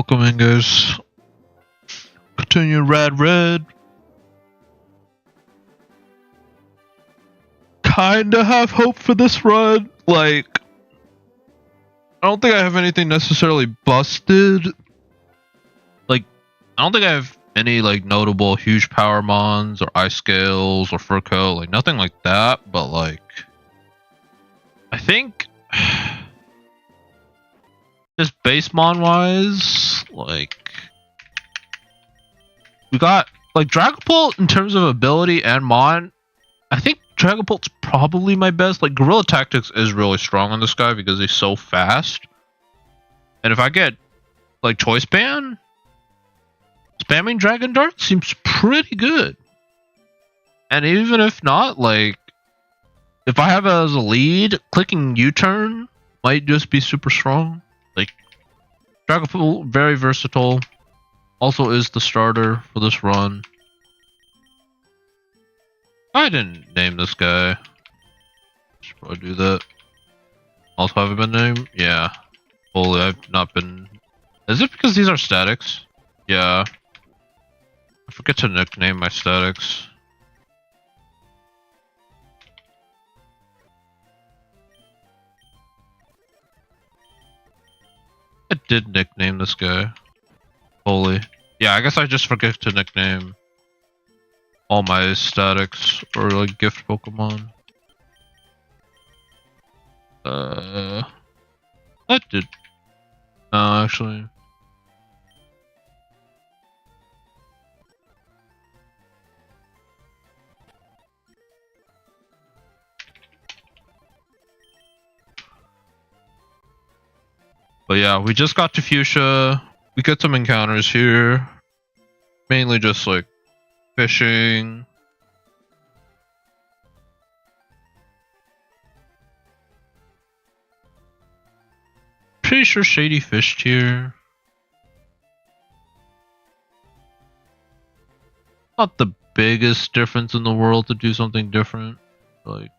Welcome in, guys. Continue red. Kinda have hope for this run. Like, I don't think I have anything necessarily busted. Like, I don't think I have any like notable huge power mons or ice scales or furco, like nothing like that. But like, I think just base mon wise, like we got like Dragapult in terms of ability and mon. I think Dragapult's probably my best. Like Guerrilla Tactics is really strong on this guy because he's so fast. And if I get like Choice Band, spamming Dragon Dart seems pretty good. And even if not, like if I have it as a lead, clicking U-turn might just be super strong. Like Dragapult, very versatile. Also is the starter for this run. I didn't name this guy. Should probably do that. Also haven't been named? Yeah. Holy, I've not been... Is it because these are statics? Yeah. I forget to nickname my statics. I did nickname this guy. Holy. Yeah, I guess I just forget to nickname all my statics or like gift Pokemon. That did. No, actually. But yeah, we just got to Fuchsia. We get some encounters here. Mainly just like fishing. Pretty sure Shady fished here. Not the biggest difference in the world to do something different. Like,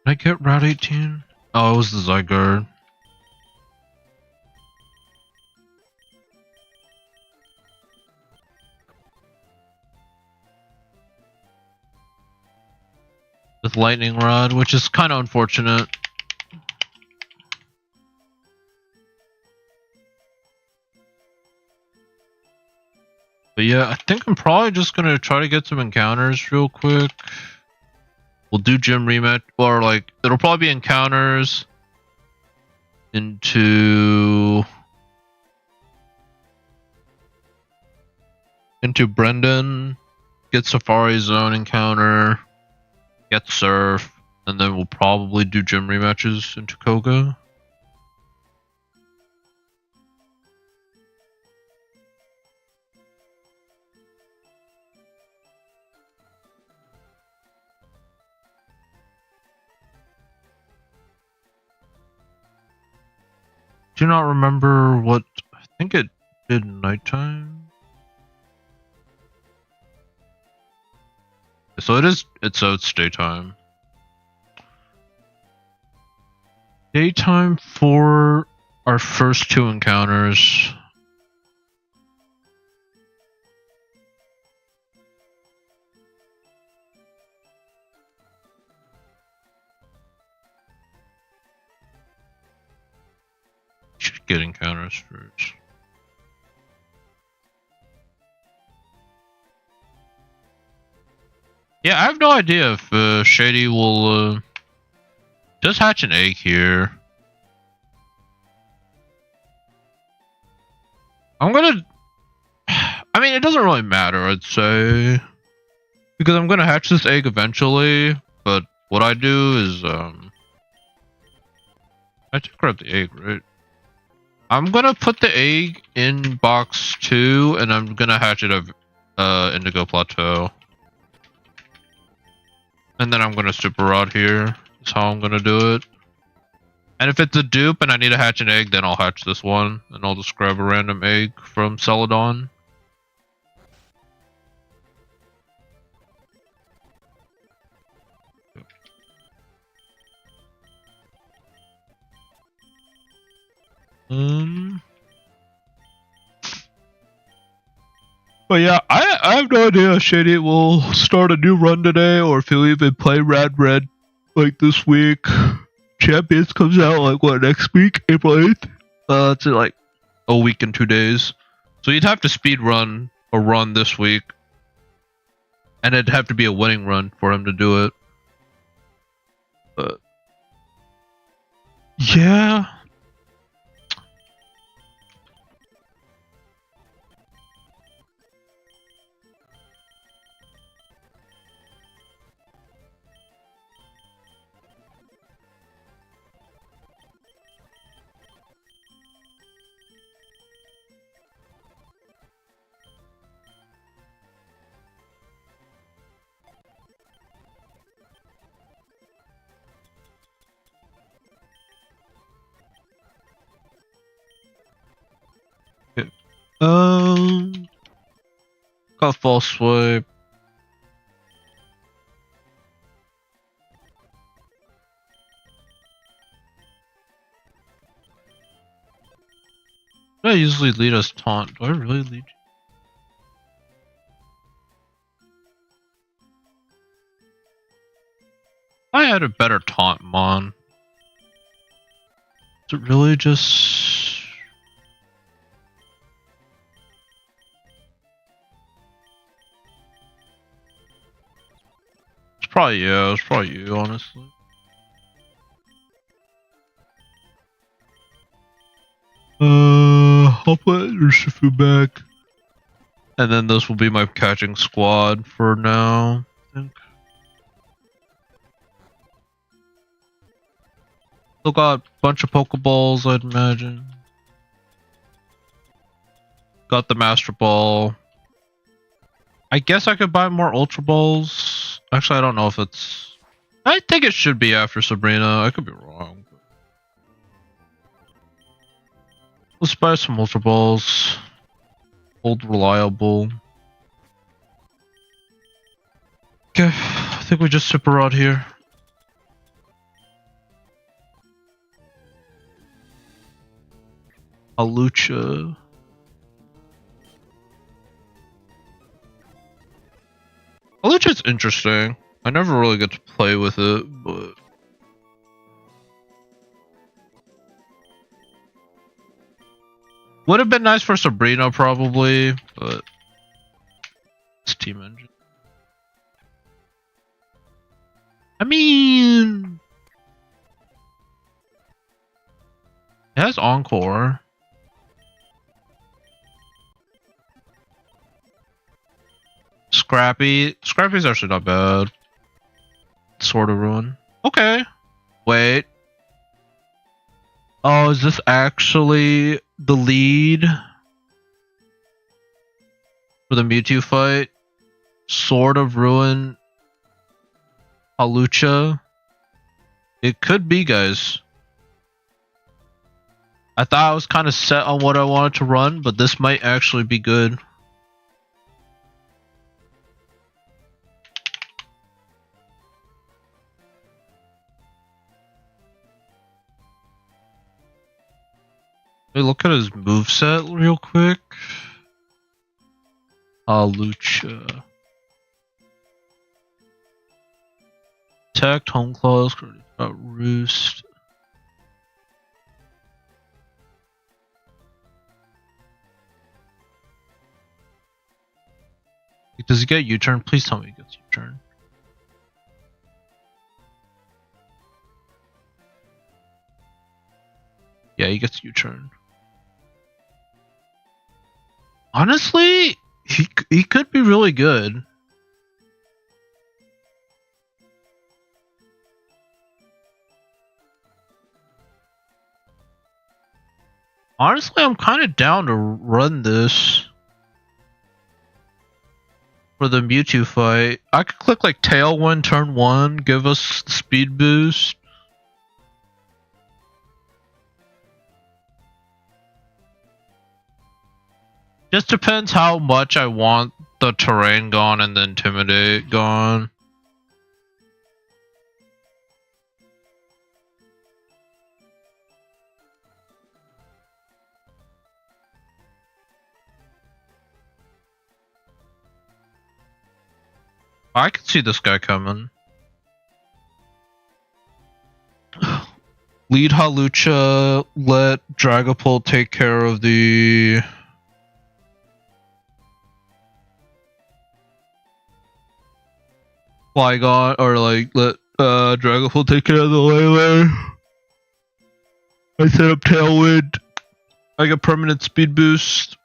did I get Route 18? Oh, it was the Zygarde. With Lightning Rod, which is kind of unfortunate. But yeah, I think I'm probably just gonna try to get some encounters real quick. We'll do gym rematch, or like it'll probably be encounters into Brendan, get Safari Zone encounter, get Surf, and then we'll probably do gym rematches into Koga. Do not remember what I think it did nighttime. So it's daytime. Daytime for our first two encounters. Should get encounters first. Yeah, I have no idea if Shady will just hatch an egg here. I'm gonna... I mean, it doesn't really matter, I'd say. Because I'm gonna hatch this egg eventually, but what I do is... I have to grab the egg, right? I'm gonna put the egg in box 2, and I'm gonna hatch it at Indigo Plateau. And then I'm gonna Super Rod here. That's how I'm gonna do it. And if it's a dupe and I need to hatch an egg, then I'll hatch this one. And I'll just grab a random egg from Celadon. But yeah, I have no idea if Shady will start a new run today or if he'll even play Rad Red like this week. Champions comes out like what, next week, April 8th? It's in like a week and 2 days. So you'd have to speed run a run this week. And it'd have to be a winning run for him to do it. But yeah. Okay. Got false swipe. I usually lead us taunt. Do I really lead you? I had a better taunt, Mon. Is it really just... It's probably you, honestly. I'll put Urshifu back. And then this will be my catching squad for now, I think. Still got a bunch of Pokeballs, I'd imagine. Got the Master Ball. I guess I could buy more Ultra Balls. Actually, I don't know if it's... I think it should be after Sabrina. I could be wrong. Let's buy some Ultra Balls. Old reliable. Okay, I think we just super rod here. Alucha. Alucha's interesting. I never really get to play with it, but... Would have been nice for Sabrina, probably, but... It's Team Engine. I mean... It has Encore. Scrappy. Scrappy's actually not bad. Sword of Ruin. Okay. Wait. Oh, is this actually the lead for the Mewtwo fight? Sword of Ruin. Alucha. It could be, guys. I thought I was kind of set on what I wanted to run, but this might actually be good. Hey, look at his moveset real quick. Alucha. Attacked, Home Claws, Roost. Does he get U-turn? Please tell me he gets U-turn. Yeah, he gets U-turn. Honestly, he could be really good. Honestly, I'm kind of down to run this for the Mewtwo fight. I could click like Tailwind turn 1, give us the speed boost. Just depends how much I want the terrain gone and the intimidate gone. I could see this guy coming. Lead Halucha, let Dragapult take care of the... Flygon, or like let Dragapult take care of the Lele. I set up Tailwind. I get permanent speed boost.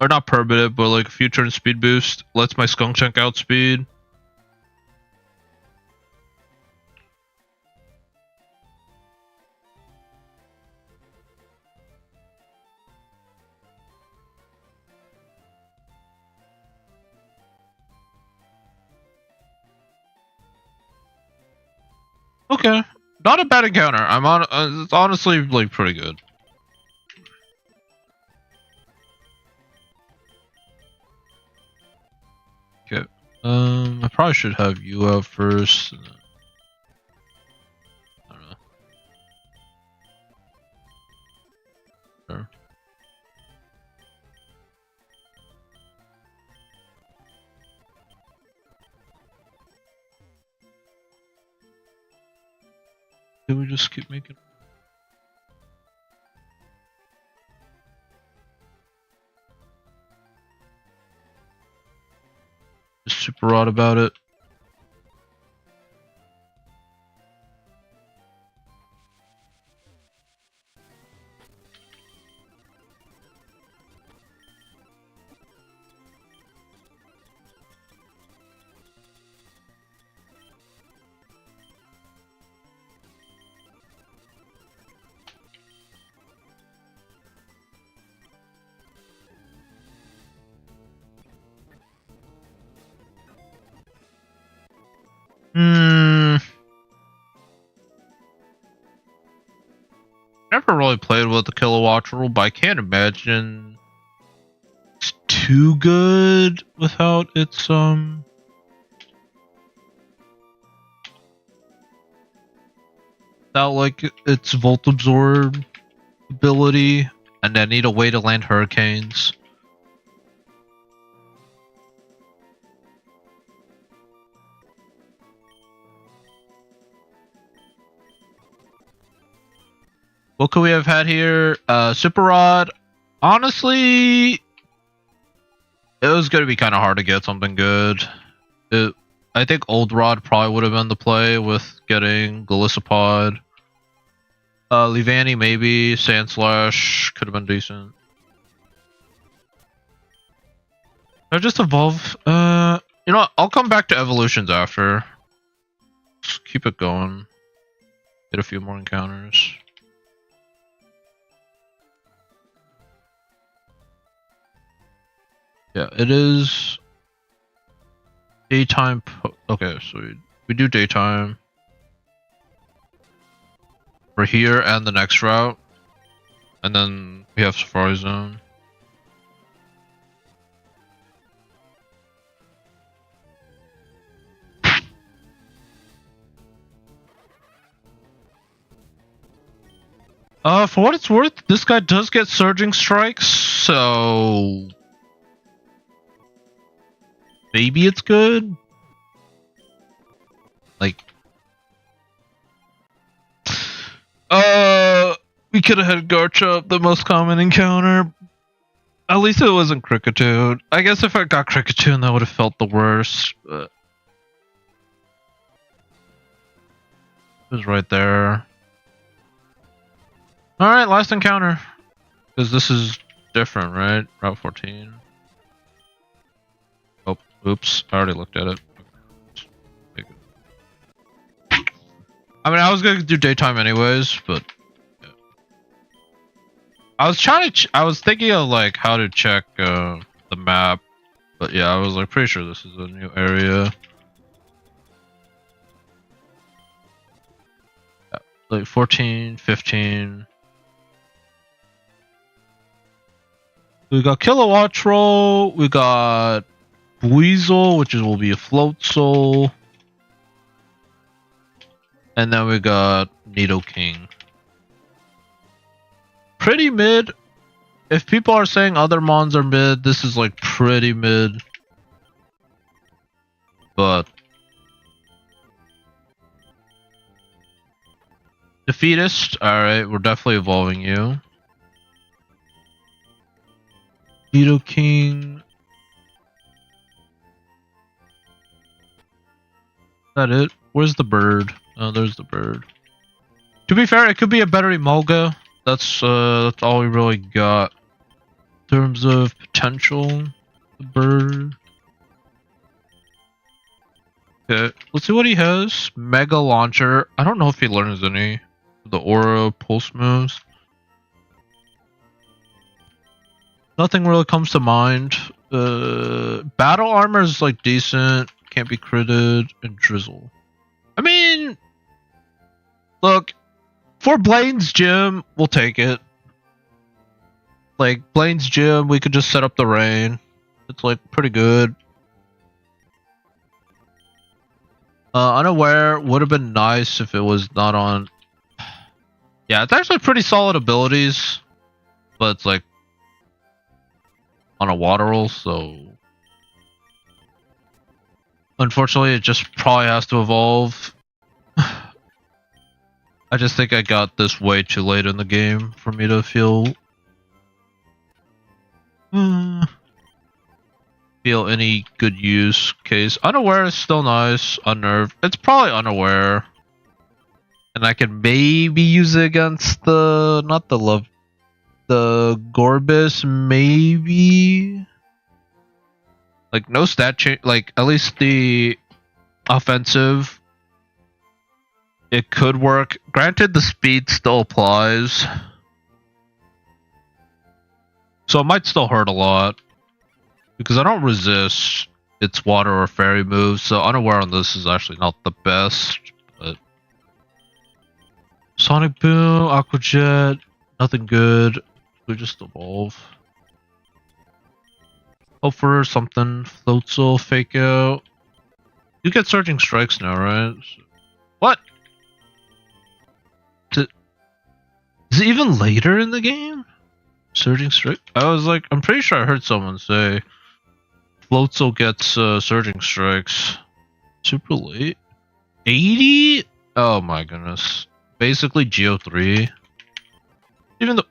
Or not permanent, but like future and speed boost. Lets my Skunkshank outspeed. Okay, not a bad encounter. I'm on. It's honestly like pretty good. Okay. I probably should have you out first. I don't know. Sure. Did we just keep making? Just super odd about it. Never really played with the kilowatt rule, but I can't imagine it's too good without its without like its Volt Absorb ability, and I need a way to land hurricanes. What could we have had here? Super Rod. Honestly, it was going to be kind of hard to get something good. I think Old Rod probably would have been the play with getting Golisopod. Leavanny maybe. Sandslash could have been decent. Or just evolve. You know what? I'll come back to evolutions after. Just keep it going. Get a few more encounters. Yeah, it is daytime. Okay, so we do daytime. We're here and the next route, and then we have Safari Zone. For what it's worth, this guy does get Surging Strikes, so maybe it's good. Like, we could have had Garchomp, the most common encounter. At least it wasn't Kricketune. I guess if I got Kricketune, that would have felt the worst. But it was right there. Alright, last encounter. Because this is different, right? Route 14. Oh, oops. I already looked at it. I mean, I was gonna do daytime anyways, but yeah. I was trying to. I was thinking of like how to check the map, but yeah, I was like pretty sure this is a new area. Yeah, like 14, 15. We got Kilowatt Troll. We got Weasel, which will be a Float Soul. And then we got Nidoking. Pretty mid. If people are saying other mons are mid, this is like pretty mid. but Defeatist, alright, we're definitely evolving you. Vito King. Is that it? Where's the bird? Oh, there's the bird. To be fair, it could be a better Emolga. That's all we really got. In terms of potential, the bird. Okay, let's see what he has. Mega Launcher. I don't know if he learns any of the Aura Pulse moves. Nothing really comes to mind. Battle Armor is like decent. Can't be critted. And Drizzle. I mean, look, for Blaine's Gym, we'll take it. Like, Blaine's Gym, we could just set up the rain. It's like pretty good. Unaware would have been nice if it was not on. Yeah, it's actually pretty solid abilities, but it's like on a water roll, so unfortunately it just probably has to evolve. I just think I got this way too late in the game for me to feel any good use case. Unaware is still nice. Unnerved. It's probably unaware. And I can maybe use it against the Gorbis, maybe. Like no stat change, like at least the offensive, it could work. Granted, the speed still applies, so it might still hurt a lot because I don't resist its water or fairy moves. So unaware on this is actually not the best. But Sonic Boom, Aqua Jet, nothing good. We just evolve. Hope for something. Floatzel, Fake Out. You get Surging Strikes now, right? What? Is it even later in the game? Surging Strike? I was like, I'm pretty sure I heard someone say Floatzel gets Surging Strikes. Super late? 80? Oh my goodness. Basically Geo 3. Even though...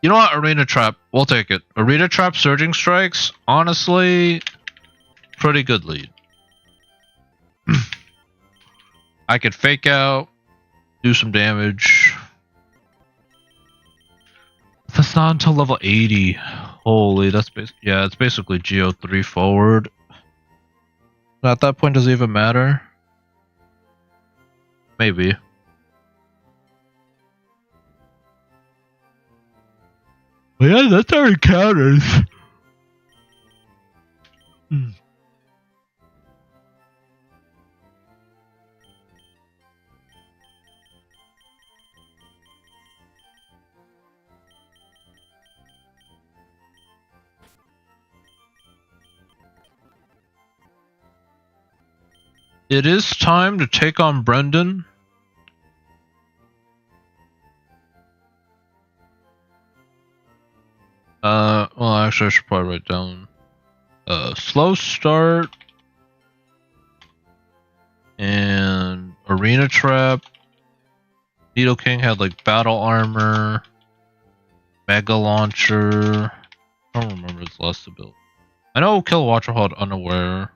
You know what? Arena Trap. We'll take it. Arena Trap Surging Strikes. Honestly, pretty good lead. I could Fake Out. Do some damage. That's not until level 80. Holy, that's yeah, it's basically Geo 3 forward. At that point, does it even matter? Maybe. But yeah, that's our encounters. It is time to take on Brendan. Well, actually, I should probably write down slow start and Arena Trap. Needle King had like battle armor, Mega Launcher. I don't remember his last ability. I know Kill Watcher had Unaware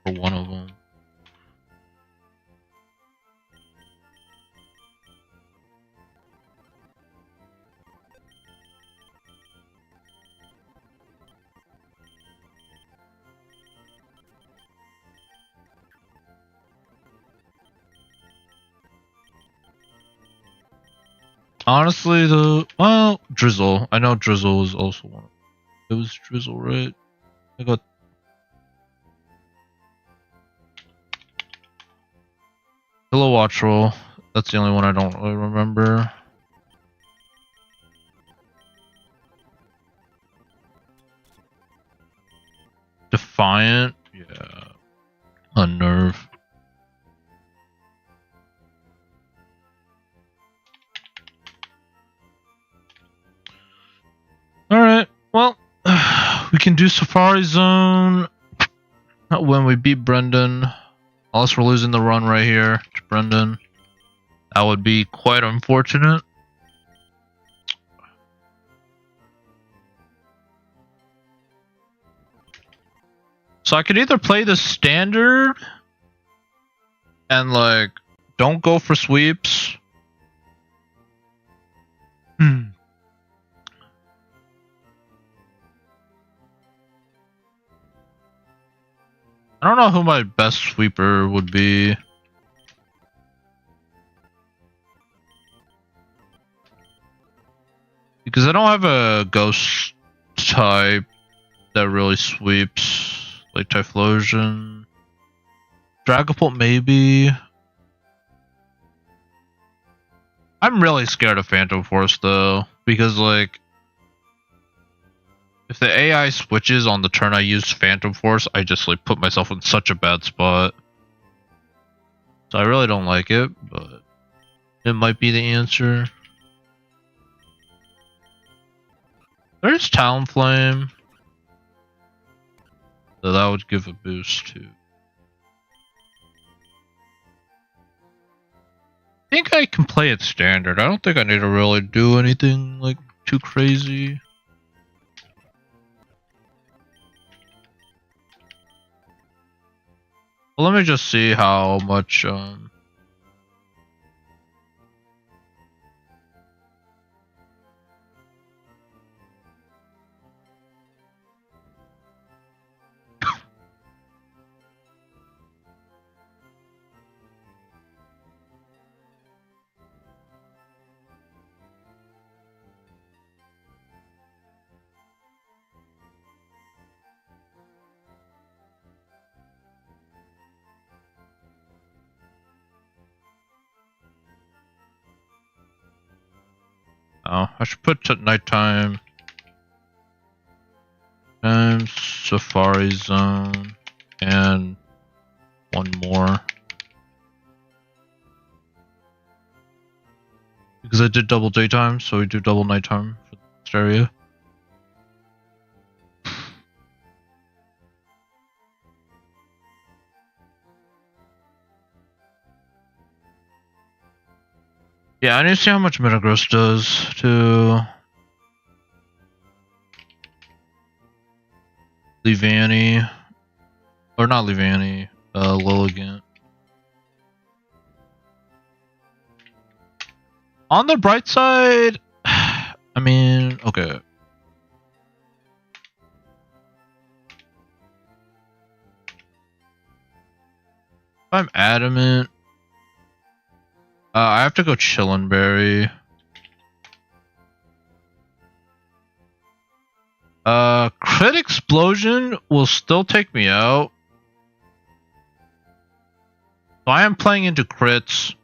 for one of them. Honestly, Drizzle. I know Drizzle was also one. It was Drizzle, right? I got Kilowattrel. That's the only one I don't really remember. Defiant, yeah. Unnerve. Alright, well, do Safari Zone when we beat Brendan. Unless we're losing the run right here to Brendan. That would be quite unfortunate. So I could either play the standard and like don't go for sweeps. I don't know who my best sweeper would be. Because I don't have a ghost type that really sweeps. Like Typhlosion. Dragapult maybe. I'm really scared of Phantom Force though. Because like if the AI switches on the turn I use Phantom Force, I just like put myself in such a bad spot. So I really don't like it, but it might be the answer. There's Talonflame. So that would give a boost too. I think I can play it standard. I don't think I need to really do anything like too crazy. Well, let me just see how much oh, I should put to nighttime times Safari Zone and one more. Because I did double daytime, so we do double nighttime for this area. Yeah, I need to see how much Metagross does to Leavanny. Or not Leavanny, Lilligant. On the bright side, I mean, okay. If I'm adamant, I have to go Chillinberry. Crit Explosion will still take me out. So I am playing into crits.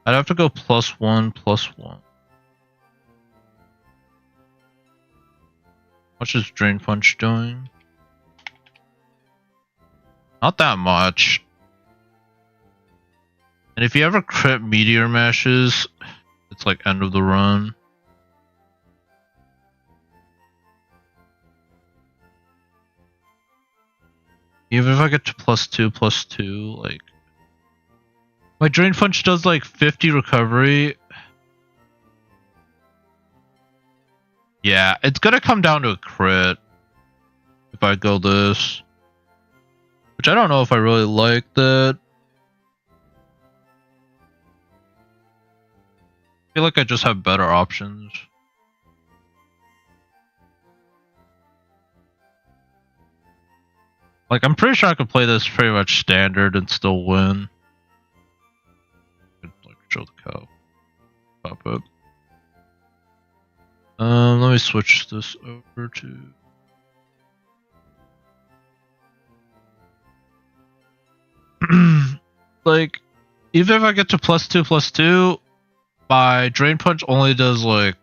I'd have to go +1/+1. What's his Drain Punch doing? Not that much. And if you ever crit Meteor Mashes, it's like end of the run. Even if I get to +2/+2, like my Drain Punch does like 50 recovery. Yeah, it's gonna come down to a crit if I go this. Which I don't know if I really like that. I feel like I just have better options. Like, I'm pretty sure I could play this pretty much standard and still win. Like, show the cow. Pop up. Let me switch this over to... like, even if I get to +2/+2, my Drain Punch only does like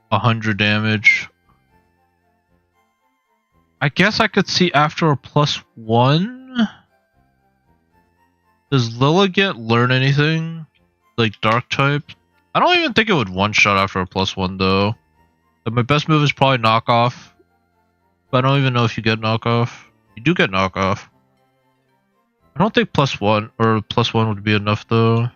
100 damage. I guess I could see after a +1. Does Lilligant learn anything? Like Dark type? I don't even think it would one-shot after a +1 though. But my best move is probably Knock Off. But I don't even know if you get knockoff. You do get knockoff. I don't think +1 or +1 would be enough though.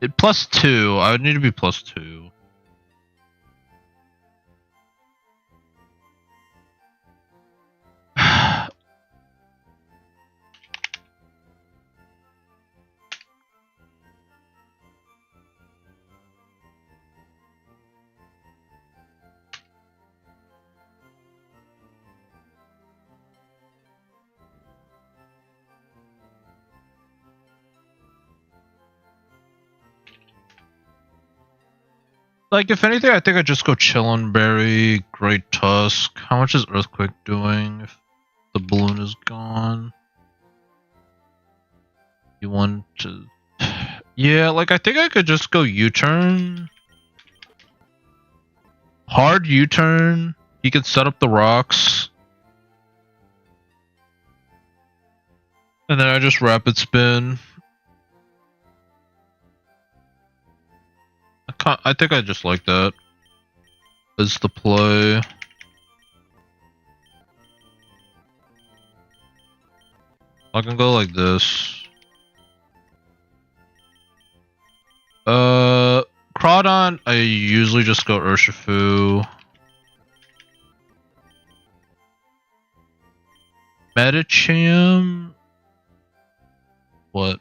+2. I would need to be +2. Like, if anything, I think I'd just go Chillin' Berry, Great Tusk. How much is Earthquake doing if the balloon is gone? You want to... Yeah, like, I think I could just go U-turn. Hard U-turn. He can set up the rocks. And then I just rapid spin. I think I just like that as the play. I can go like this. Crawdon, I usually just go Urshifu. Medicham? What?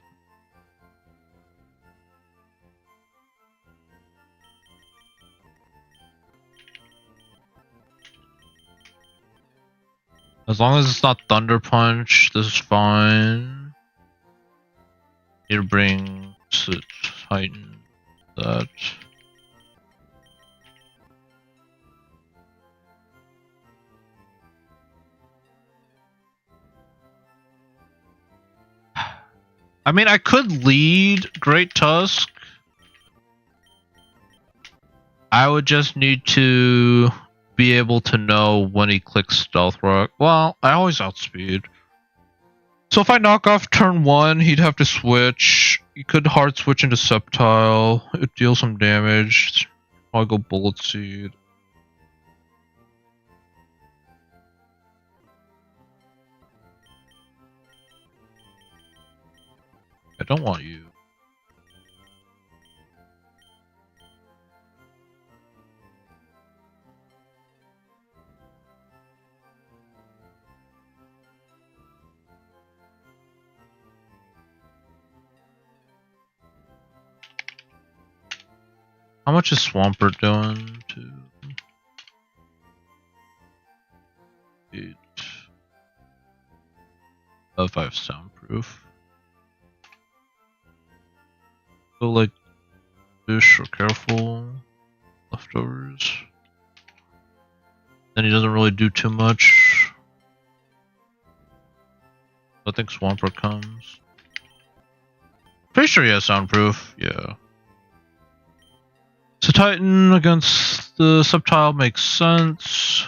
As long as it's not Thunder Punch, this is fine. Need to bring Titan that. I mean, I could lead Great Tusk. I would just need to be able to know when he clicks Stealth Rock. Well, I always outspeed. So if I knock off turn 1, he'd have to switch. He could hard switch into Sceptile. It would deal some damage. I'll go Bullet Seed. I don't want you. How much is Swampert doing? 2, 8. If I have soundproof. Go like this or careful. Leftovers. Then he doesn't really do too much. I think Swampert comes. Pretty sure he has soundproof, yeah. So Titan against the Sceptile makes sense.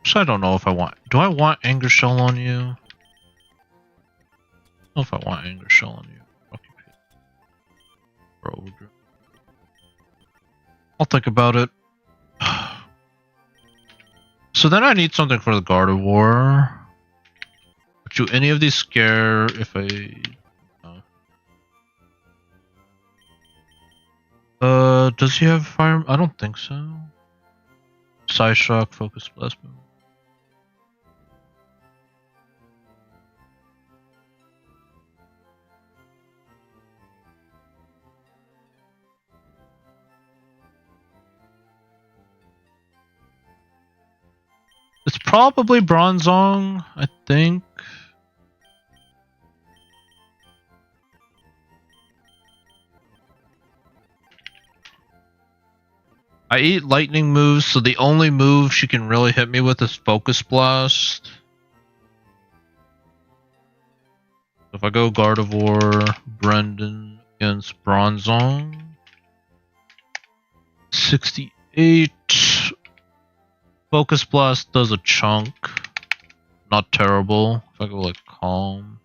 So I don't know if I want... Do I want Anger Shell on you? I don't know if I want Anger Shell on you. Okay. I'll think about it. So then I need something for the Gardevoir. Do any of these scare if I... does he have fire? I don't think so. Psyshock, Focus Blast move. It's probably Bronzong, I think. I eat lightning moves, so the only move she can really hit me with is Focus Blast. If I go Gardevoir, Brendan against Bronzong. 68. Focus Blast does a chunk. Not terrible. If I go like Calm.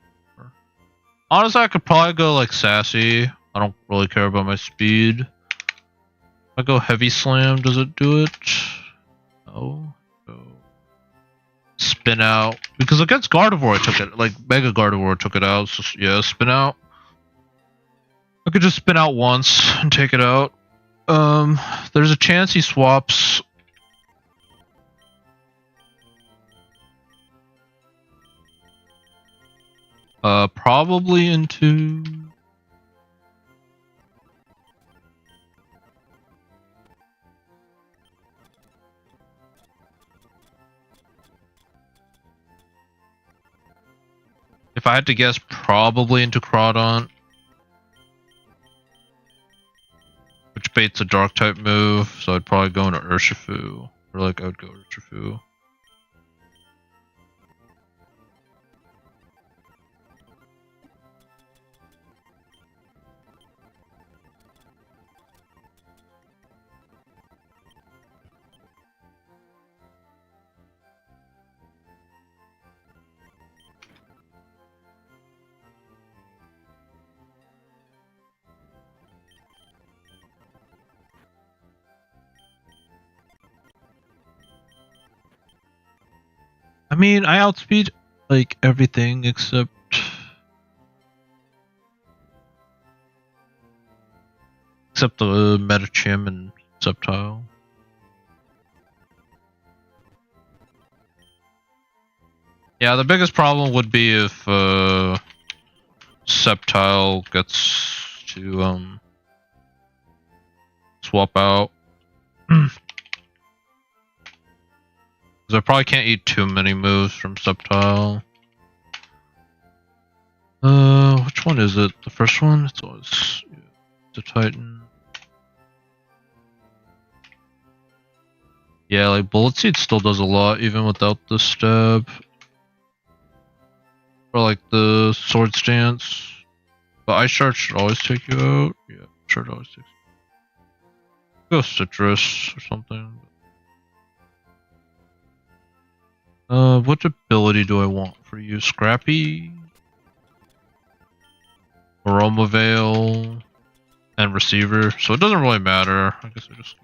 Honestly, I could probably go like sassy. I don't really care about my speed. If I go heavy slam, does it do it? No. So spin out. Because against Gardevoir I took it, like Mega Gardevoir took it out, so yeah, spin out. I could just spin out once and take it out. There's a chance he swaps. Probably into. If I had to guess, probably into Crawdaunt. Which baits a dark type move, so I'd probably go into Urshifu. Or like I would go Urshifu. I mean, I outspeed like everything except the Metachim and Sceptile. Yeah, the biggest problem would be if Sceptile gets to swap out. Because I probably can't eat too many moves from Sceptile. Which one is it? The first one? It's always the Titan. Yeah, like Bullet Seed still does a lot even without the stab. Or like the Sword Stance. But Ice Shard should always take you out. Yeah, Shard always takes you out. Go Citrus or something. What ability do I want for you? Scrappy? Aroma Veil? And Receiver. So it doesn't really matter. I guess I just...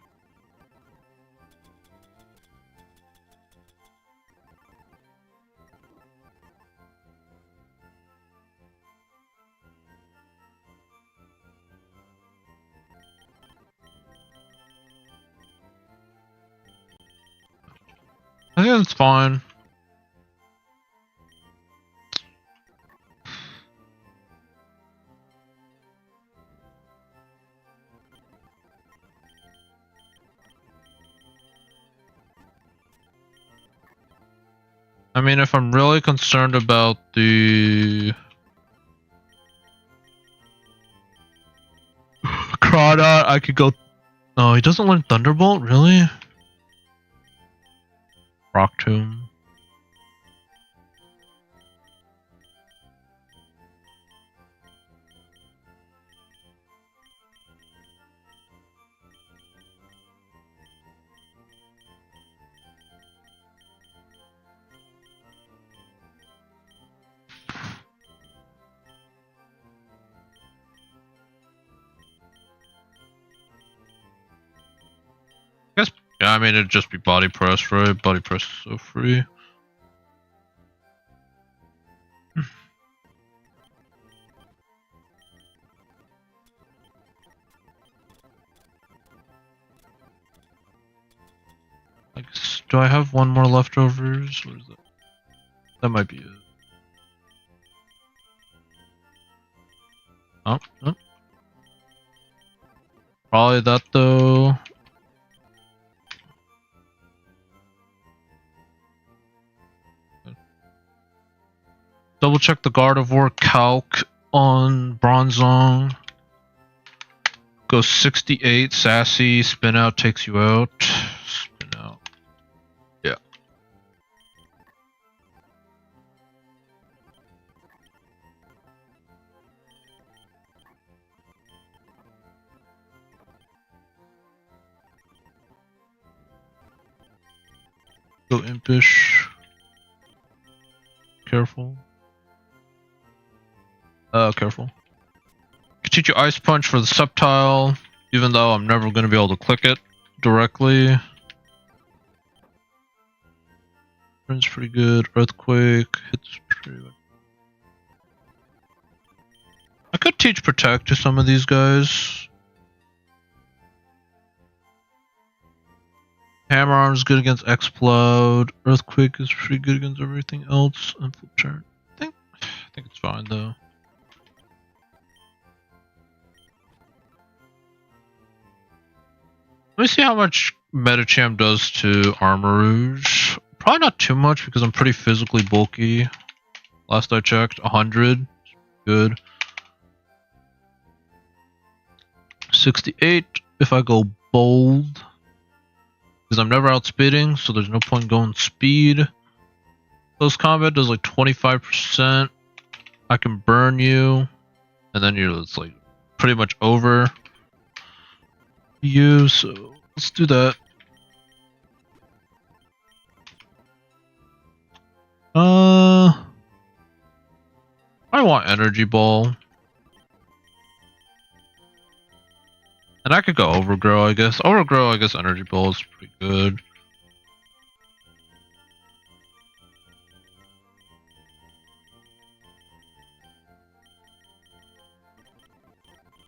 I think that's fine. I mean, if I'm really concerned about the Crawdaunt, I could go. No, he doesn't learn Thunderbolt, really? Rock Tomb. I guess, yeah, I mean, it'd just be Body Press, right? Body Press is so free. I guess, do I have one more leftovers? What is that? That might be it. Oh, no. Probably that though. Double check the Gardevoir calc on Bronzong. Go 68, Sassy, spin out takes you out. Spin out. Yeah. Go Impish. Careful. Careful. I can teach you Ice Punch for the Sceptile, even though I'm never going to be able to click it directly. Burns pretty good. Earthquake hits pretty good. I could teach Protect to some of these guys. Hammer Arm's good against Explode. Earthquake is pretty good against everything else. And Flip Chart. I think it's fine though. Let me see how much Metacham does to Armor Rouge. Probably not too much because I'm pretty physically bulky. Last I checked, 100. Good. 68 if I go bold. Because I'm never outspeeding, so there's no point going speed. Close combat does like 25%. I can burn you. And then it's like pretty much over you, so let's do that. I want Energy Ball. And I could go Overgrow, I guess. Overgrow, I guess Energy Ball is pretty good.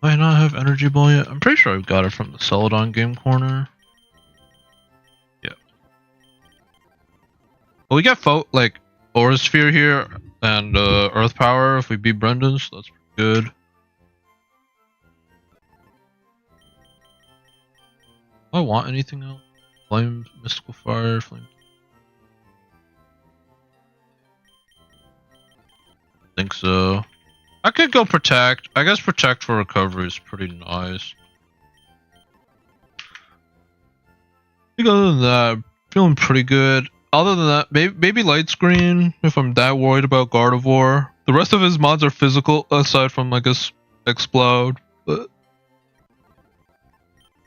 Do I not have Energy Ball yet? I'm pretty sure I've got it from the Celadon Game Corner. Yeah. Well, we got like Aura Sphere here and Earth Power if we beat Brendan, so that's pretty good. Do I want anything else? Flame, Mystical Fire, Flame. I think so. I could go Protect. I guess Protect for recovery is pretty nice. I think other than that, I'm feeling pretty good. Other than that, maybe Light Screen if I'm that worried about Gardevoir. The rest of his mods are physical, aside from I guess Explode. But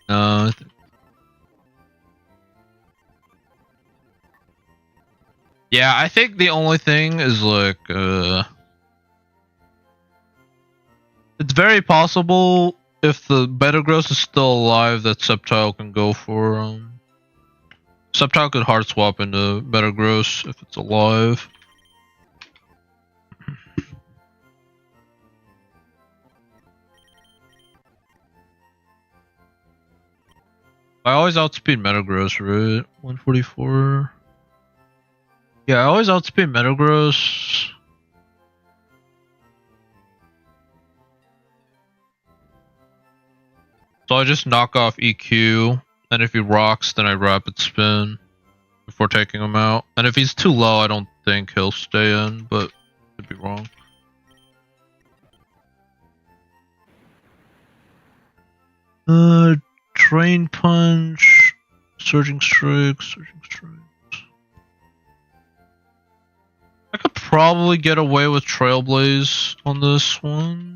no, yeah, I think the only thing is like it's very possible if the Metagross is still alive that Sceptile can go for Sceptile could hard swap into Metagross if it's alive. I always outspeed Metagross, right? 144. Yeah, I always outspeed Metagross. So I just knock off EQ, and if he rocks, then I Rapid Spin before taking him out. And if he's too low, I don't think he'll stay in, but could be wrong. Drain Punch, Surging Strikes. I could probably get away with Trailblaze on this one.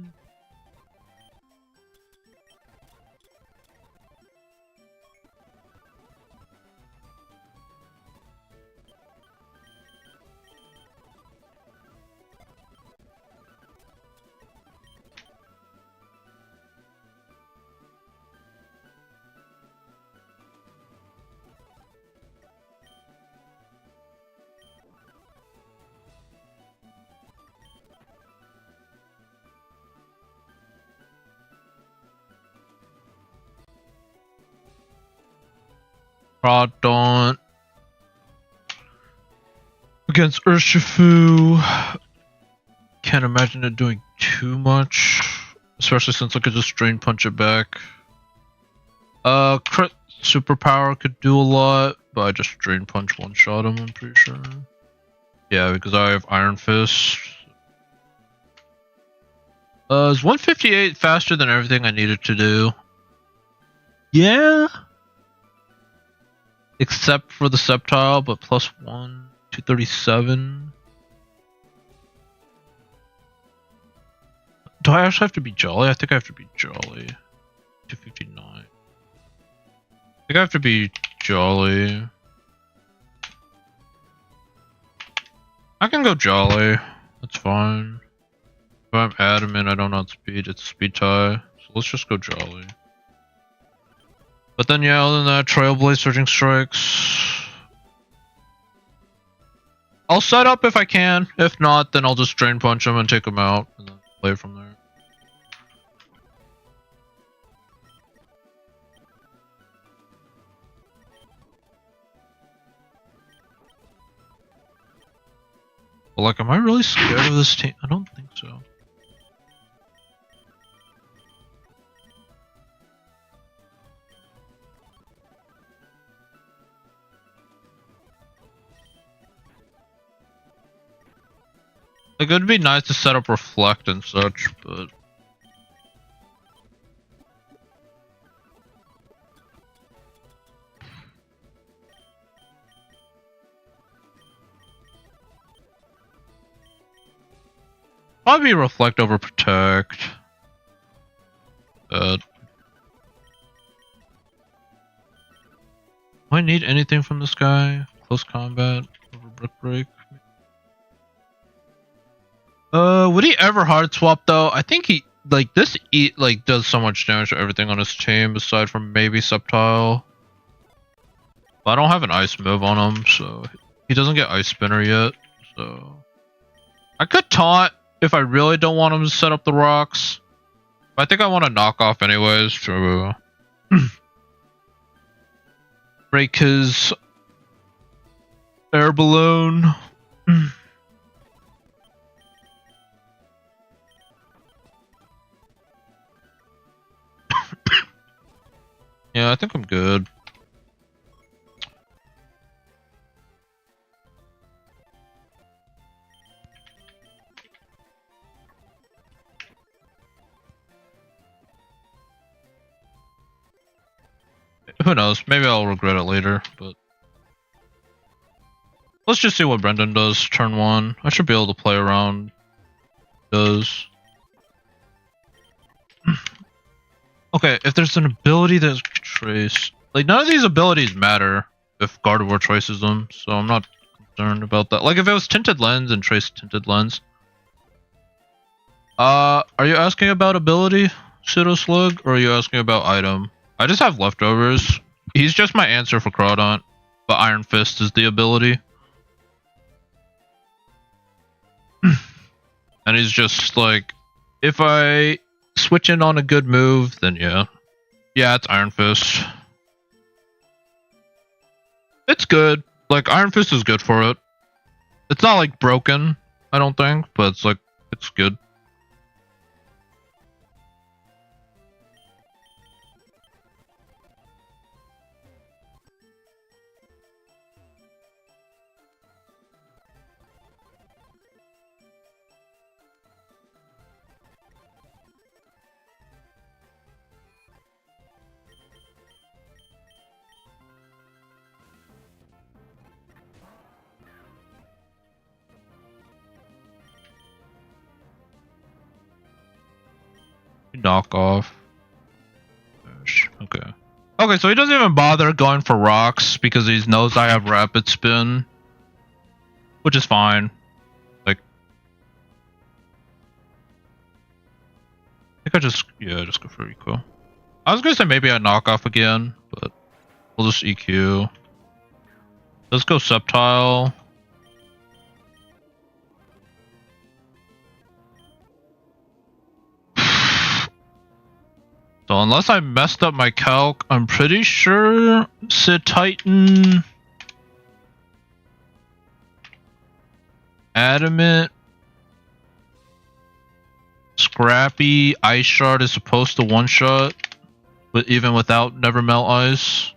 Prodont against Urshifu. Can't imagine it doing too much, especially since I could just Drain Punch it back. Crit Superpower could do a lot, but I just Drain Punch one shot him, I'm pretty sure. Yeah, because I have Iron Fist. Is 158 faster than everything I needed to do? Yeah. Except for the Sceptile, but +1, 237. Do I actually have to be Jolly? I think I have to be Jolly. 259. I think I have to be Jolly. I can go Jolly. That's fine. If I'm adamant, I don't outspeed. It's a speed tie. So let's just go Jolly. But then, yeah, other than that, Trailblaze, Surging Strikes. I'll set up if I can. If not, then I'll just Drain Punch him and take him out. And then play from there. But like, am I really scared of this team? I don't think so. Like, it would be nice to set up Reflect and such, but... Probably Reflect over Protect. Do I need anything from this guy? Close Combat over Brick Break? Would he ever hard swap though? I think he like this does so much damage to everything on his team aside from maybe Subtile. But I don't have an ice move on him, so he doesn't get Ice Spinner yet. So I could taunt if I really don't want him to set up the rocks. But I think I want to knock off anyways to break his air balloon. Yeah, I think I'm good. Who knows? Maybe I'll regret it later, but... Let's just see what Brendan does turn 1. I should be able to play around. Does. Okay, if there's an ability that's Trace... Like, none of these abilities matter if Gardevoir traces them, so I'm not concerned about that. Like, if it was Tinted Lens and Trace Tinted Lens... Are you asking about ability, Pseudo Slug, or are you asking about item? I just have leftovers. He's just my answer for Crawdaunt, but Iron Fist is the ability. And he's just like, if I switch in on a good move, then yeah. Yeah, it's Iron Fist. It's good. Like, Iron Fist is good for it. It's not like broken, I don't think, but it's like, it's good. Knock off. Okay. Okay, so he doesn't even bother going for rocks because he knows I have Rapid Spin. Which is fine. Like... I think I just... Yeah, just go for Eco. I was gonna say maybe I knock off again, but... We'll just EQ. Let's go Subtile. So unless I messed up my calc, I'm pretty sure Sid Titan, Adamant, Scrappy, Ice Shard is supposed to one-shot, but even without Never Melt Ice.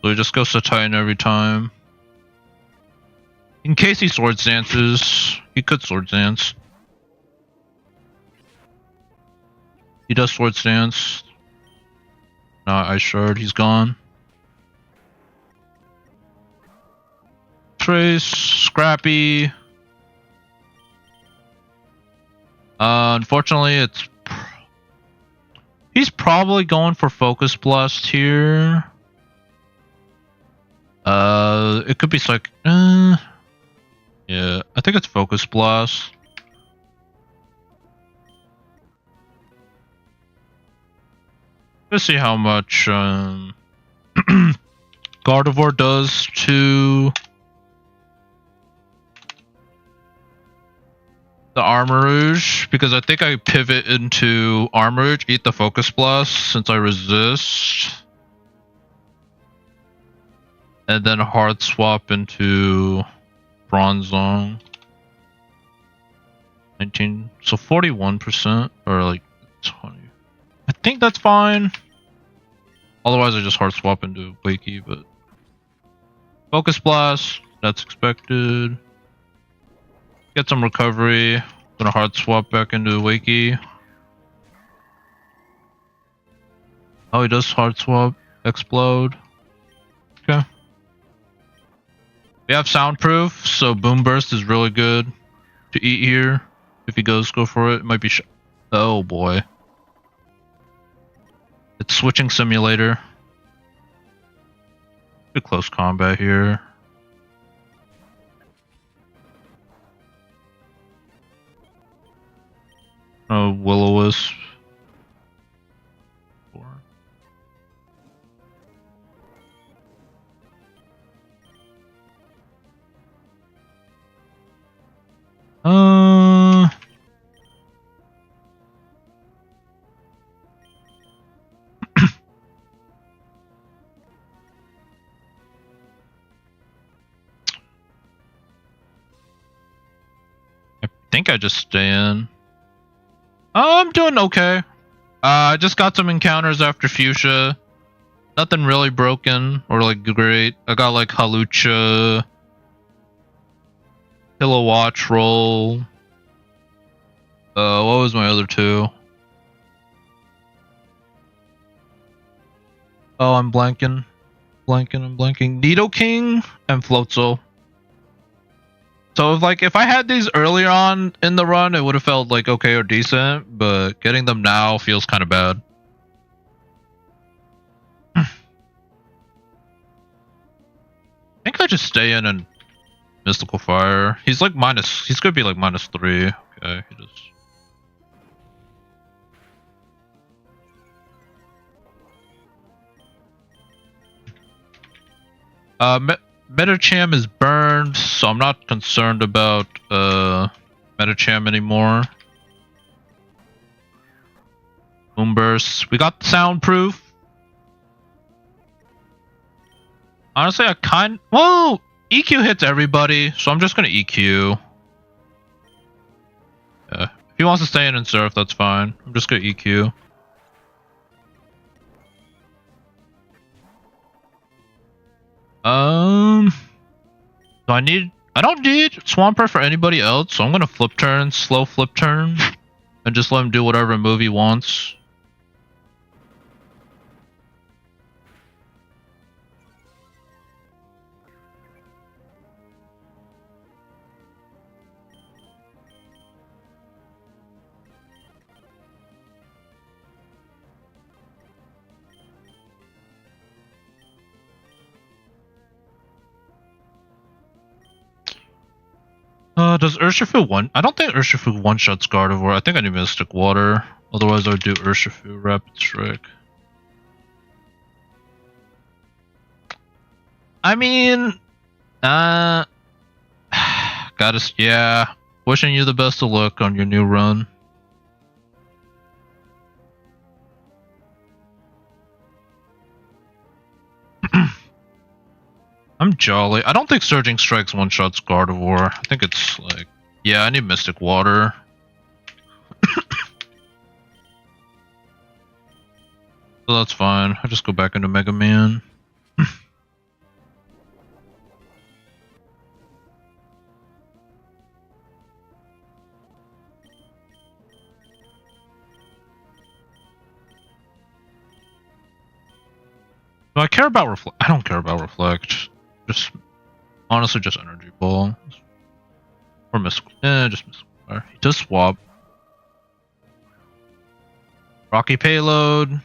So we just go Sid Titan every time. In case he Swords Dances, he could Swords Dance. He does Swords Dance. Not Ice Shard, he's gone. Trace, Scrappy. Unfortunately, it's... He's probably going for Focus Blast here. It could be psychic. Yeah, I think it's Focus Blast. Let's see how much Gardevoir does to the Armarouge, because I think I pivot into Armarouge, eat the Focus Blast since I resist, and then hard swap into Bronzong. 19, so 41%, or like 20. I think that's fine. Otherwise, I just hard swap into Wakey, but Focus Blast, that's expected. Get some recovery. Gonna hard swap back into Wakey. Oh, he does hard swap. Explode. Okay. We have soundproof, so Boom Burst is really good to eat here. If he goes, go for it. It might be. Oh boy. It's switching simulator. Good close combat here. Oh, Will-O-Wisp. I think I just stay in. I'm doing okay. I just got some encounters after Fuchsia. Nothing really broken or like great. I got like Halucha, Kilowatch Roll. What was my other two? Oh, I'm blanking. I'm blanking. Nidoking and Floatzel. So if I had these earlier on in the run, it would have felt like okay or decent, but getting them now feels kind of bad. I think I just stay in and Mystical Fire. He's like he's gonna be like -3. Okay, he just. Metacham is burned, so I'm not concerned about Metacham anymore. Boomburst. We got soundproof. Honestly, well, EQ hits everybody, so I'm just gonna EQ. Yeah. If he wants to stay in and surf, that's fine. I'm just gonna EQ. So I don't need Swampert for anybody else, so I'm gonna flip turn, slow flip turn, and just let him do whatever move he wants. Does Urshifu one? I don't think Urshifu one-shots Gardevoir. I think I need Mystic Water. Otherwise, I would do Urshifu Rapid Strike. I mean, yeah. Wishing you the best of luck on your new run. I'm jolly. I don't think Surging Strikes one-shots Gardevoir. I think it's like... Yeah, I need Mystic Water. So that's fine. I just go back into Mega Man. Do I care about Reflect? I don't care about Reflect. Just... Honestly, just Energy Ball. Or Mystical. Just Mystical Fire. He does swap. Rocky Payload.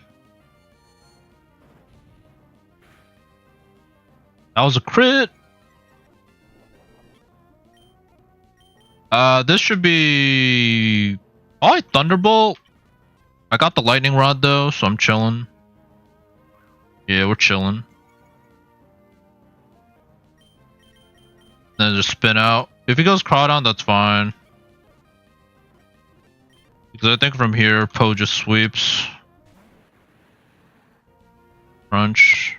That was a crit. This should be probably Thunderbolt. I got the lightning rod though, so I'm chilling. Yeah, we're chilling. Then just spin out. If he goes Crawdon, that's fine. Because I think from here, Poe just sweeps. Crunch.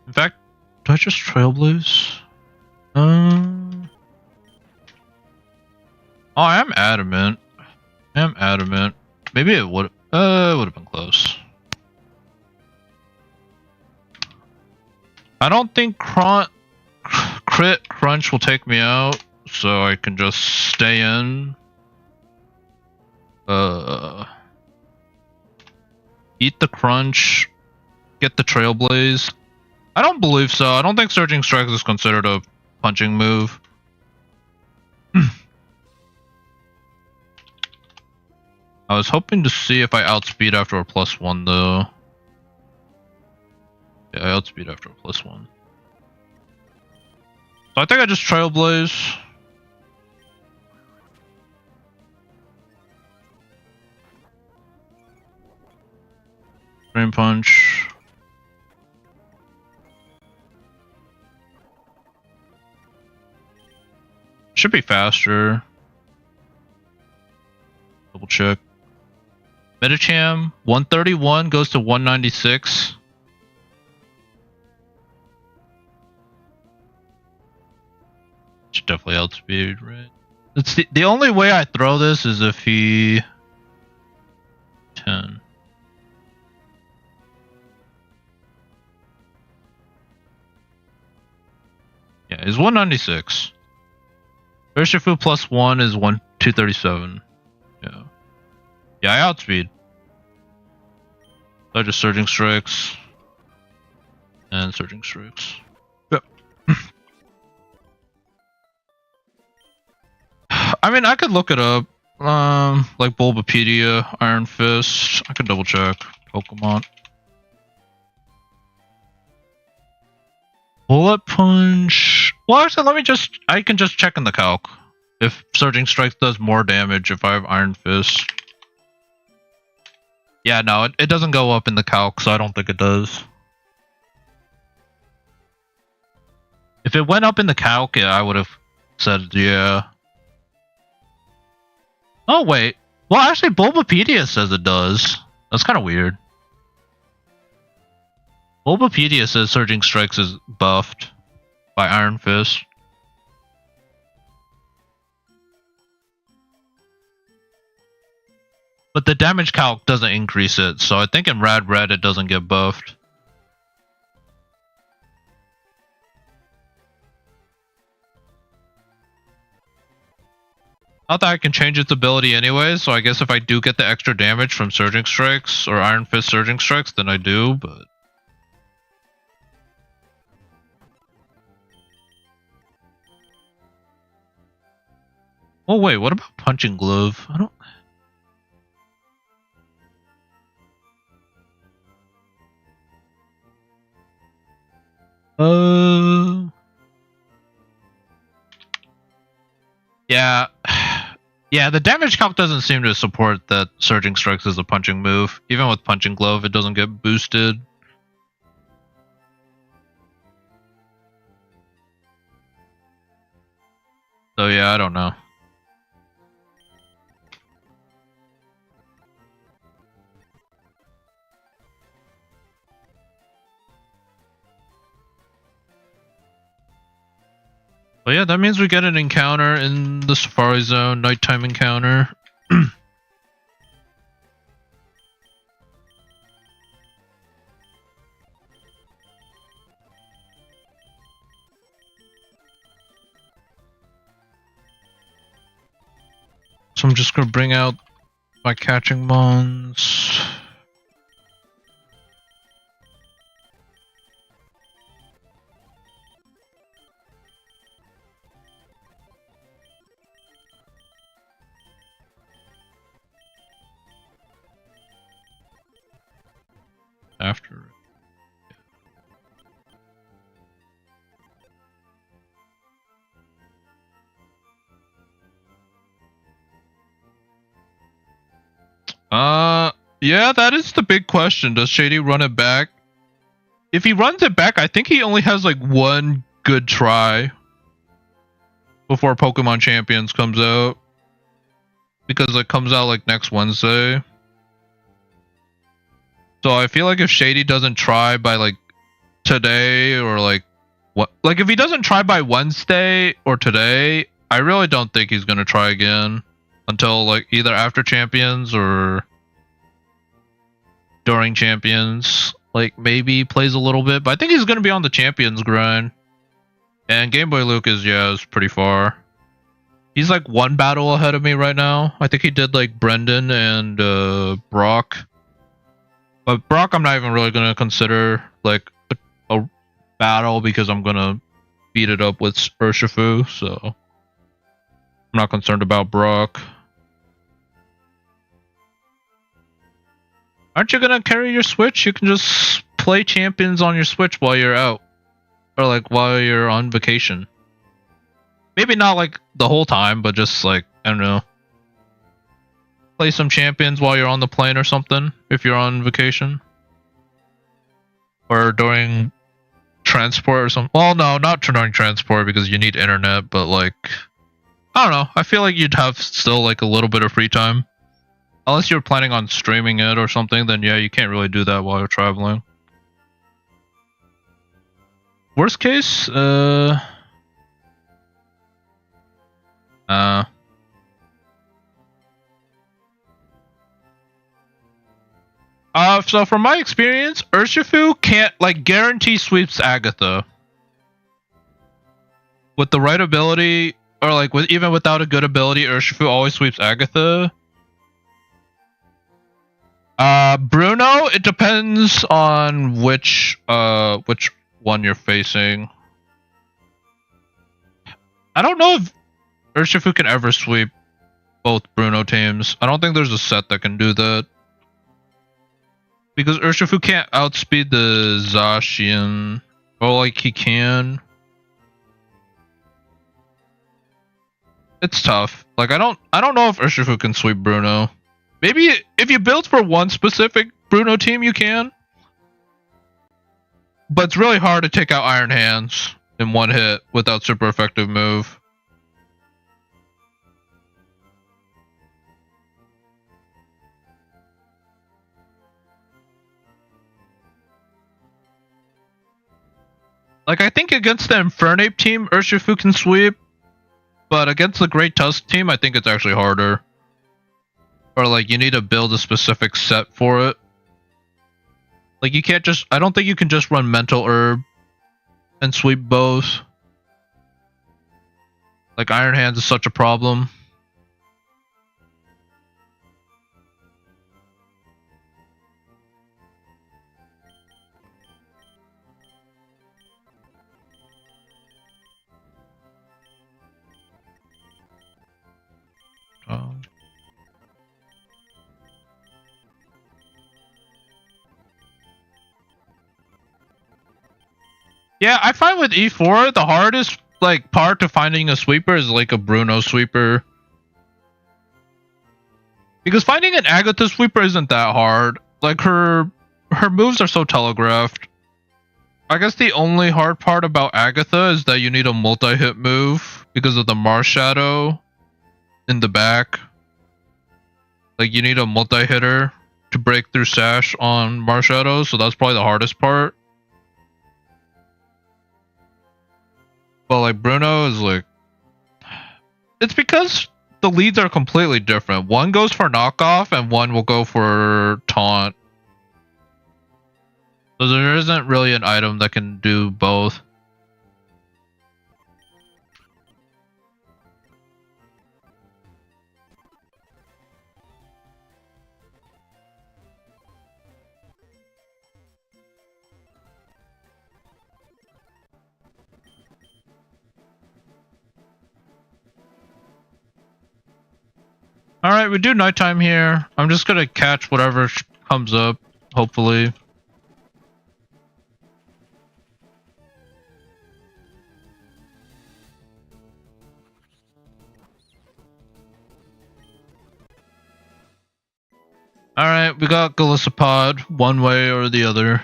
In fact, do I just Trailblaze? Oh, I am adamant. Maybe it would have been close. I don't think crit crunch will take me out, so I can just stay in. Eat the crunch, get the Trailblaze. I don't believe so. I don't think Surging Strikes is considered a punching move. I was hoping to see if I outspeed after a +1 though. Yeah, I outspeed after a +1. So I think I just Trailblaze. Drain Punch. Should be faster. Double check. Metacham 131 goes to 196. Should definitely outspeed, right? It's the only way I throw this is if he 10. Yeah, he's 196. Urshifu +1 is 237. Yeah. Yeah, I outspeed. So I just Surging Strikes. And Surging Strikes. Yep. I mean, I could look it up. Like Bulbapedia, Iron Fist. I could double check. Pokemon. Bullet Punch. Well, actually, I can just check in the calc. If Surging Strikes does more damage if I have Iron Fist. Yeah, no, it doesn't go up in the calc, so I don't think it does. If it went up in the calc, yeah, I would have said, yeah. Oh, wait. Well, actually, Bulbapedia says it does. That's kind of weird. Bulbapedia says Surging Strikes is buffed by Iron Fist. But the damage calc doesn't increase it, so I think in Rad Red it doesn't get buffed. Not that I can change its ability anyway, so I guess if I do get the extra damage from Surging Strikes or Iron Fist Surging Strikes, then I do, but... Oh wait, what about Punching Glove? I don't... Yeah. Yeah, the damage calc doesn't seem to support that Surging Strikes is a punching move. Even with Punching Glove, it doesn't get boosted. So yeah, I don't know. But yeah, that means we get an encounter in the Safari Zone, nighttime encounter. So I'm just gonna bring out my catching mons. Yeah, that is the big question. Does Shady run it back? If he runs it back, I think he only has like one good try before Pokemon Champions comes out. Because it comes out like next Wednesday. So I feel like if Shady doesn't try by like today or like if he doesn't try by Wednesday or today, I really don't think he's gonna try again until like either after Champions or during Champions. Like maybe he plays a little bit, but I think he's gonna be on the Champions grind. And Game Boy Luke is pretty far. He's like one battle ahead of me right now. I think he did like Brendan and Brock. But Brock I'm not even really gonna consider like a battle because I'm gonna beat it up with Urshifu, so I'm not concerned about Brock. Aren't you gonna carry your Switch? You can just play Champions on your Switch while you're out. Or like while you're on vacation. Maybe not like the whole time, but just like, I don't know. Play some Champions while you're on the plane or something, if you're on vacation. Or during transport or something. Well, no, not during transport because you need internet, but like, I don't know. I feel like you'd have still like a little bit of free time. Unless you're planning on streaming it or something, then yeah, you can't really do that while you're traveling. Worst case, so from my experience, Urshifu can't like guarantee sweeps Agatha. With the right ability, or like even without a good ability, Urshifu always sweeps Agatha. Bruno, it depends on which one you're facing. I don't know if Urshifu can ever sweep both Bruno teams. I don't think there's a set that can do that. Because Urshifu can't outspeed the Zacian. Oh, like he can. It's tough. Like I don't know if Urshifu can sweep Bruno. Maybe if you build for one specific Bruno team, you can. But it's really hard to take out Iron Hands in one hit without super effective move. Like I think against the Infernape team, Urshifu can sweep. But against the Great Tusk team, I think it's actually harder. Or like you need to build a specific set for it. Like you can't just, I don't think you can just run Mental Herb and sweep both. Like Iron Hands is such a problem. Yeah, I find with E4, the hardest like part to finding a sweeper is like a Bruno sweeper. Because finding an Agatha sweeper isn't that hard. Like her moves are so telegraphed. I guess the only hard part about Agatha is that you need a multi-hit move because of the Mars Shadow in the back. Like you need a multi-hitter to break through Sash on Mars Shadow, so that's probably the hardest part. But like Bruno is like, it's because the leads are completely different. One goes for knockoff and one will go for taunt. So there isn't really an item that can do both. Alright, we do nighttime here. I'm just gonna catch whatever comes up, hopefully. Alright, we got Galissapod one way or the other.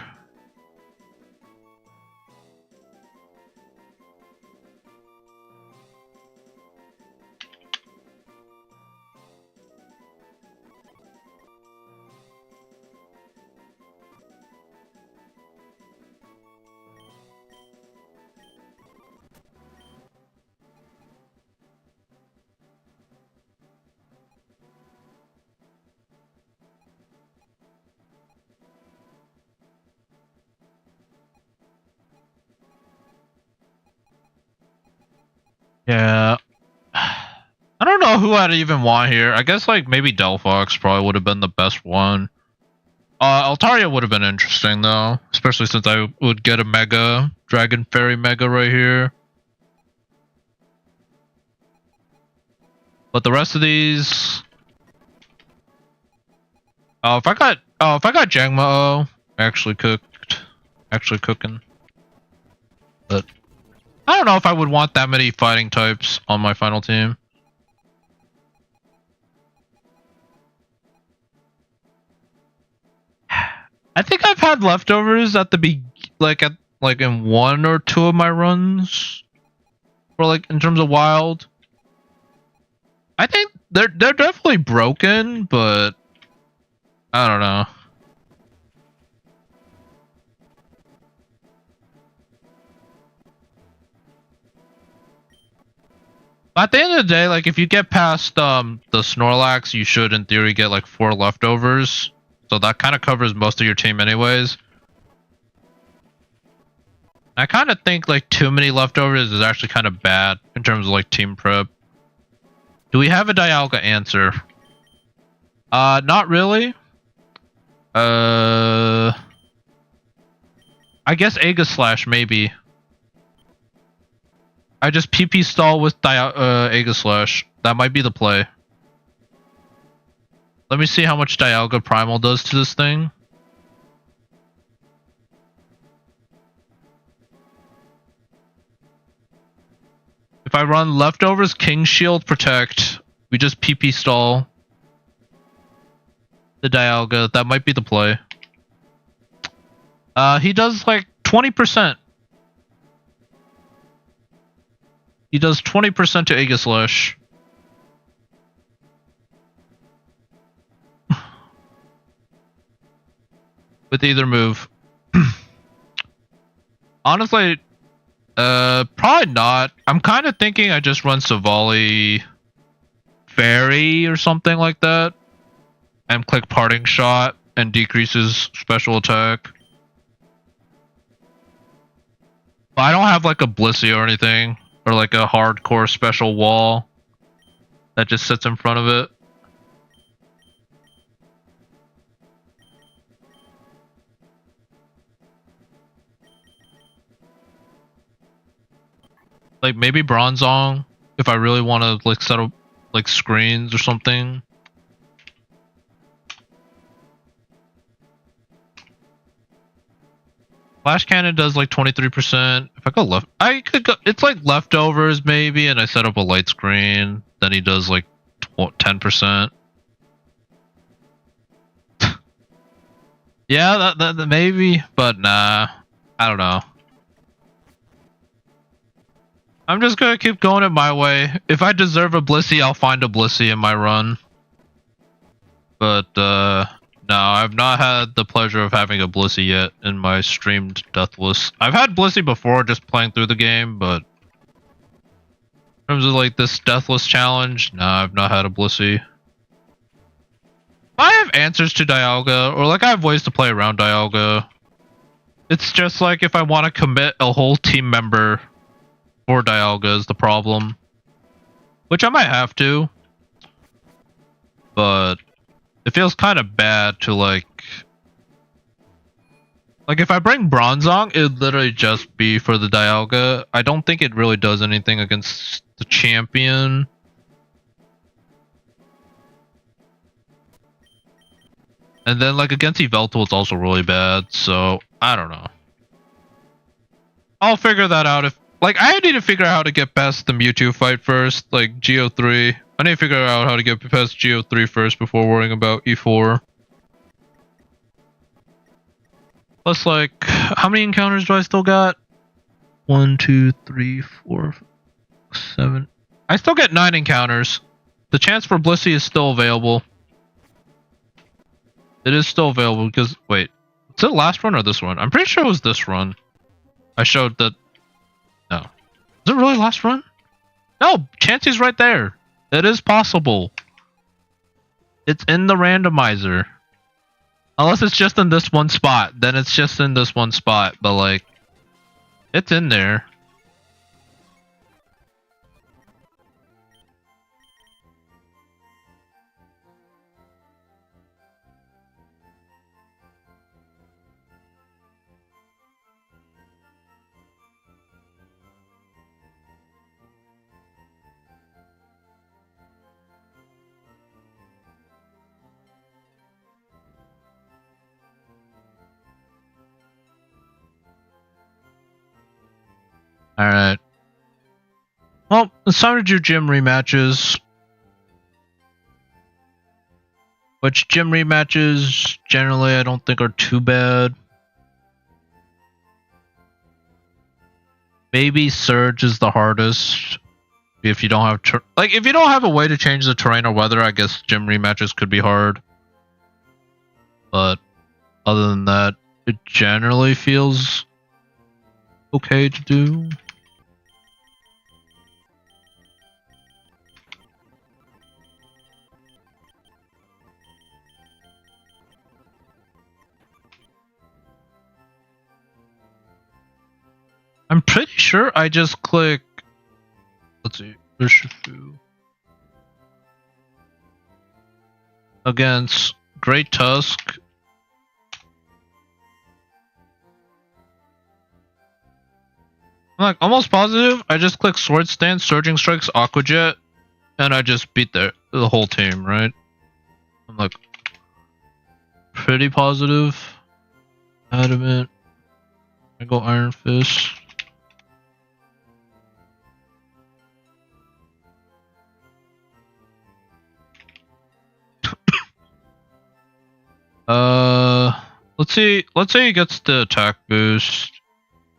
Yeah. I don't know who I'd even want here. I guess like maybe Delphox probably would have been the best one. Altaria would have been interesting though, especially since I would get a Mega Dragon Fairy Mega right here. But the rest of these, if I got Jangmo, actually cooking. But I don't know if I would want that many fighting types on my final team. I think I've had leftovers at the in one or two of my runs, or like in terms of wild. I think they're definitely broken, but I don't know. At the end of the day, like if you get past the Snorlax, you should in theory get like 4 leftovers. So that kind of covers most of your team anyways. I kind of think like too many leftovers is actually kind of bad in terms of like team prep. Do we have a Dialga answer? Not really. I guess Aegislash maybe. I just PP stall with Aegislash. That might be the play. Let me see how much Dialga Primal does to this thing. If I run leftovers, King Shield, Protect, we just PP stall the Dialga. That might be the play. He does like 20%. He does 20% to Aegislash. With either move. Honestly, probably not. I'm kind of thinking I just run Savali Fairy or something like that. And click Parting Shot and decreases special attack. But I don't have like a Blissey or anything. Or like a hardcore special wall that just sits in front of it. Like maybe Bronzong if I really want to like set up like screens or something. Flash Cannon does like 23%. If I go left, I could go. It's like leftovers maybe, and I set up a light screen. Then he does like 10%. Yeah, that maybe, but nah, I don't know. I'm just gonna keep going it my way. If I deserve a Blissey, I'll find a Blissey in my run. But no, I've not had the pleasure of having a Blissey yet in my streamed Deathless. I've had Blissey before, just playing through the game, but in terms of like this Deathless challenge, nah, I've not had a Blissey. I have answers to Dialga, or like I have ways to play around Dialga. It's just like if I want to commit a whole team member for Dialga is the problem. Which I might have to. But it feels kind of bad to like if I bring Bronzong, it'd literally just be for the Dialga. I don't think it really does anything against the champion. And then like against Yveltal, it's also really bad. So I don't know. I'll figure that out if like I need to figure out how to get past the Mewtwo fight first, like Geo3. I need to figure out how to get past Geo3 first before worrying about E4. Plus, like, how many encounters do I still got? 1, 2, 3, 4, 7. I still get 9 encounters. The chance for Blissey is still available. It is still available because, wait, was it last run or this run? I'm pretty sure it was this run. I showed that. No. Is it really last run? No, Chansey's right there. It is possible. It's in the randomizer. Unless it's just in this one spot. Then it's just in this one spot. But, like, it's in there. Alright. Well, it's time to do gym rematches. Which gym rematches, generally, I don't think are too bad. Maybe Surge is the hardest. If you don't have... if you don't have a way to change the terrain or weather, I guess gym rematches could be hard. But other than that, it generally feels okay to do. I'm pretty sure I just click... Let's see. Urshifu. Against Great Tusk. I'm like almost positive. I just click Sword Stance, Surging Strikes, Aqua Jet, and I just beat the whole team, right? I'm like pretty positive. Adamant. I go Iron Fist. Let's say he gets the attack boost.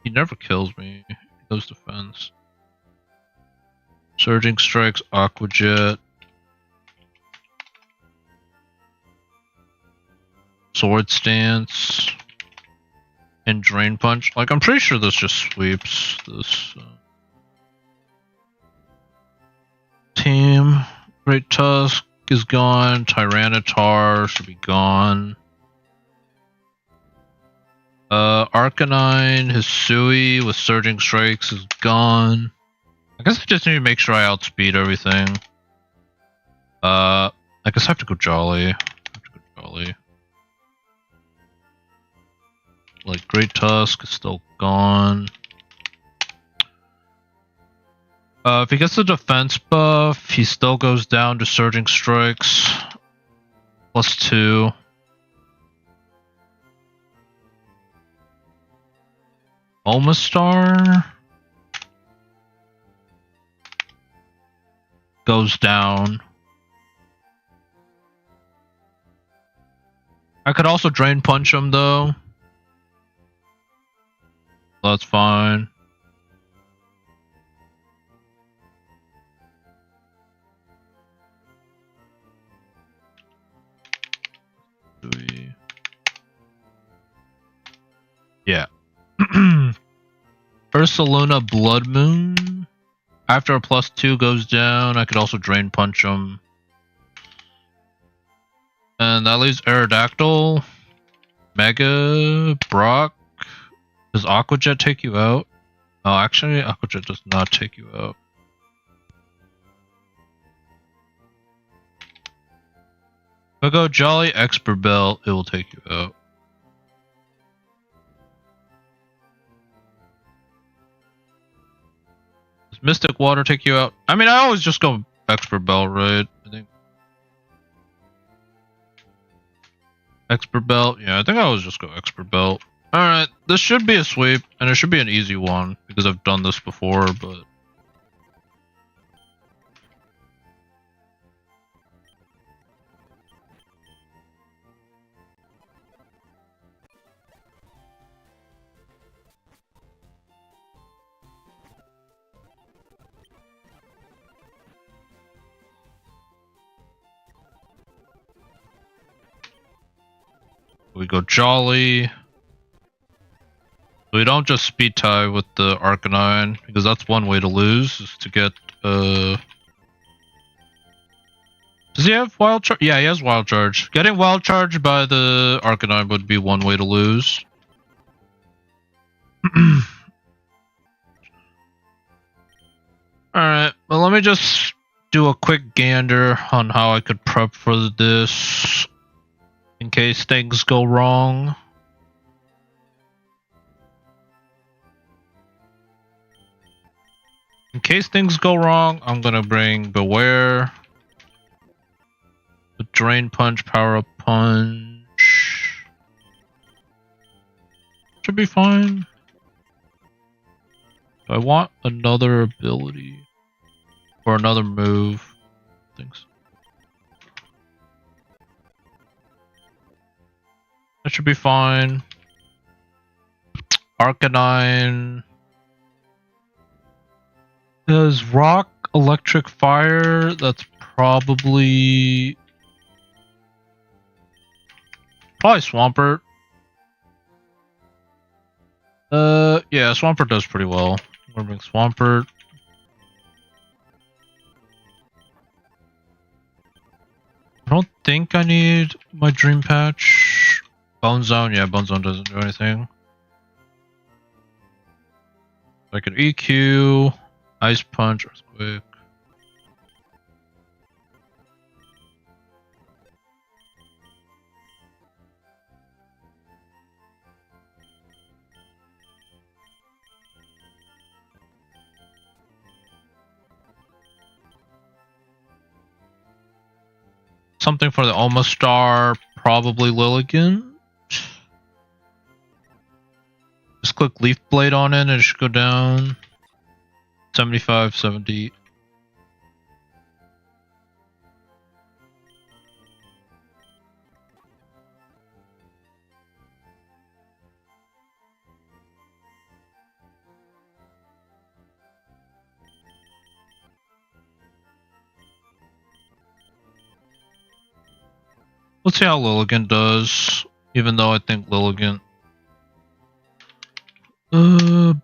He never kills me. He goes defense. Surging Strikes, Aqua Jet. Sword Stance. And Drain Punch. Like, I'm pretty sure this just sweeps this team. Great Tusk is gone. Tyranitar should be gone. Arcanine, Hisui with Surging Strikes is gone. I guess I just need to make sure I outspeed everything. I guess I have to go Jolly. Like, Great Tusk is still gone. If he gets the defense buff, he still goes down to Surging Strikes. +2. Omastar goes down. I could also Drain Punch him though. That's fine. Yeah. Ursaluna Blood Moon. After a +2 goes down, I could also Drain Punch him. And that leaves Aerodactyl, Mega, Brock. Does Aqua Jet take you out? Oh, actually, Aqua Jet does not take you out. If I go Jolly Expert Belt, it will take you out. Does Mystic Water take you out? I mean, I always just go Expert Belt, right? I think. Expert Belt? Yeah, I think I always just go Expert Belt. Alright, this should be a sweep, and it should be an easy one, because I've done this before, but... We go Jolly. We don't just speed tie with the Arcanine, because that's one way to lose, is to get, Does he have Wild Charge? Yeah, he has Wild Charge. Getting Wild Charge by the Arcanine would be one way to lose. Alright, well let me just do a quick gander on how I could prep for this, in case things go wrong. In case things go wrong, I'm gonna bring Beware, the Drain Punch, Power Up Punch. Should be fine. I want another ability or another move. Thanks. That should be fine. Arcanine does Rock, Electric, Fire. That's probably Swampert. Yeah, Swampert does pretty well. I'm gonna bring Swampert. I don't think I need my Dream Patch. Bone Zone, yeah, Bone Zone doesn't do anything. I could EQ, Ice Punch, Earthquake. Something for the Almost Star, probably Lilligant. Just click Leaf Blade on it and it should go down. 75, 70. Let's see how Lilligant does, even though I think Lilligant...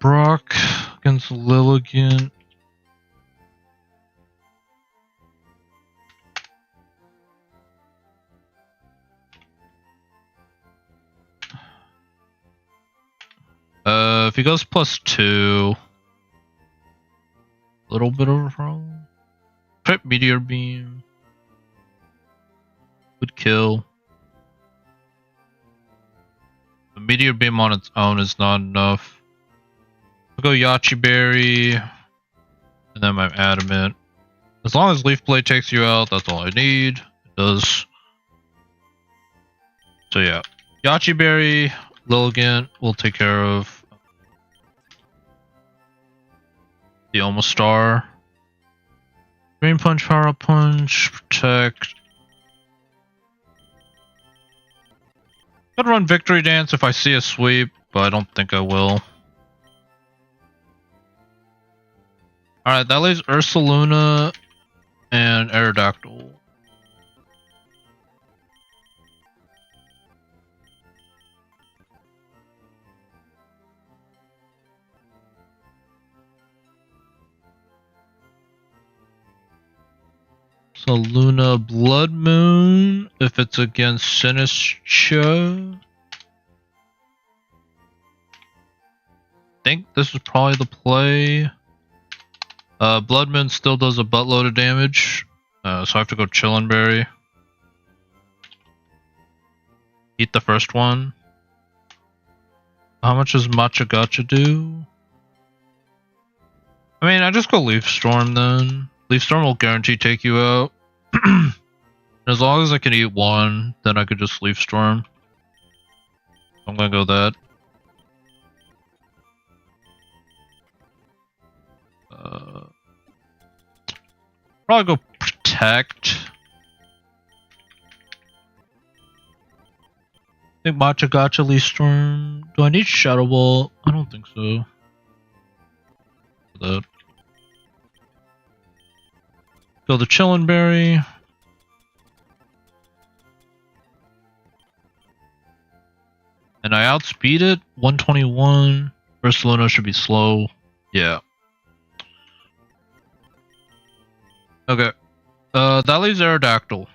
Brock against Lilligant. If he goes +2, a little bit of a problem. Trip Meteor Beam would kill. The Meteor Beam on its own is not enough. I'll go Yachi Berry, and then my Adamant. As long as Leaf Blade takes you out, that's all I need. It does. So yeah, Yachi Berry, Lilligant will take care of the Almost Star. Drain Punch, Power Up Punch, Protect. I'd run Victory Dance if I see a sweep, but I don't think I will. Alright, that leaves Ursaluna and Aerodactyl. So Luna Blood Moon if it's against Sinistcha. I think this is probably the play. Blood Moon still does a buttload of damage, so I have to go Chillin' Berry. Eat the first one. How much does Matcha Gotcha do? I mean, I just go Leaf Storm then. Leaf Storm will guarantee take you out. As long as I can eat one, then I could just Leaf Storm. I'm gonna go that. Probably go Protect. I think Matcha Gotcha Leaf Storm. Do I need Shadow Ball? I don't think so. That. Go the Chillin' Berry. outspeed it. 121. Barcelona should be slow. Yeah. Okay. That leaves Aerodactyl.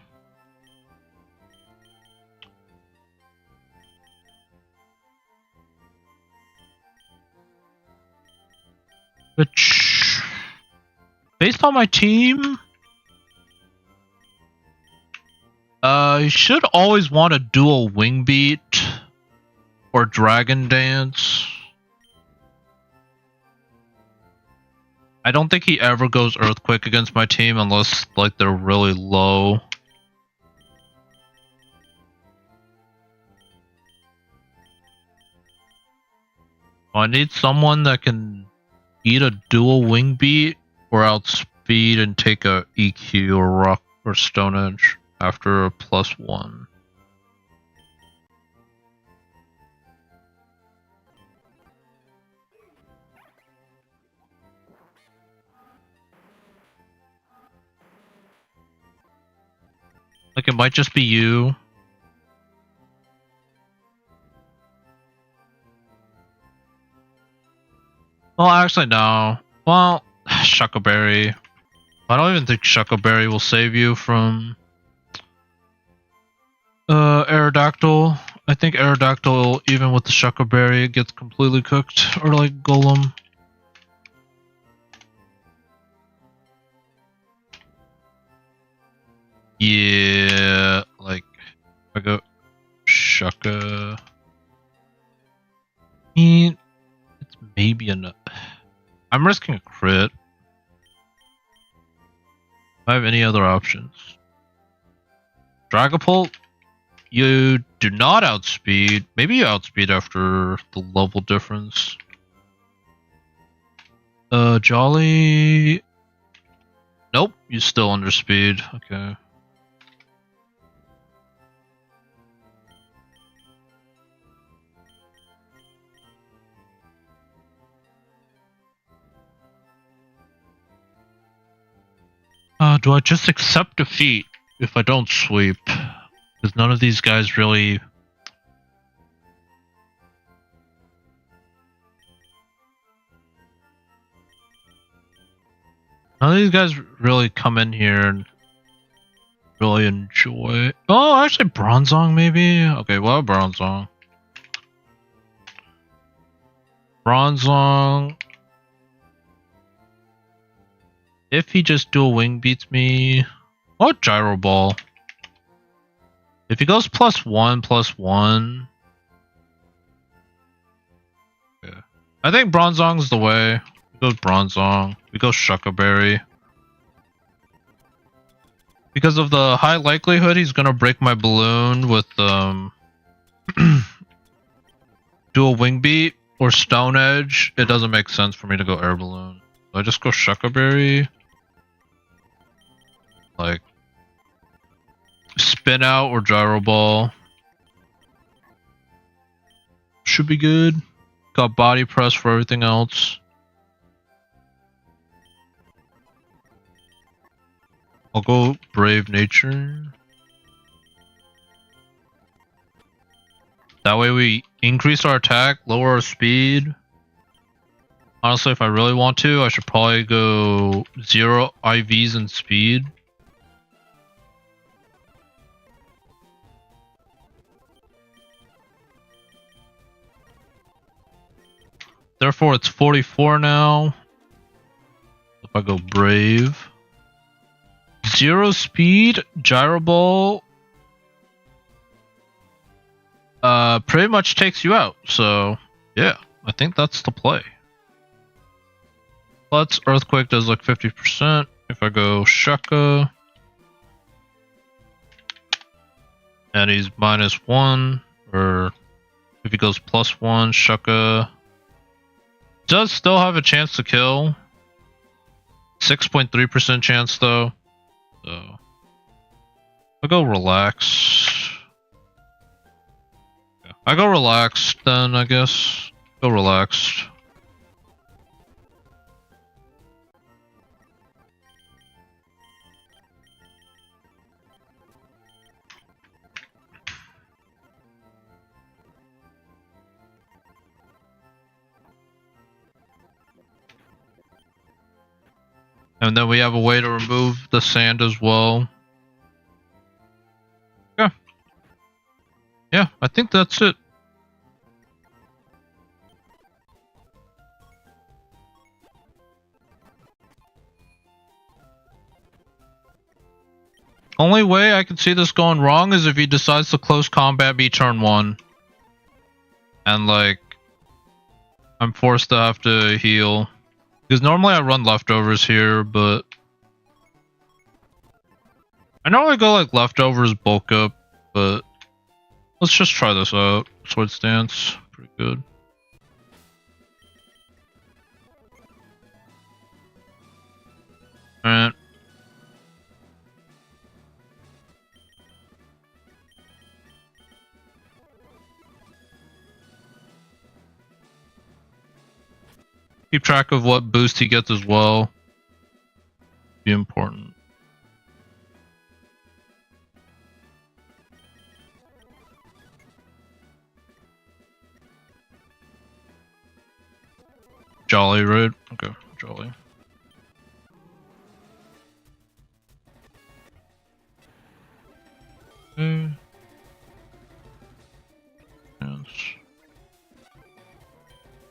Which, based on my team, you should always want a dual Wing Beat or Dragon Dance. I don't think he ever goes Earthquake against my team unless like they're really low. I need someone that can eat a dual Wing Beat or outspeed and take a EQ or Rock or Stone Edge after a +1. Like it might just be you. Well, actually no. Well, Shuckleberry. I don't even think Shuckleberry will save you from Aerodactyl. I think Aerodactyl, even with the Shuckleberry, gets completely cooked. Or like Golem. Yeah, like I go Shucka. It's maybe enough. I'm risking a crit. Do I have any other options? Dragapult, you do not outspeed. Maybe you outspeed after the level difference. Jolly. Nope, you still underspeed. Okay. Do I just accept defeat if I don't sweep? Because none of these guys really... None of these guys really come in here and really enjoy... Oh, actually Bronzong maybe? Okay, well, Bronzong. Bronzong... If he just dual wing beats me... Oh, Gyro Ball. If he goes +1/+1... Yeah. I think Bronzong's the way. We go Bronzong. We go Shuckleberry. Because of the high likelihood he's gonna break my balloon with dual wing beat or Stone Edge, it doesn't make sense for me to go Air Balloon. So I just go Shuckleberry. Like Spin Out or Gyro Ball. Should be good. Got Body Press for everything else. I'll go Brave Nature. That way we increase our attack, lower our speed. Honestly, if I really want to, I should probably go 0 IVs and speed. Therefore, it's 44 now. If I go Brave. 0 speed, Gyro Ball. Pretty much takes you out. So, yeah, I think that's the play. Plus, Earthquake does like 50%. If I go Shucka. And he's -1. Or if he goes +1, Shucka. Does still have a chance to kill. 6.3% chance though. So I'll go Relax. Yeah. I go Relaxed then, I guess. Go Relaxed. And then we have a way to remove the sand as well. Yeah. Yeah, I think that's it. Only way I can see this going wrong is if he decides to close combat me turn 1. And like, I'm forced to have to heal. Because normally I run leftovers here, but I normally go like leftovers, bulk up, but let's just try this out. Sword stance, pretty good. Alright. Keep track of what boost he gets as well. Be important. Jolly, right? Okay, Jolly. Okay. Yes.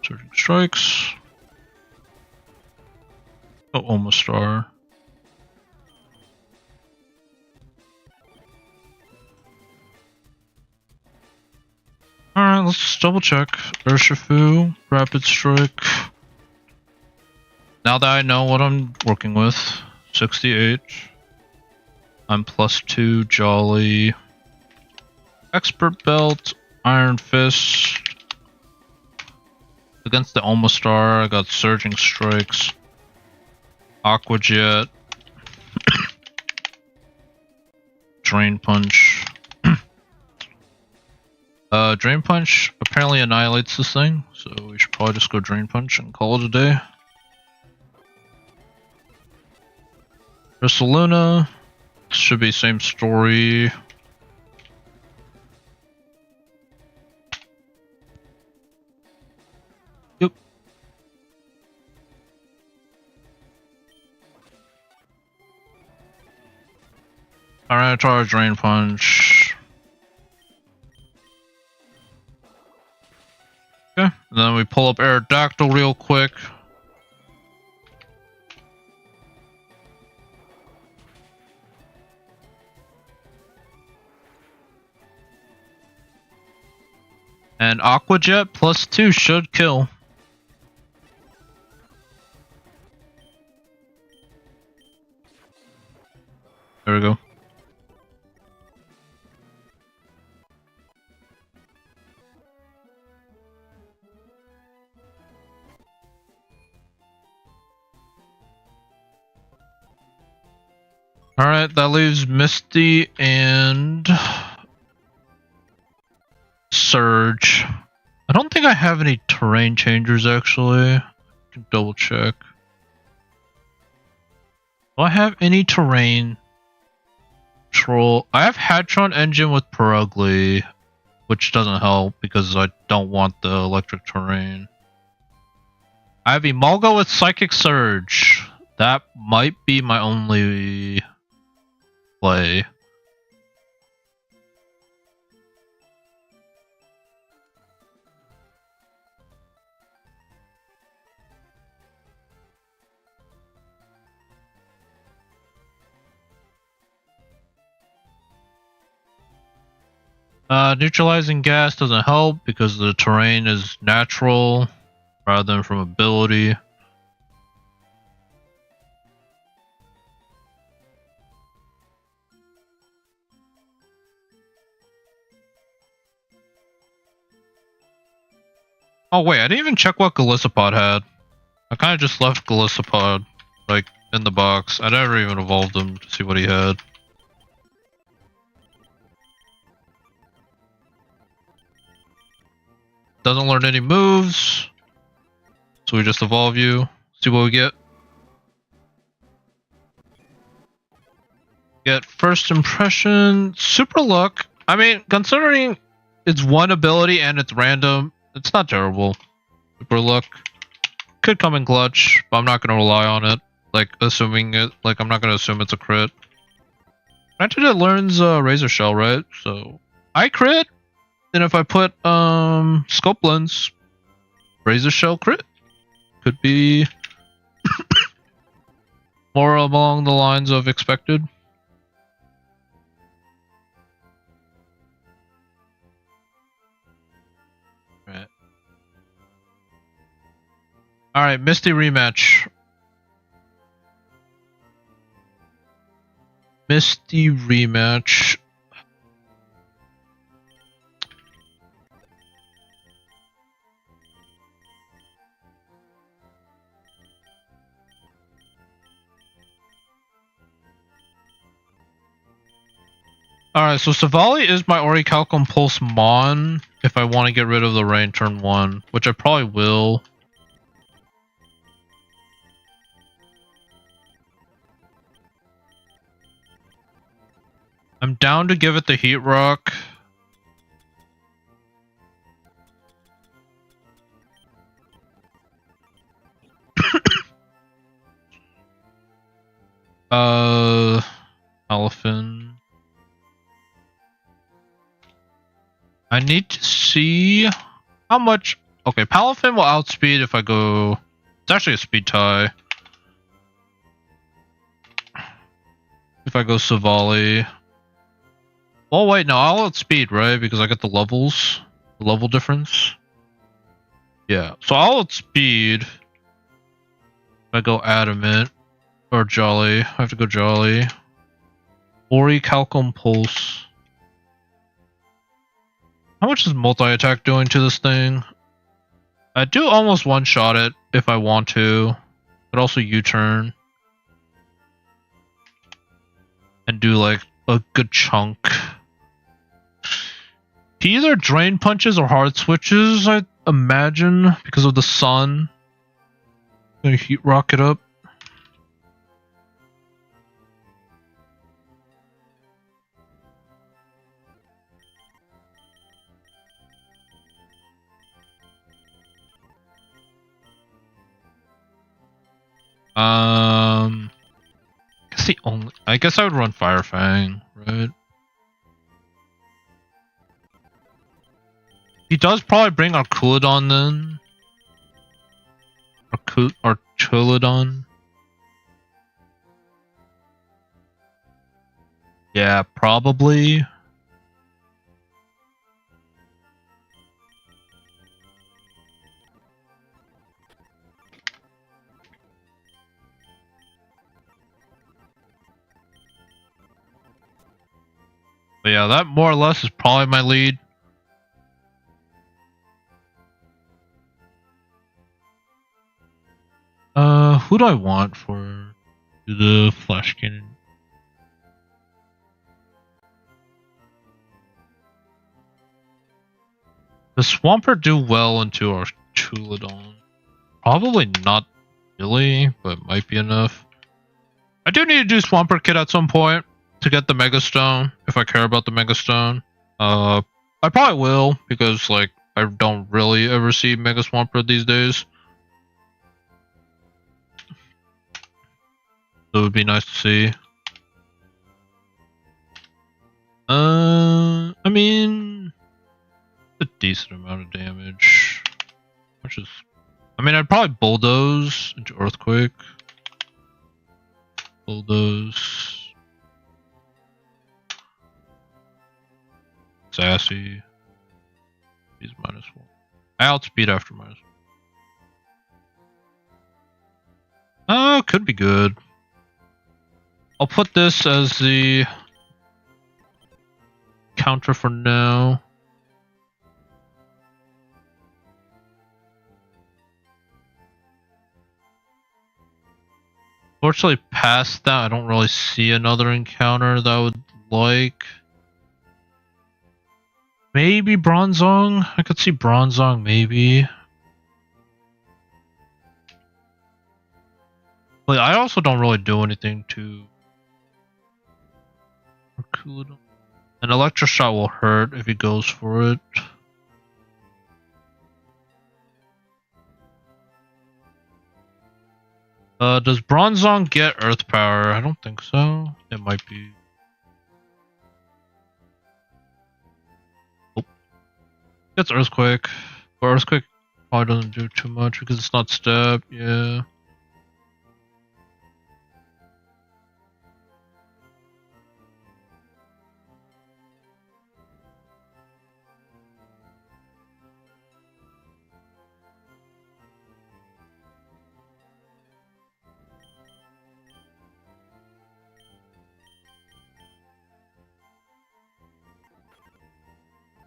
Surging strikes. Oh, almost star. Alright, let's just double check. Urshifu, Rapid Strike. Now that I know what I'm working with, 68. I'm +2 Jolly. Expert Belt, Iron Fist. Against the Almost Star, I got Surging Strikes. Aqua Jet. Drain Punch. Drain Punch apparently annihilates this thing, so we should probably just go Drain Punch and call it a day. Ursaluna. Should be same story. Yep. Alright, try a Drain Punch. Okay, and then we pull up Aerodactyl real quick. And Aqua Jet +2 should kill. There we go. Alright, that leaves Misty and Surge. I don't think I have any terrain changers actually. I can double check. Do I have any terrain control? I have Hadron Engine with Perugly, which doesn't help because I don't want the electric terrain. I have Emolga with Psychic Surge. That might be my only play. Neutralizing gas doesn't help because the terrain is natural rather than from ability. Oh wait, I didn't even check what Galissapod had. I kind of just left Galissapod, like, in the box. I never even evolved him to see what he had. Doesn't learn any moves. So we just evolve you. See what we get. Get first impression. Super luck. I mean, considering it's one ability and it's random, it's not terrible. Super luck. Could come in clutch, but I'm not going to rely on it. Like assuming it, like I'm not gonna assume it's a crit. Granted, it learns Razor Shell, right? So I crit, and if I put Scope Lens, Razor Shell crit could be more along the lines of expected. Right. All right, Misty rematch. Misty rematch. Alright, so Savali is my Orichalcum Pulse Mon if I want to get rid of the rain turn 1, which I probably will. I'm down to give it the Heat Rock. Elephant. I need to see how much. Okay, Palafin will outspeed if I go. It's actually a speed tie. If I go Savali. Oh wait, no, I'll outspeed, right? Because I get the levels, the level difference. Yeah, so I'll outspeed. If I go Adamant or Jolly, I have to go Jolly. Orichalcum Pulse. How much is multi-attack doing to this thing? I do almost one-shot it if I want to, but also U-turn. And do like a good chunk. He either drain punches or hard switches, I imagine, because of the sun. Gonna heat rock it up. I guess I would run Fire Fang, right? He does probably bring Arculodon then. Arculodon. Yeah, probably. But yeah, that more or less is probably my lead. Who do I want for the Flash Cannon? Does Swampert do well into our Arculodon? Probably not really, but might be enough. I do need to do Swampert Kit at some point to get the Mega Stone, if I care about the Mega Stone. I probably will, because like I don't really ever see Mega Swampert these days. So it would be nice to see. I mean, a decent amount of damage. Which is, I mean, I'd probably Bulldoze into Earthquake. Bulldoze. Sassy. He's -1. I outspeed after -1. Oh, could be good. I'll put this as the counter for now. Fortunately, past that, I don't really see another encounter that I would like. Maybe Bronzong? I could see Bronzong, maybe. But I also don't really do anything to Arculodon. An Electro Shot will hurt if he goes for it. Does Bronzong get Earth Power? I don't think so. It might be. Oh. Gets Earthquake. But Earthquake probably doesn't do too much because it's not step. Yeah.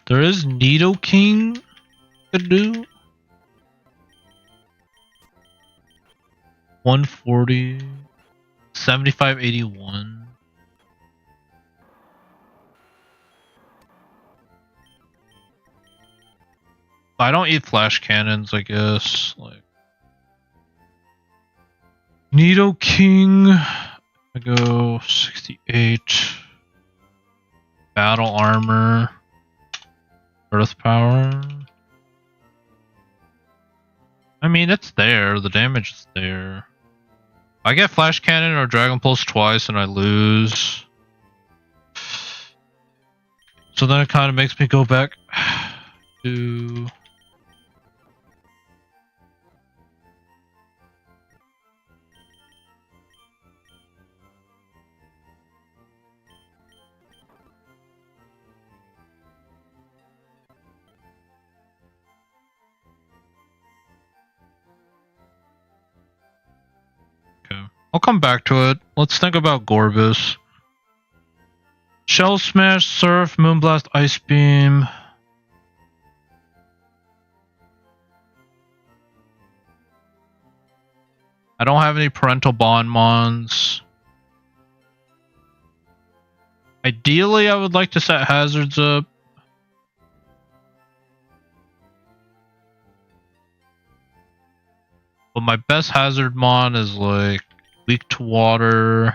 There is Nidoking to do. 140. 75, 81. I don't eat flash cannons, I guess. Like Nidoking. I go 68. Battle armor. Earth power. I mean, it's there. The damage is there. I get flash cannon or dragon pulse twice and I lose. So then it kind of makes me go back to... I'll come back to it. Let's think about Gorbis. Shell Smash, Surf, Moonblast, Ice Beam. I don't have any Parental Bond Mons. Ideally, I would like to set Hazards up. But my best Hazard Mon is like weak to water.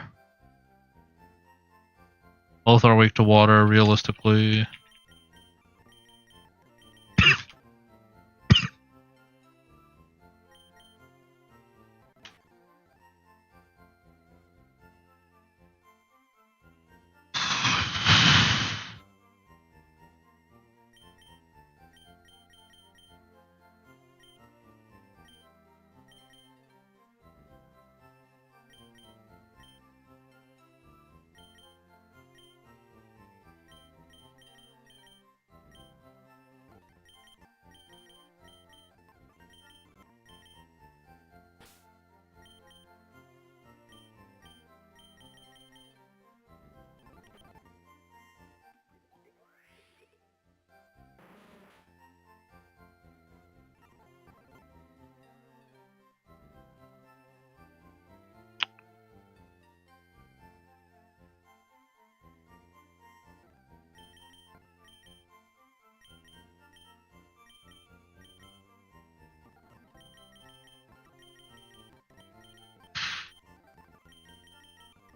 Both are weak to water, realistically.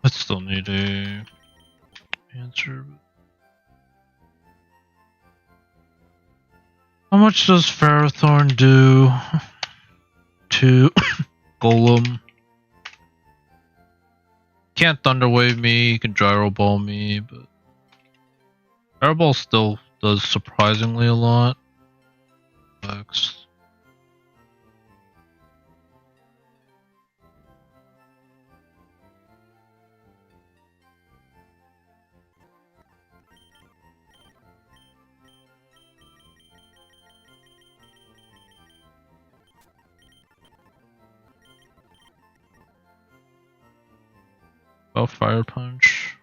I still need a answer. How much does Ferrothorn do to Golem? Can't Thunder Wave me, he can Gyro Ball me, but Gyro Ball still does surprisingly a lot. X. Oh, Fire Punch.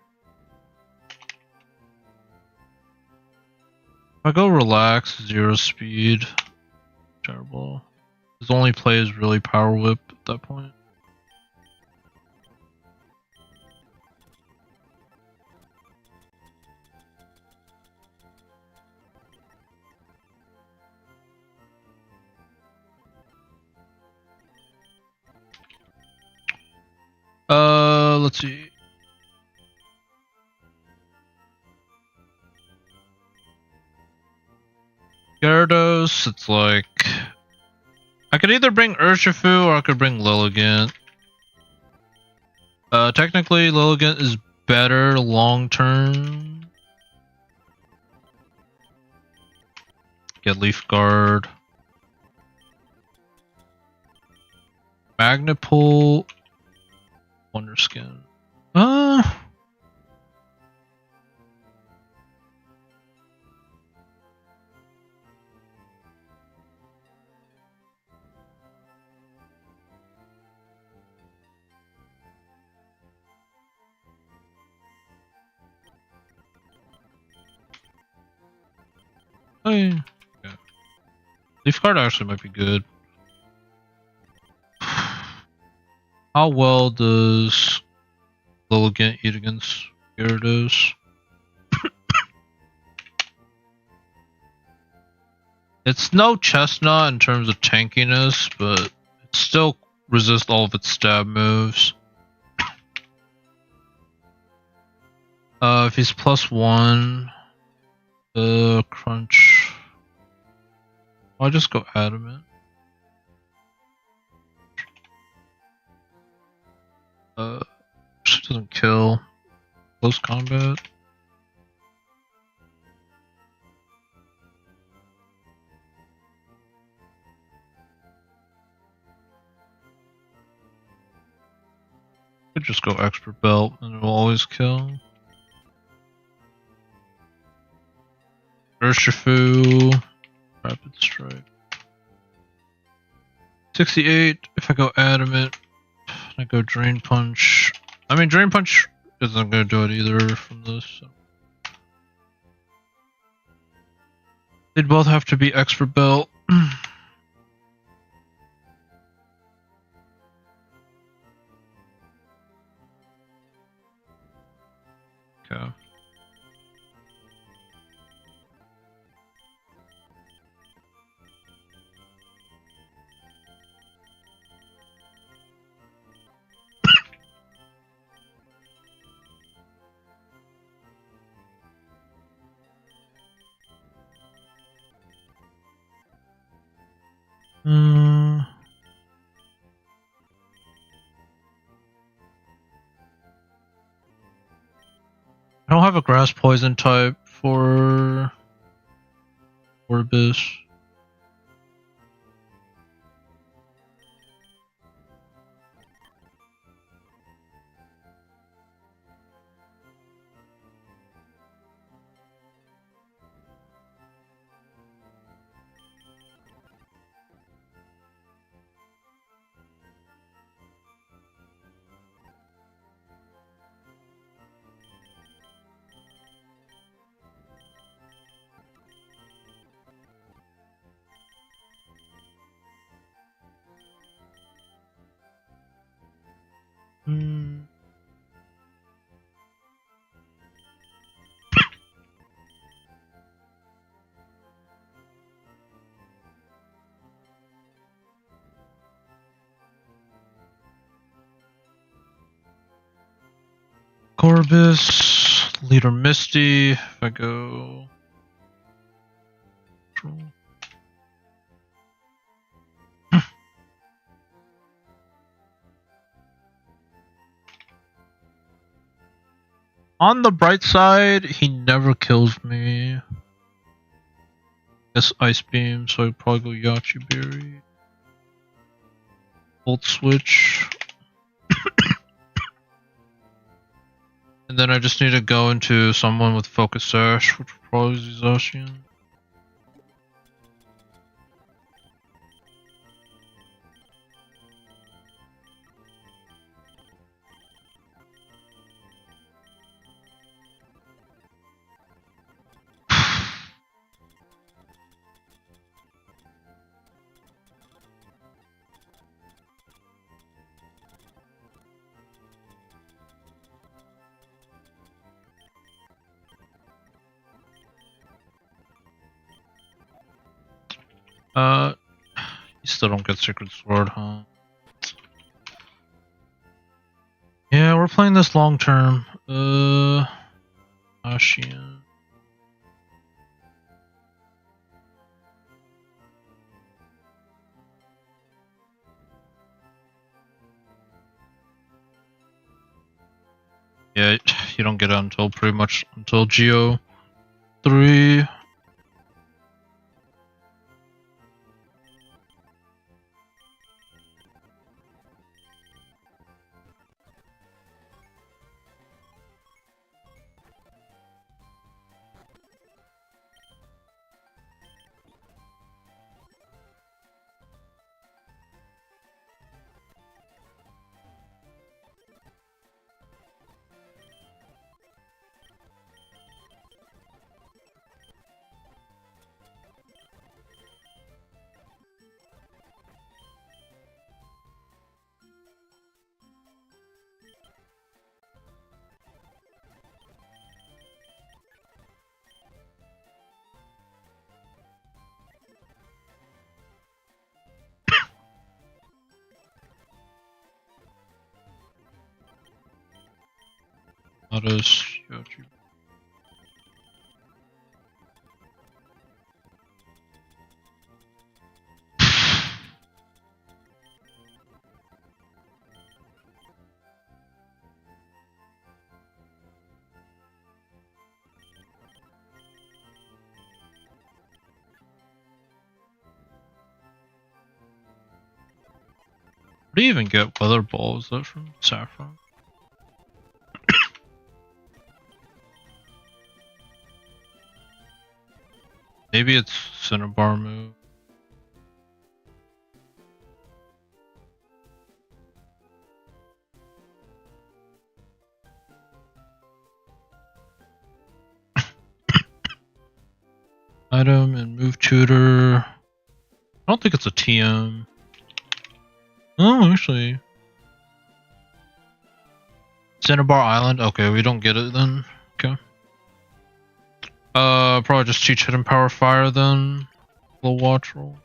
If I go Relax, 0 speed. Terrible. His only play is really Power Whip at that point. Let's see. Gyarados, it's like... I could either bring Urshifu or I could bring Lilligant. Technically, Lilligant is better long term. Get Leaf Guard. Magnipole. Wonder Skin. Yeah. Leaf Guard actually might be good. How well does Lilligant eat against Gyarados? It's no Chestnut in terms of tankiness, but it still resists all of its stab moves. If he's +1, crunch. I'll just go adamant. She doesn't kill. Close combat. Could just go expert belt and it will always kill. Urshifu. Rapid strike. 68. If I go adamant, I go drain punch. I mean, drain punch isn't going to do it either from this. So. They'd both have to be expert belt. Okay. I don't have a grass poison type for Orbis. Corbis, Leader Misty, if I go... On the bright side, he never kills me. This Ice Beam, so I'd probably go Yachi Berry. Volt Switch. And then I just need to go into someone with Focus Sash, which will probably is Zacian. You still don't get Sacred Sword, huh? Yeah, we're playing this long term. Ashian. Yeah, you don't get it until pretty much until Geo 3. That is. Where do you even get weather ball? Is that from Saffron? Maybe it's Cinnabar move. Item and move tutor. I don't think it's a TM. Oh, actually. Cinnabar Island? Okay, we don't get it then. Okay. Probably just teach hidden power fire then. Little watch roll.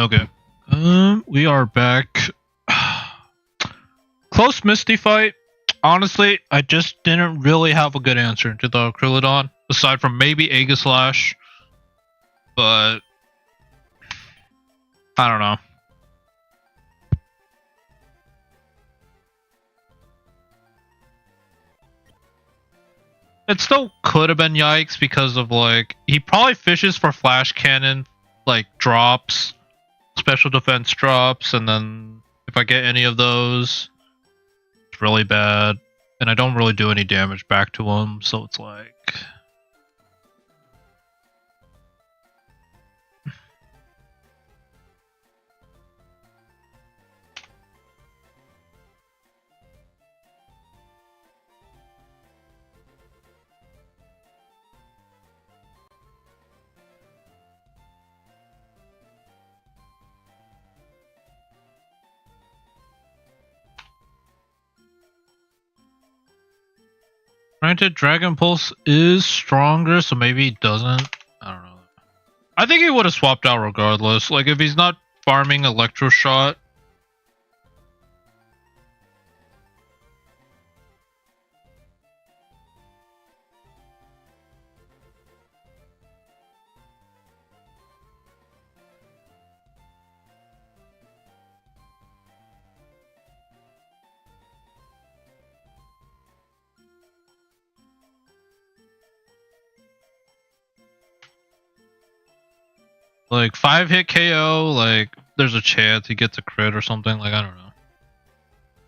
Okay. We are back. Close Misty fight. Honestly, I just didn't really have a good answer to the Krillodon, aside from maybe Aegislash. But I don't know. It still could have been Yikes because of like he probably fishes for Flash Cannon, like drops, special defense drops, and then if I get any of those, it's really bad, and I don't really do any damage back to him, so it's like. Granted, Dragon Pulse is stronger, so maybe he doesn't. I don't know. I think he would have swapped out regardless. Like, if he's not farming Electro Shot. Like, 5-hit KO, like, there's a chance he gets a crit or something. Like, I don't know.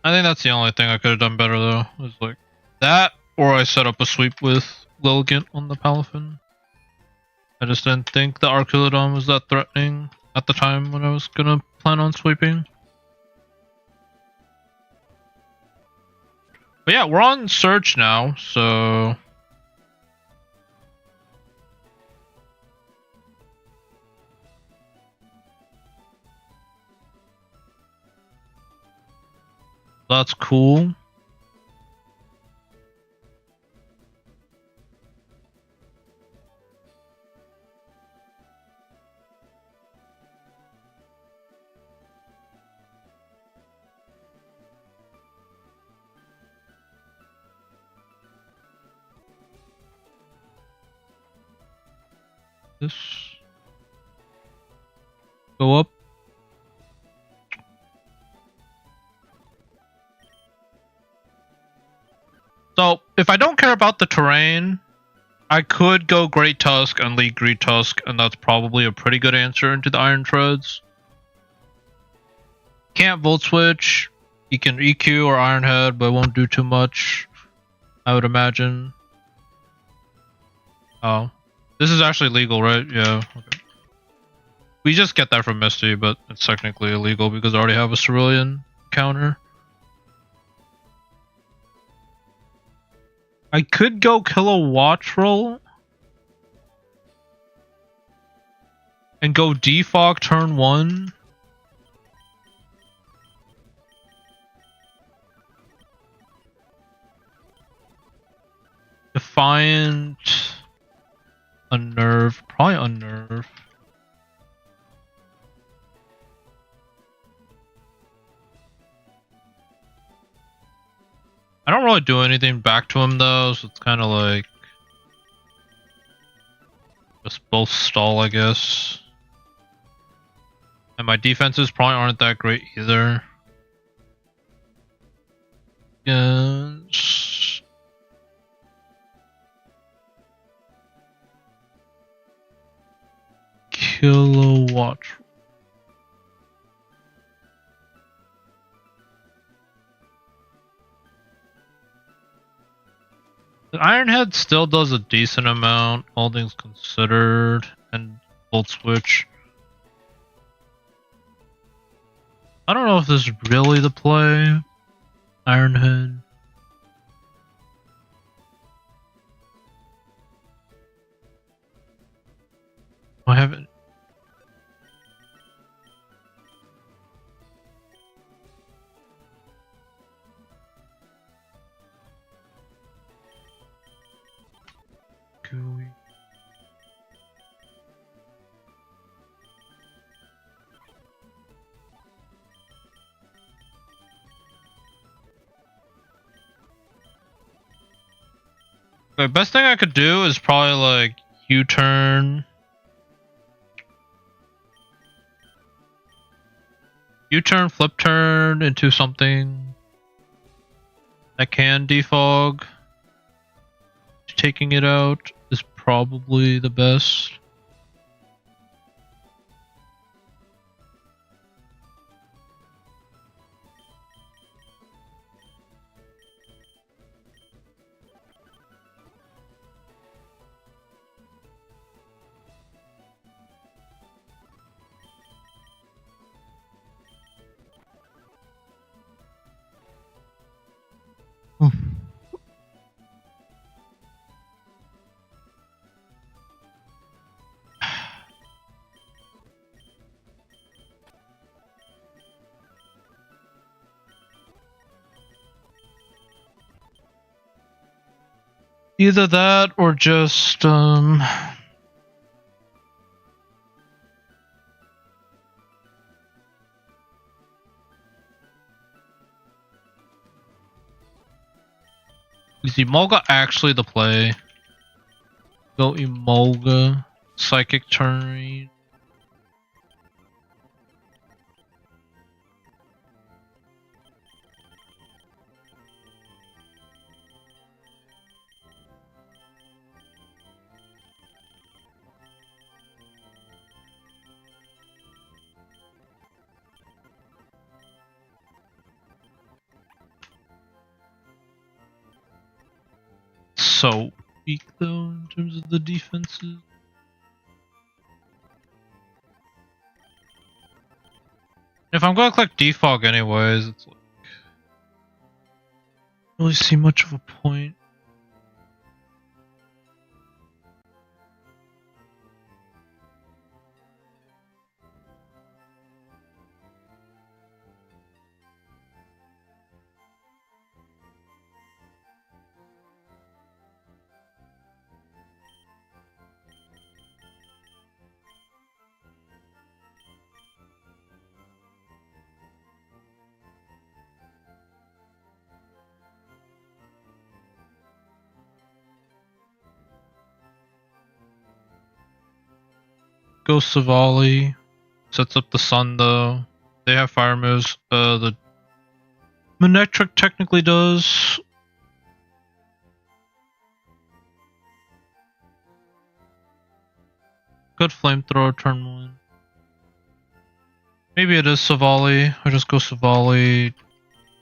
I think that's the only thing I could have done better, though. Is like, that, or I set up a sweep with Lilligant on the Palafin. I just didn't think the Arculodon was that threatening at the time when I was gonna plan on sweeping. But yeah, we're on Search now, so... That's cool. This... Go up. So, if I don't care about the terrain, I could go Great Tusk and lead Great Tusk, and that's probably a pretty good answer into the Iron Treads. Can't Volt Switch. You can EQ or Iron Head, but it won't do too much, I would imagine. Oh. This is actually legal, right? Yeah. Okay. We just get that from Misty, but it's technically illegal because I already have a Cerulean counter. I could go Kilowattrel and go Defog turn 1. Defiant, Unnerve, probably Unnerve. I don't really do anything back to him though, so it's kind of like just both stall, I guess. And my defenses probably aren't that great either. Yes. Kilowatt. The Ironhead still does a decent amount, all things considered, and Volt Switch. I don't know if this is really the play. Ironhead. I haven't. The best thing I could do is probably like U-turn. U-turn, flip turn into something that can defog. Taking it out is probably the best. Either that or just is Emolga actually the play? Go Emolga, Psychic turn. So weak though in terms of the defenses. If I'm gonna click defog anyways, it's like I don't really see much of a point. Go Savali. Sets up the sun though. They have fire moves. The Manectric technically does. Good flamethrower turn 1. Maybe it is Savali. I just go Savali.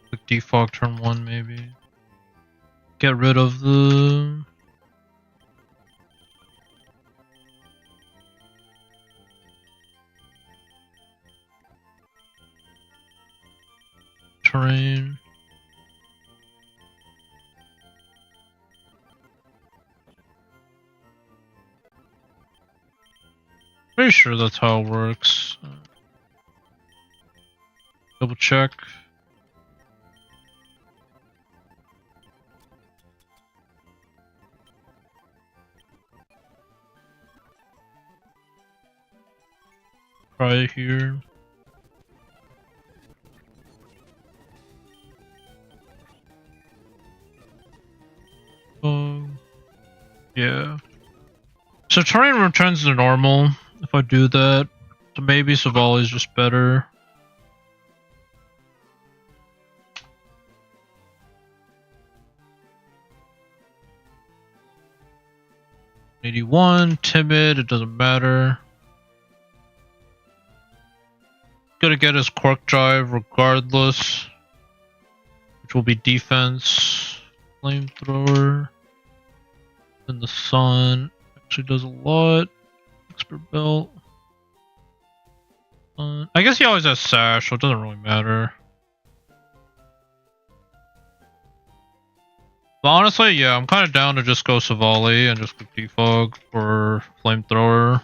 Click defog turn 1 maybe. Get rid of the terrain. Pretty sure that's how it works. Double check. Try it here. Yeah. So terrain returns to normal if I do that. So maybe Savali is just better. '81, timid, it doesn't matter. Gonna get his Quark Drive regardless, which will be defense. Flamethrower. Then the sun actually does a lot. Expert belt. I guess he always has sash, so it doesn't really matter. But honestly, yeah, I'm kind of down to just go Savali and just click defog for flamethrower.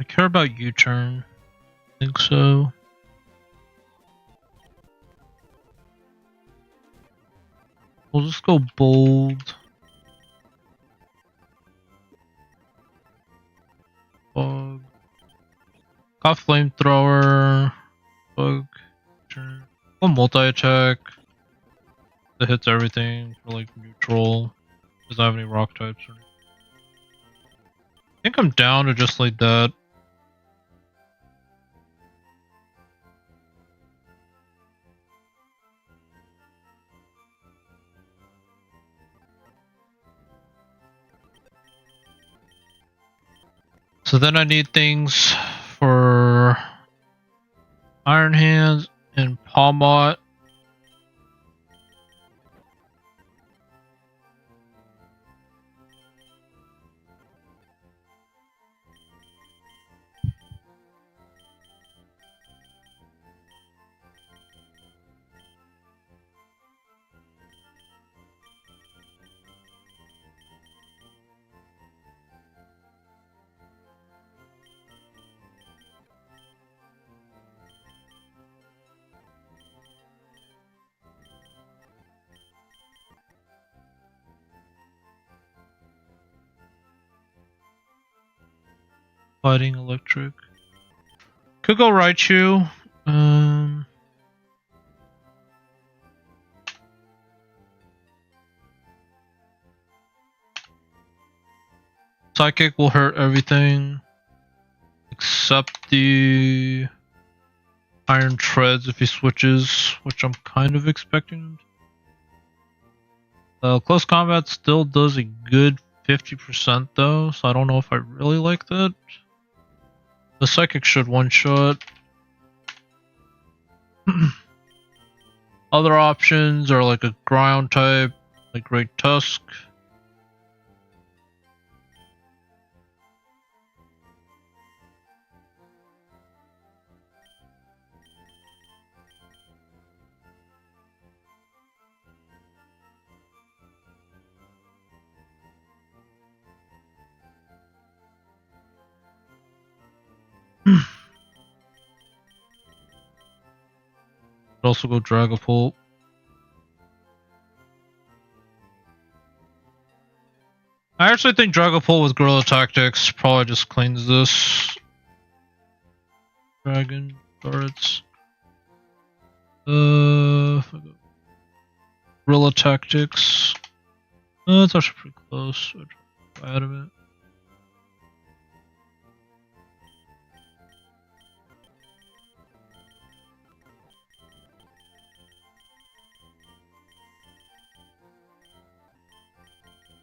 I care about U-turn. I think so. We'll just go bold. Bug. Got flamethrower. Bug. Turn. One multi-attack. That hits everything for like neutral. Doesn't have any rock types or anything. I think I'm down to just like that. So then I need things for Iron Hands and Palmot. Fighting electric. Could go Raichu. Psychic will hurt everything except the Iron Treads if he switches, which I'm kind of expecting. Close combat still does a good 50% though, so I don't know if I really like that. The Psychic should one-shot. Other options are like a ground type, like Great Tusk. Could also go Dragapult. I actually think Dragapult with Guerrilla Tactics probably just cleans this. Dragon darts. Guerrilla Tactics. That's actually pretty close. Adamant.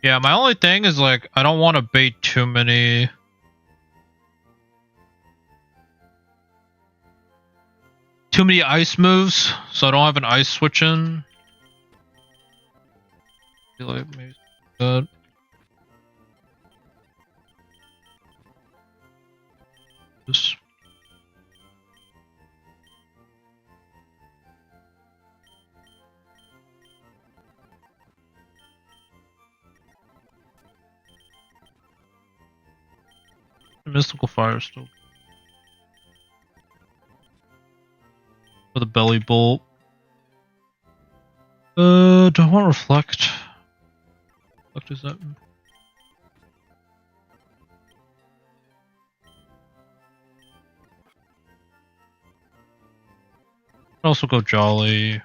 Yeah, my only thing is like I don't want to bait too many ice moves, so I don't have an ice switch in. I feel like maybe that. Just Mystical Fire still. With a Belly Bolt. Do I want Reflect? What does that mean? Also go Jolly.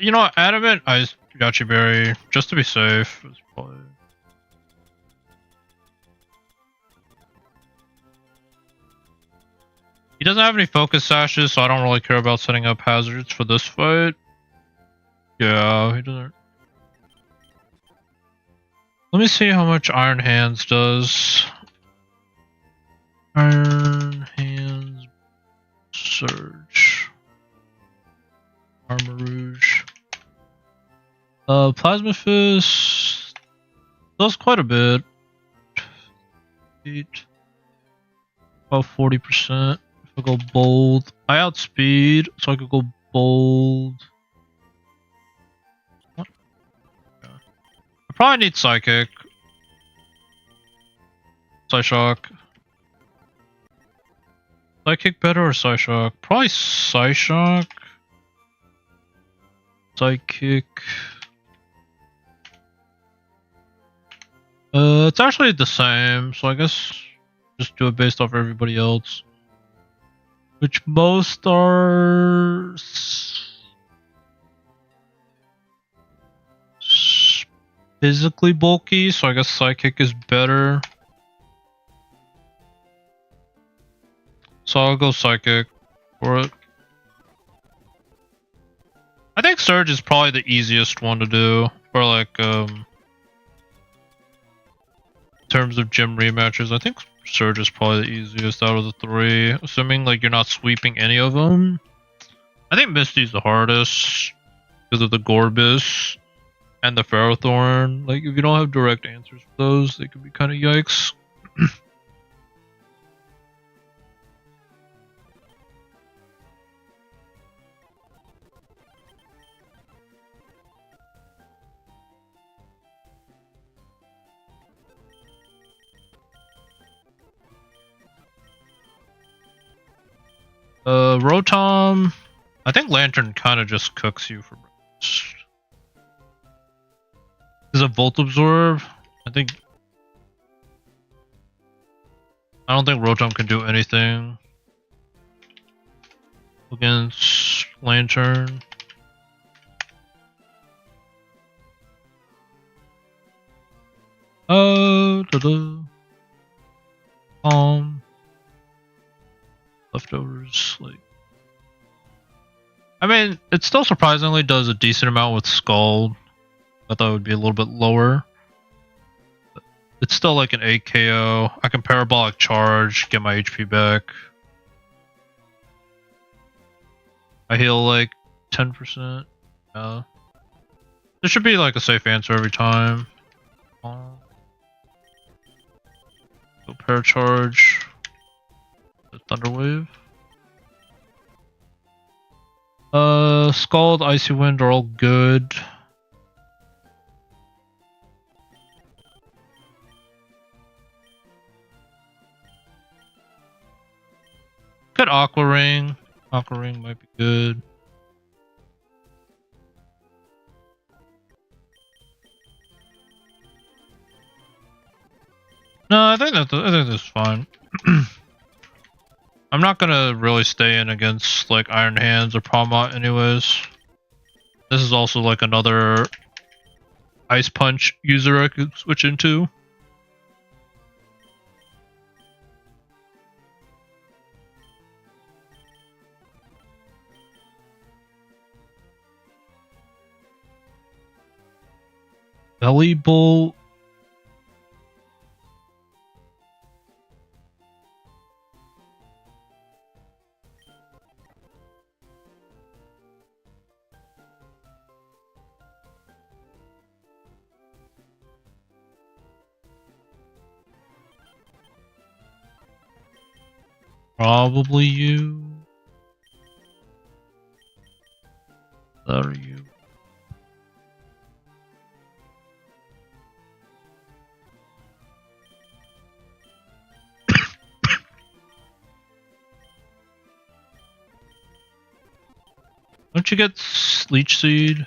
You know what? Adamant Ice Yachi Berry, just to be safe. Is probably... He doesn't have any focus sashes, so I don't really care about setting up hazards for this fight. Yeah, he doesn't. Let me see how much Iron Hands does. Iron Hands Surge. Armor Rouge. Plasma Fist does quite a bit. About 40%. If I go bold, I outspeed, so I could go bold. What? Yeah. I probably need Psychic. Psyshock. Psychic better or Psyshock? Probably Psyshock. Psychic. It's actually the same, so I guess just do it based off everybody else. Which most are physically bulky, so I guess Psychic is better. So I'll go Psychic for it. I think Surge is probably the easiest one to do for like in terms of gym rematches. I think Surge is probably the easiest out of the three, assuming like you're not sweeping any of them. I think Misty's the hardest because of the Gorbis and the Ferrothorn. Like if you don't have direct answers for those, they could be kind of yikes. Rotom, I think Lantern kind of just cooks you for breakfast. Is a Volt Absorb? I don't think Rotom can do anything against Lantern. Leftovers, like. I mean, it still surprisingly does a decent amount with Scald. I thought it would be a little bit lower. But it's still like an 8 KO. I can Parabolic Charge, get my HP back. I heal like 10%. There should be like a safe answer every time. Go Paracharge. The Thunder Wave. Scald, Icy Wind are all good. Good Aqua Ring. Aqua Ring might be good. No, I think that's fine. I'm not gonna really stay in against like Iron Hands or Palmot anyways. This is also like another Ice Punch user I could switch into. Belly Bolt. Probably you. That are you. Don't you get Leech Seed?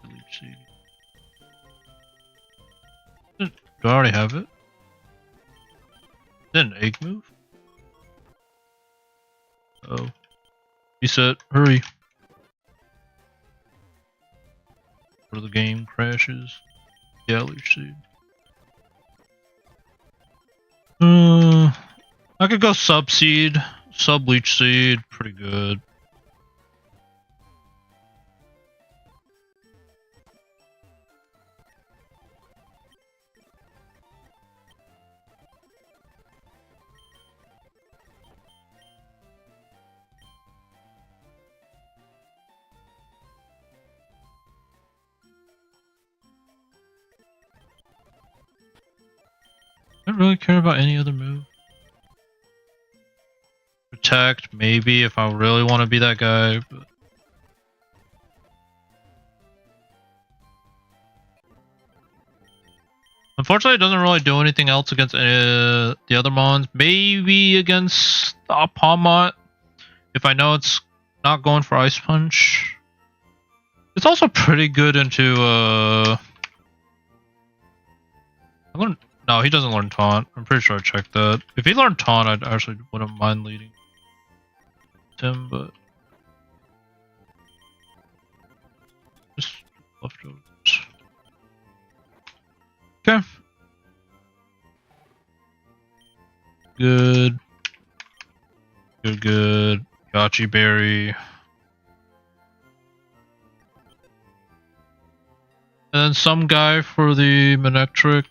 Leech Seed. Do I already have it? Is that an egg move? Oh. Reset. Hurry. Or the game crashes. Yeah, Leech Seed. I could go Sub Seed. Sub Leech Seed. Pretty good. I don't really care about any other move. Protect, maybe, if I really want to be that guy, but... Unfortunately, it doesn't really do anything else against the other mons. Maybe against the Palmot, if I know it's not going for Ice Punch. It's also pretty good into no, he doesn't learn Taunt. I'm pretty sure I checked that. If he learned Taunt, I actually wouldn't mind leading him, but just leftovers. Okay. Good. Good. Yachi Berry. And then some guy for the Manectric.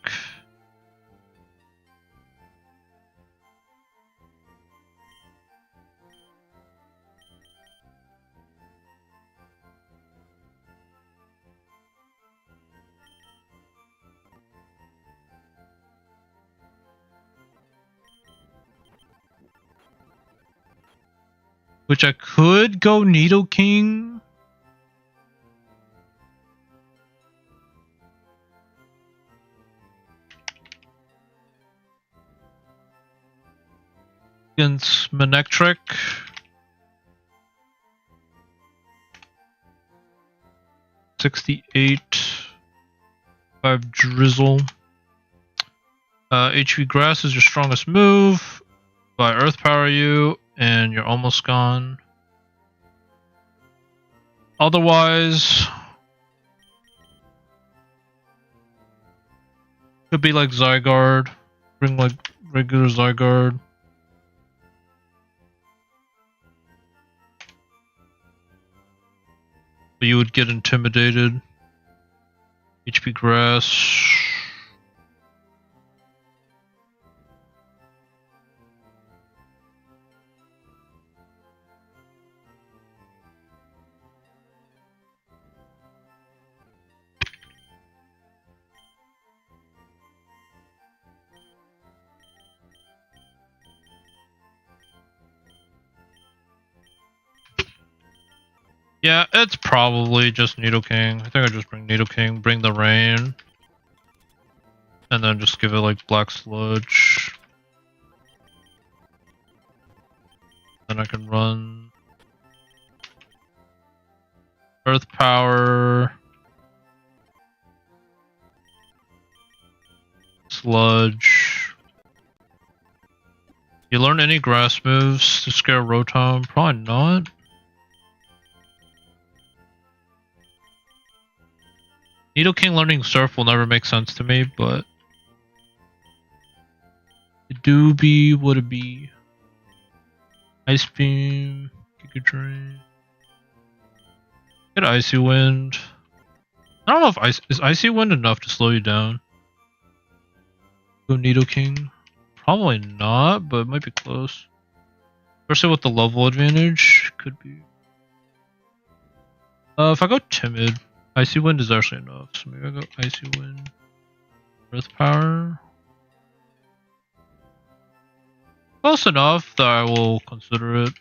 Which I could go Needle King. Against Manectric. $68. 5 Drizzle. HV Grass is your strongest move. By Earth Power you, and you're almost gone. Otherwise, could be like Zygarde. Bring like regular Zygarde. But you would get intimidated. HP Grass. Yeah, it's probably just Nidoking. I think I just bring Nidoking, bring the Rain, and then just give it like Black Sludge. Then I can run Earth Power, Sludge. You learn any grass moves to scare Rotom? Probably not. Nidoking learning Surf will never make sense to me, but it do be what it be. Ice Beam, Giga Drain. Get Icy Wind. I don't know if is Icy Wind enough to slow you down. Go Nidoking. Probably not, but it might be close. Especially with the level advantage, could be. If I go Timid, Icy Wind is actually enough, so maybe I go Icy Wind. Earth Power. Close enough that I will consider it.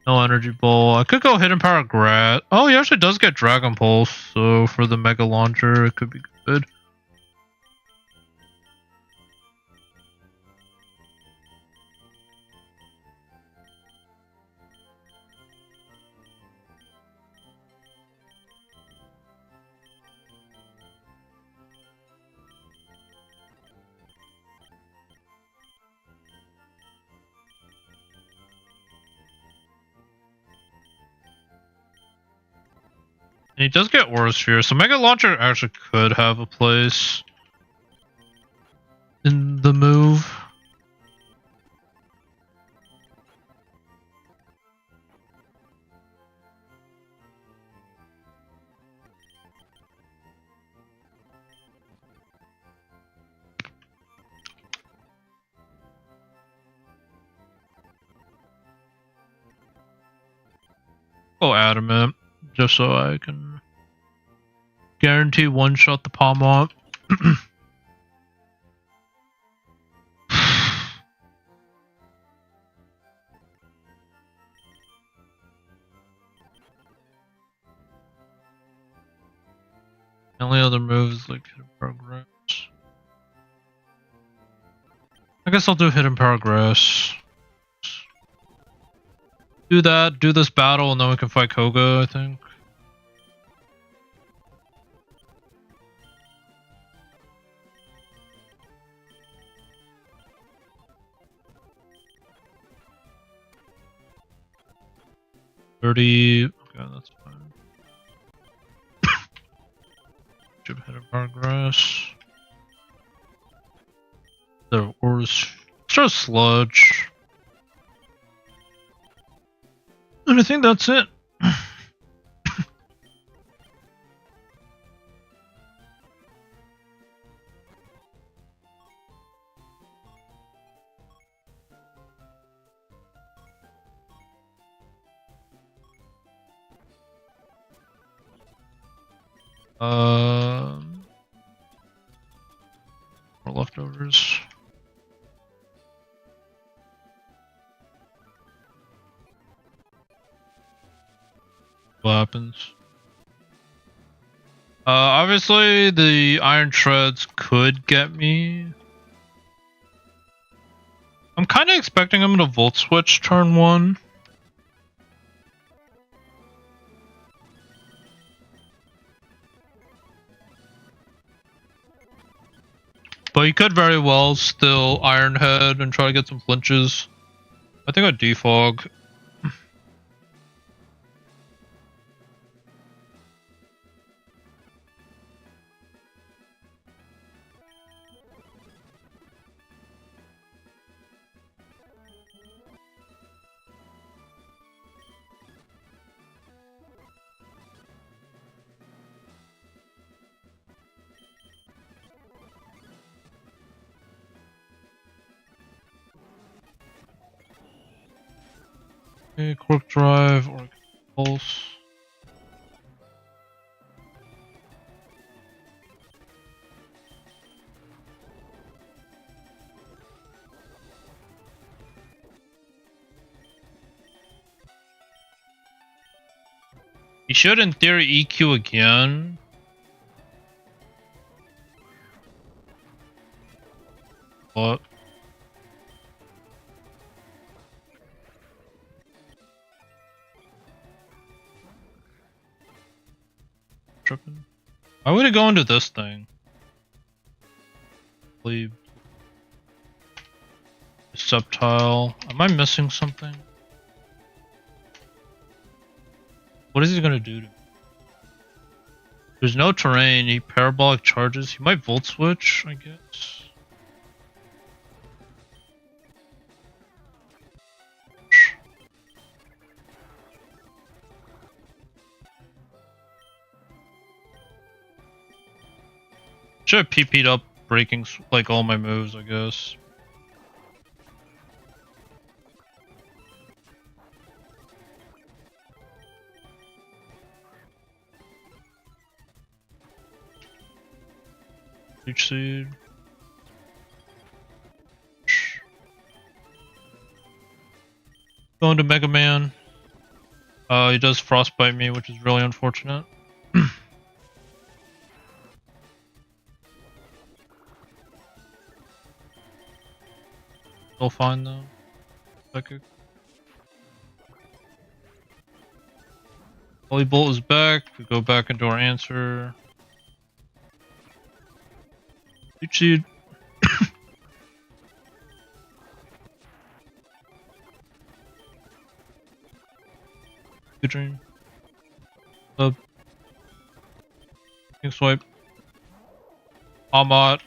No Energy Ball. I could go Hidden Power Grass. Oh, he actually does get Dragon Pulse, so for the Mega Launcher, it could be good. And he does get Aura Sphere, so Mega Launcher actually could have a place in the move. Go Adamant, just so I can Guarantee one shot the palm up. Only other moves like hidden progress. I guess I'll do hidden progress. Do that, do this battle, and then we can fight Koga, I think. $30. Okay, that's fine. Should hit a progress. The ores. Start sludge. And I think that's it. More leftovers. What happens? Obviously the iron treads could get me. I'm kind of expecting him to volt switch turn 1. But he could very well still Iron Head and try to get some flinches. I think I'd defog. Okay, quick drive or pulse. He should in theory EQ again. What? Tripping. Why would it go into this thing? Leave. Subtile. Am I missing something? What is he gonna do to me? There's no terrain. He parabolic charges. He might volt switch, I guess. Should have PP'd up breaking like all my moves, I guess. Leech Seed. Going to Mega Man. He does frostbite me, which is really unfortunate. Still fine though. Psychic. Holy Bolt is back. We go back into our answer. Leech Seed. Good dream. Sub. King Swipe. Amat.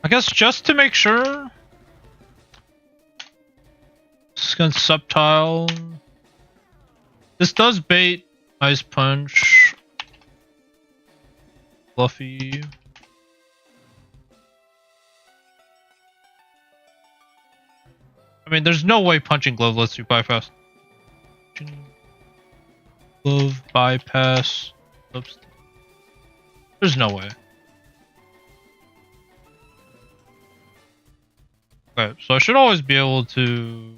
I guess just to make sure. Skin Subtile. This does bait Ice Punch. Fluffy. I mean, there's no way punching glove lets you bypass. Glove bypass. Oops. There's no way. Okay, so I should always be able to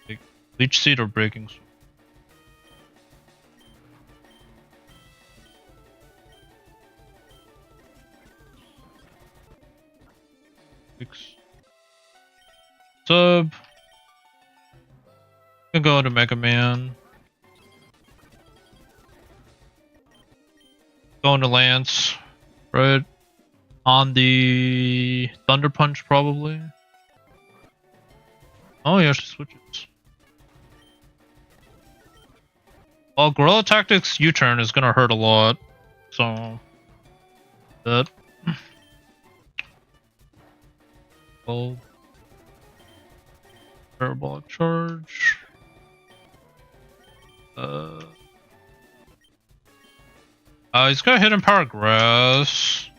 like, leech seed or breaking sword. Sub. Can go to Mega Man. Going to Lance. Right. On the Thunder Punch, probably. Oh, yeah, she switches. Well, Gorilla Tactics U-turn is gonna hurt a lot. So. That. Well. Parabolic charge. He's got Hidden Power Grass.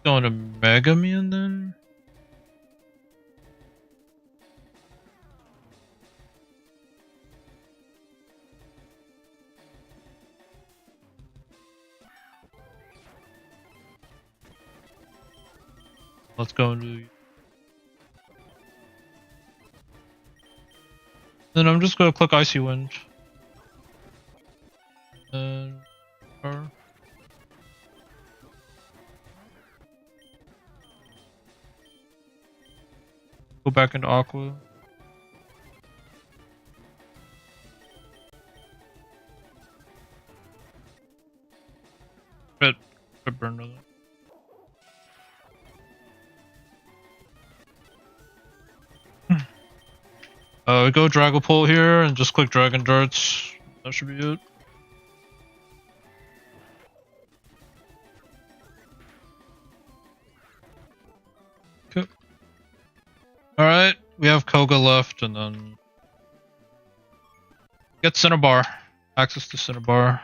Going to Mega Man then? Let's go into. Then I'm just gonna click Icy Wind. Then. Go back into Aqua. But burn to that. Go Dragapult here and just click Dragon Darts. That should be it. Okay. Alright, we have Koga left and then get Cinnabar. Access to Cinnabar.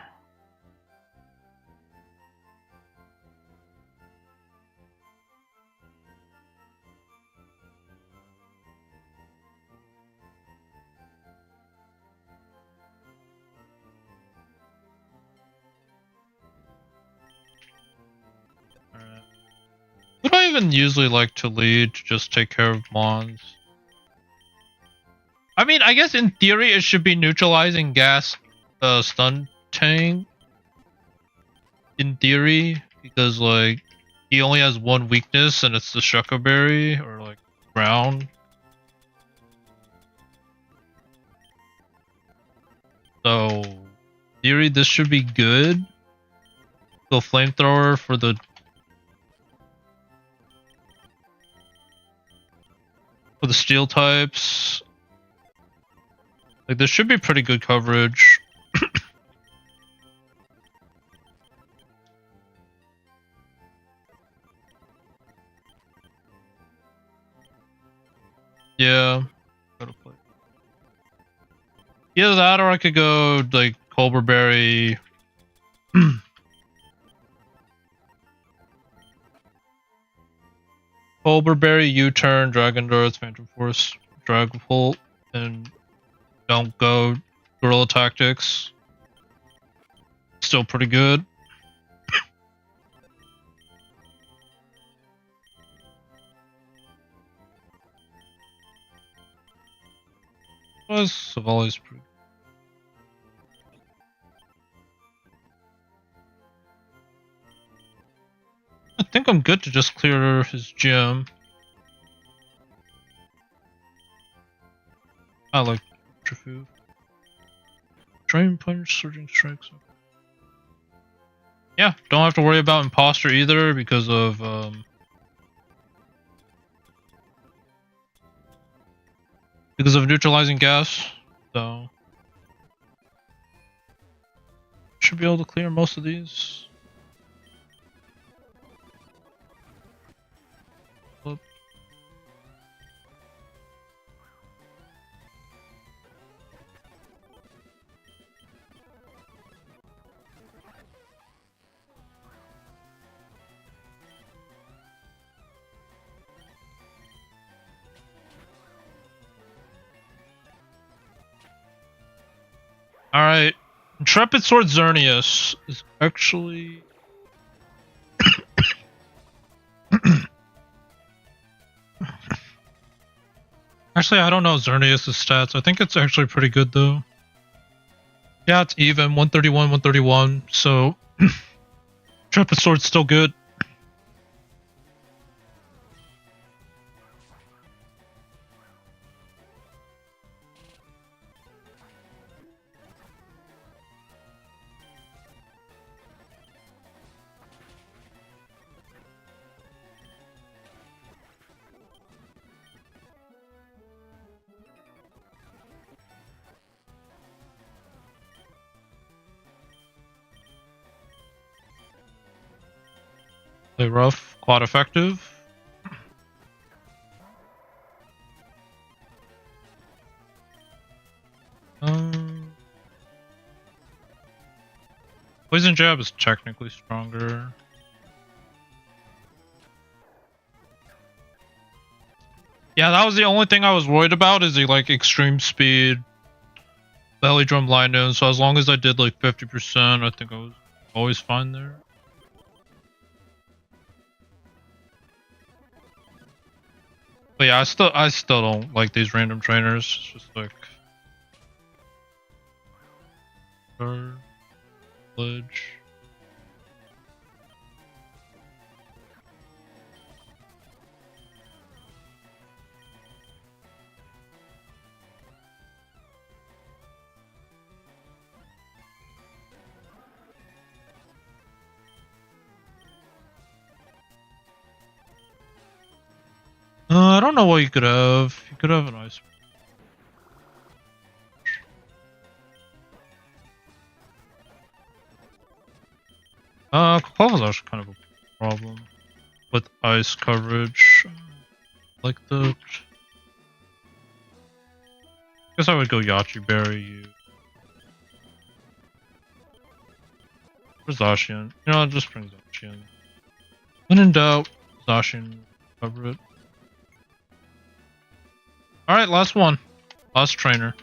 What do I even usually like to lead to just take care of Mons? I mean, I guess in theory it should be neutralizing gas stun tank. In theory, because like he only has one weakness and it's the Shucka Berry or like ground. So, in theory this should be good. Go Flamethrower for the steel types. Like this should be pretty good coverage. Yeah. Gotta play. Either that or I could go like Cobra Berry. Cobra Berry, U-turn, Dragon Darts, Phantom Force, Dragapult, and don't go Gorilla Tactics. Still pretty good. Savali's pretty. I think I'm good to just clear his gym. I like Trifu. Drain Punch, Surging Strikes. Yeah, don't have to worry about Imposter either because of neutralizing gas. So should be able to clear most of these. Alright. Intrepid Sword Xerneas is actually... Actually, I don't know Xerneas' stats. I think it's actually pretty good, though. Yeah, it's even. 131, 131. So, Intrepid Sword's still good. Play rough, quad effective. Poison Jab is technically stronger. Yeah, that was the only thing I was worried about is the like extreme speed belly drum line in. So as long as I did like 50%, I think I was always fine there. But yeah, I still don't like these random trainers. It's just like village. I don't know what you could have. You could have an ice. Koga's actually kind of a problem with ice coverage. Like that. Guess I would go Yachi Berry. You. Or Zacian. You know, just bring Zacian. When in doubt, Zacian cover it. Alright, last one. Last trainer.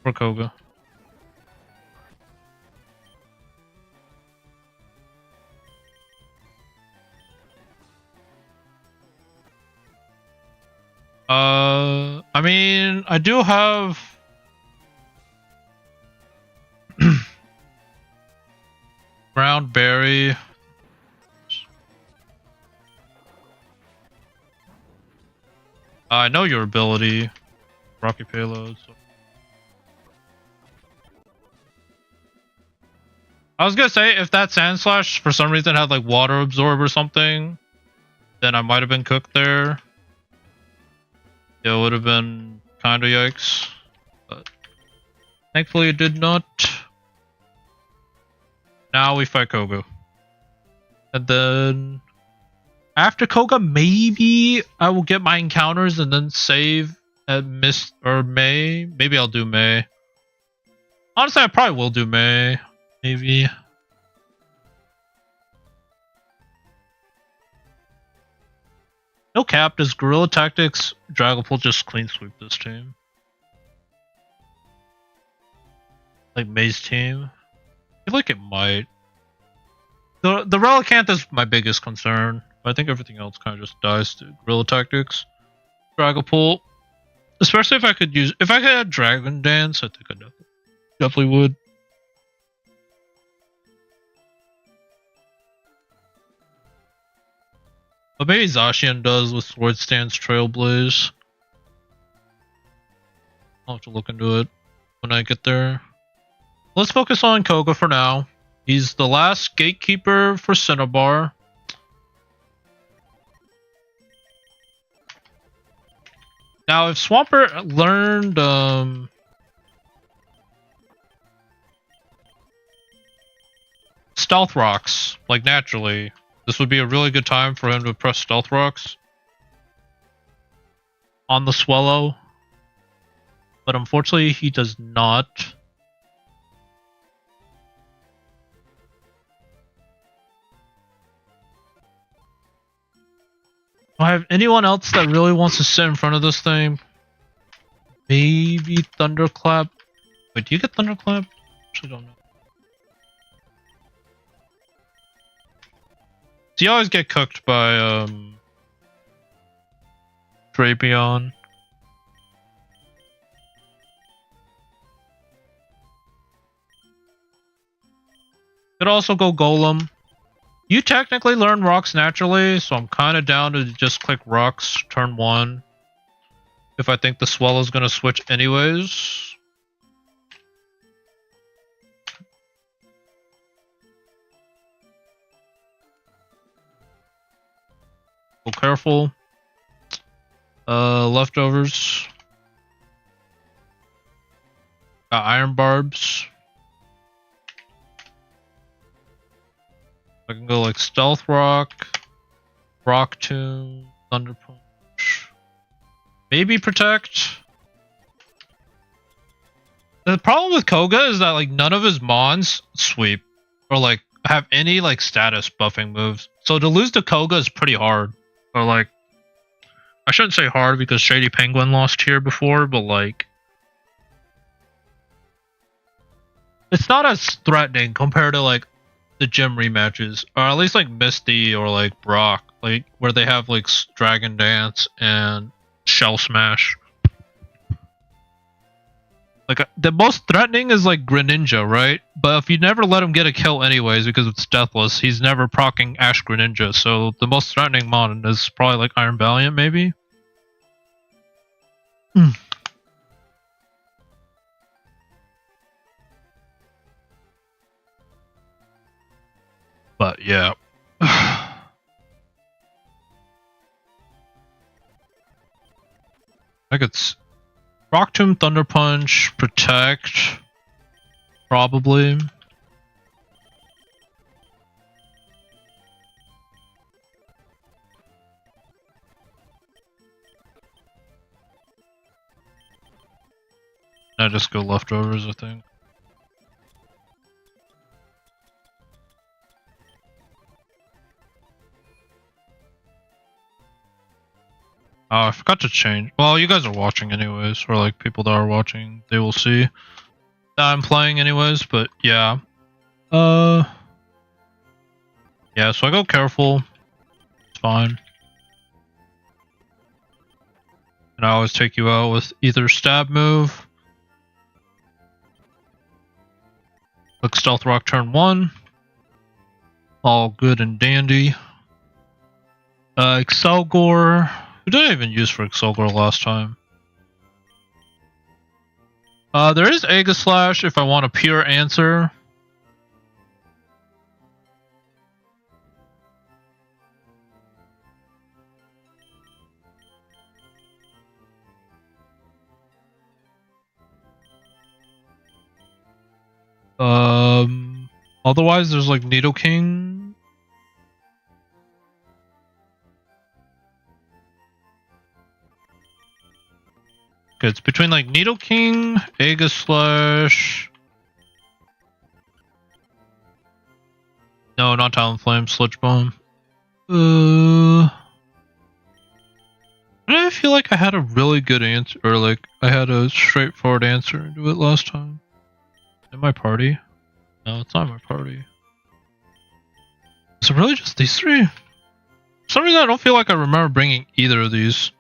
For Koga. I mean, I do have... Brown Berry. I know your ability. Rocky Payload. So. I was gonna say, if that Sand Slash for some reason had like Water Absorb or something, then I might have been cooked there. It would have been kinda yikes. But thankfully it did not. Now we fight Koga. And then after Koga, maybe I will get my encounters and then save at Mist or May. Maybe I'll do May. Honestly, I probably will do May. Maybe. No cap, does Guerrilla Tactics Dragapult just clean sweep this team? Like May's team? I feel like it might. The Relicanth is my biggest concern. I think everything else kind of just dies to Guerrilla Tactics. Dragapult. Especially if I could use... If I could add Dragon Dance, I think I definitely would. But maybe Zacian does with Sword Stance Trailblaze. I'll have to look into it when I get there. Let's focus on Koga for now. He's the last gatekeeper for Cinnabar. Now, if Swampert learned Stealth Rocks, like naturally, this would be a really good time for him to press Stealth Rocks on the Swellow. But unfortunately, he does not. Do I have anyone else that really wants to sit in front of this thing? Maybe Thunderclap Wait, do you get Thunderclap? Actually don't know. So you always get cooked by Drapion. Could also go Golem. You technically learn rocks naturally, so I'm kind of down to just click rocks turn 1. If I think the swell is going to switch anyways. Be careful. Leftovers. Got Iron Barbs. I can go like Stealth Rock, Rock Tomb, Thunder Punch. Maybe Protect. The problem with Koga is that like none of his mons sweep or like have any like status buffing moves. So to lose to Koga is pretty hard. Or like, I shouldn't say hard because Shady Penguin lost here before, but like, it's not as threatening compared to like the gym rematches, or at least like Misty or like Brock, like where they have like Dragon Dance and Shell Smash. Like the most threatening is like Greninja, right? But if you never let him get a kill anyways because it's Deathless, he's never proccing Ash Greninja. So the most threatening mon is probably like Iron Valiant, maybe. But yeah. I think it's Rock Tomb, Thunder Punch, Protect, probably. I just go leftovers, I think. Oh, I forgot to change. Well, you guys are watching anyways, or like people that are watching, they will see that I'm playing anyways, but yeah. Yeah, so I go careful. It's fine. And I always take you out with either stab move. Click Stealth Rock turn 1. All good and dandy. Excelgor. We didn't even use for Excelgor last time. There is Aegislash if I want a pure answer. Otherwise there's like Nidoking. Okay, it's between like Nidoking, Aegislash. No, not Talonflame, Sludge Bomb. I feel like I had a really good answer, or like I had a straightforward answer to it last time. In my party? No, it's not my party. Is it really just these three? For some reason I don't feel like I remember bringing either of these.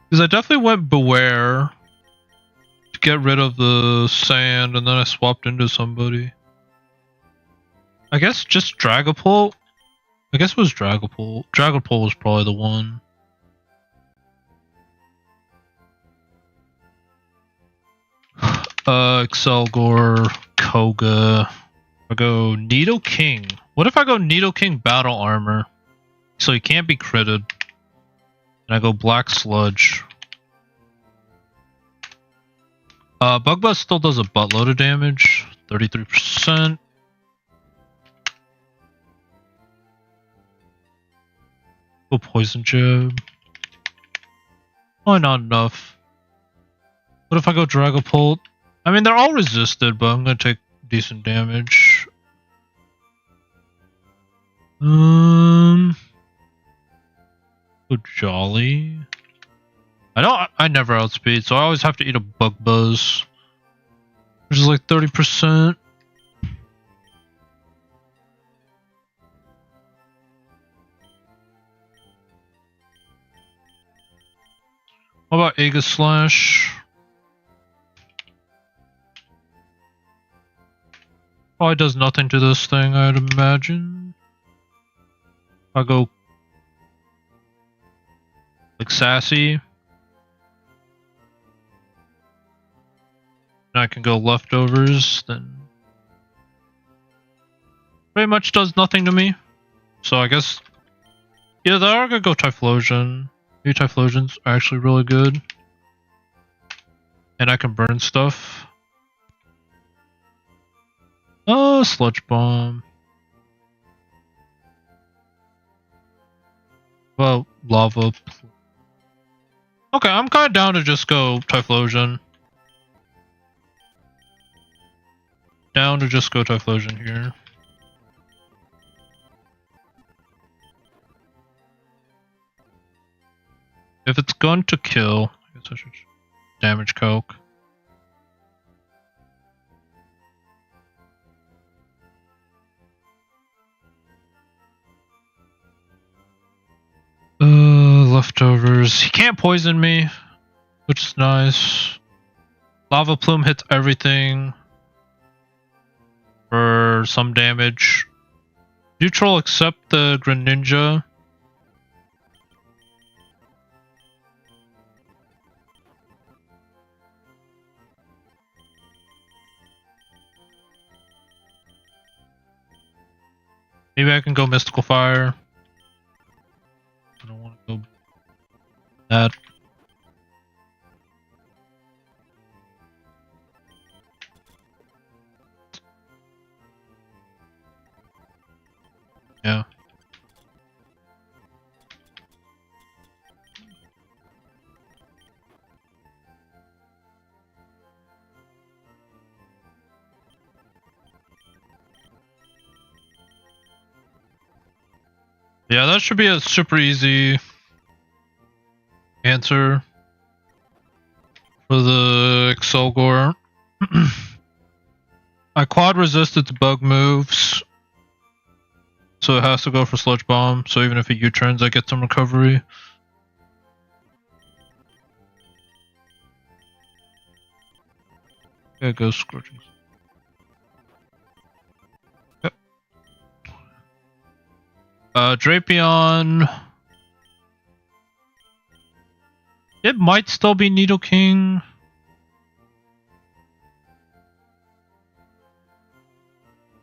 Because I definitely went Beware to get rid of the sand, and then I swapped into somebody. I guess just Dragapult? I guess it was Dragapult. Dragapult was probably the one. Excelgor, Koga. I go Nidoking. What if I go Nidoking Battle Armor? So he can't be critted. And I go Black Sludge. Bug Buzz still does a buttload of damage. 33%. Go Poison Jab. Probably not enough. What if I go Dragapult? I mean, they're all resisted, but I'm gonna take decent damage. Go Jolly. I know I never outspeed, so I always have to eat a bug buzz, which is like 30%. What about Aegis Slash? Probably does nothing to this thing, I'd imagine. I'll go like Sassy. And I can go Leftovers, then pretty much does nothing to me. So I guess yeah, then I'm gonna go Typhlosion. Maybe Typhlosions are actually really good. And I can burn stuff. Oh, Sludge Bomb. Well, Lava. Okay, I'm kind of down to just go Typhlosion. Down to just go Typhlosion here. If it's going to kill, I guess I should damage Coke. Leftovers. He can't poison me, which is nice. Lava Plume hits everything for some damage. Neutral except the Greninja. Maybe I can go Mystical Fire. I don't want to go that. Yeah. Yeah, that should be a super easy answer for the Excelgor. I quad resist its bug moves, so it has to go for Sludge Bomb. So even if it U-turns, I get some recovery. Yeah, it goes Scorching. Yep. Drapion. It might still be Nidoking.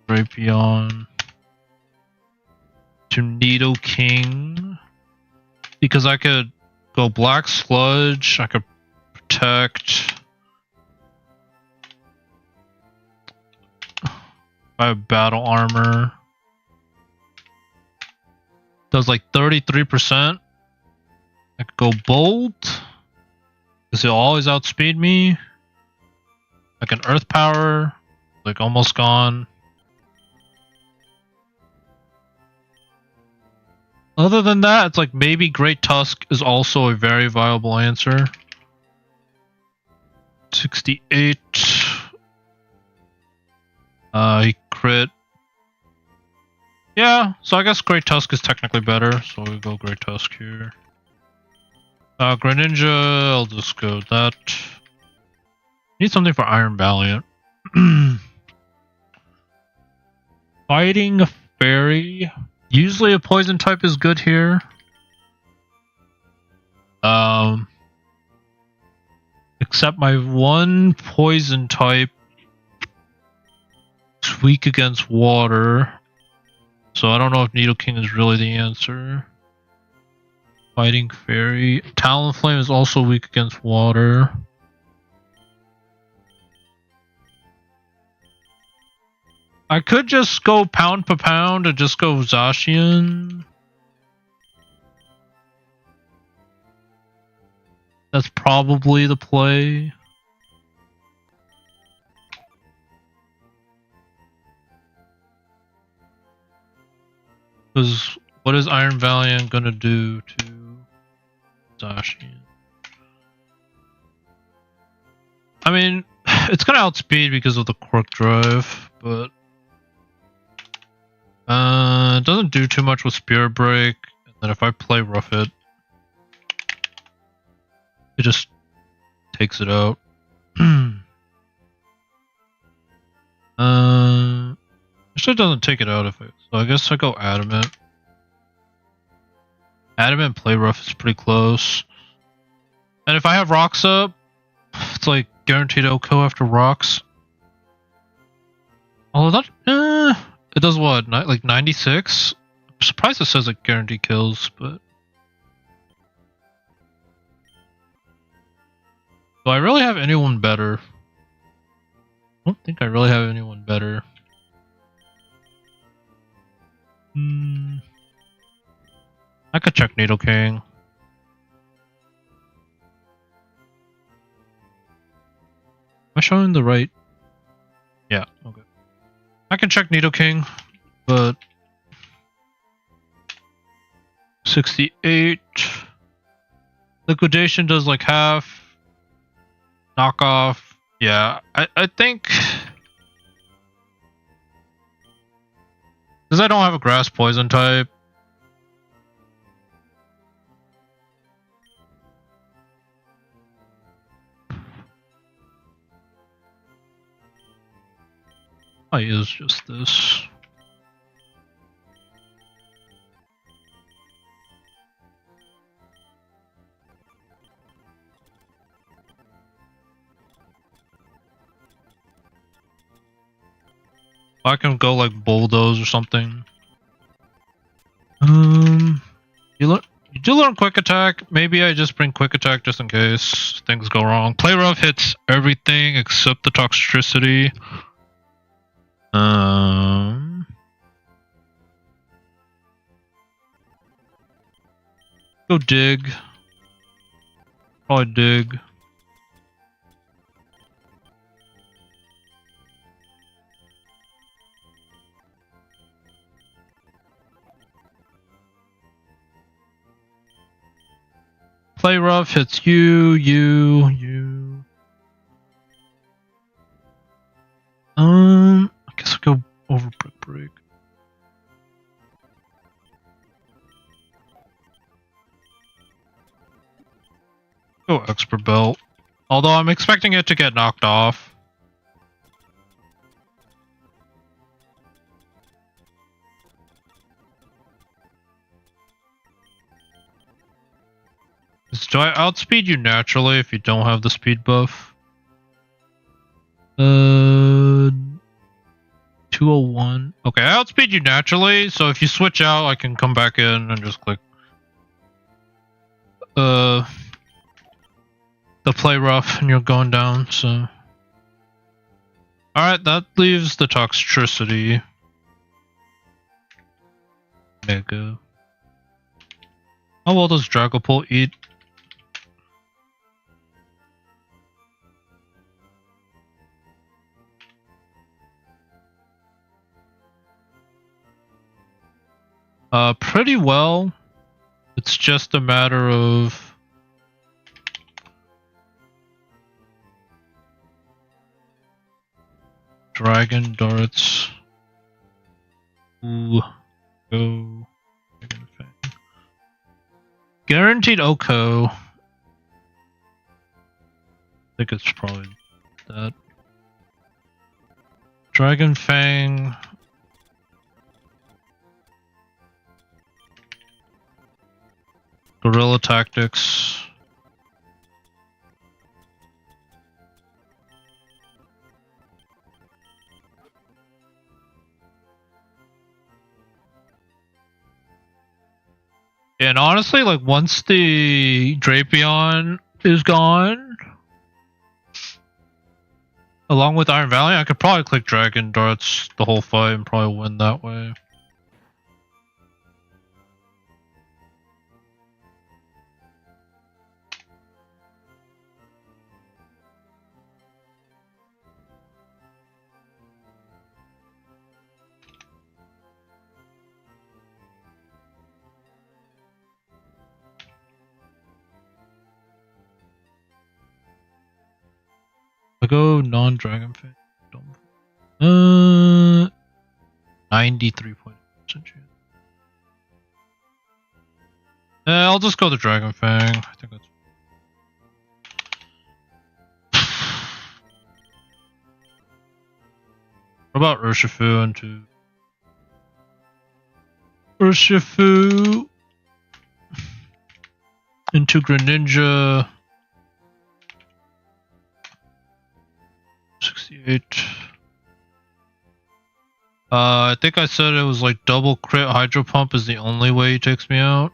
Drapion to Nidoking. Because I could go Black Sludge, I could protect. I have Battle Armor. Does like 33%. I could go Bolt. Because he'll always outspeed me. I can Earth Power. Like almost gone. Other than that, it's like maybe Great Tusk is also a very viable answer. 68. He crit. Yeah, so I guess Great Tusk is technically better, so we'll go Great Tusk here. Greninja, I'll just go that. Need something for Iron Valiant. Fighting Fairy. Usually a poison type is good here. Except my one poison type is weak against water. So I don't know if Nidoking is really the answer. Fighting Fairy. Talonflame is also weak against water. I could just go pound per pound and just go Zacian. That's probably the play. Because what is Iron Valiant gonna do to Zacian? I mean, it's gonna outspeed because of the quirk drive, but it doesn't do too much with Spirit Break. And then if I play Rough It, it just takes it out. Actually, it doesn't take it out if so I guess I go Adamant. Adamant Play Rough is pretty close. And if I have Rocks up, it's like guaranteed OHKO after Rocks. Although that, it does what? Like 96? I'm surprised it says like guaranteed kills, but. Do I really have anyone better? I don't think I really have anyone better. I could check Needle King. Am I showing the right? Yeah, okay. I can check Needle King, but 68. Liquidation does like half. Knockoff. Yeah, I think because I don't have a grass poison type. I use just this. I can go like Bulldoze or something. You do learn Quick Attack. Maybe I just bring Quick Attack just in case things go wrong. Play Rough hits everything except the Toxicity. Go Dig. Probably Dig. Play Rough hits you. I guess I'll go over Brick Break. Go Expert Belt. Although I'm expecting it to get knocked off. Do I outspeed you naturally if you don't have the speed buff? 201. Okay, I outspeed you naturally, so if you switch out, I can come back in and just click the Play Rough and you're going down, so. Alright, that leaves the Toxicity. Mega. How well does Dragapult eat? Pretty well. It's just a matter of Dragon Darts. Ooh. Go. Dragon Fang. Guaranteed OHKO. I think it's probably that. Dragon Fang. Guerrilla Tactics. And honestly, like once the Drapion is gone, along with Iron Valley, I could probably click Dragon Darts the whole fight and probably win that way. go non-dragon fan. 93% chance. I'll just go the Dragon Fang. I think that's. What about Urshifu into Greninja? 68. I think I said it was like double crit Hydro Pump is the only way he takes me out.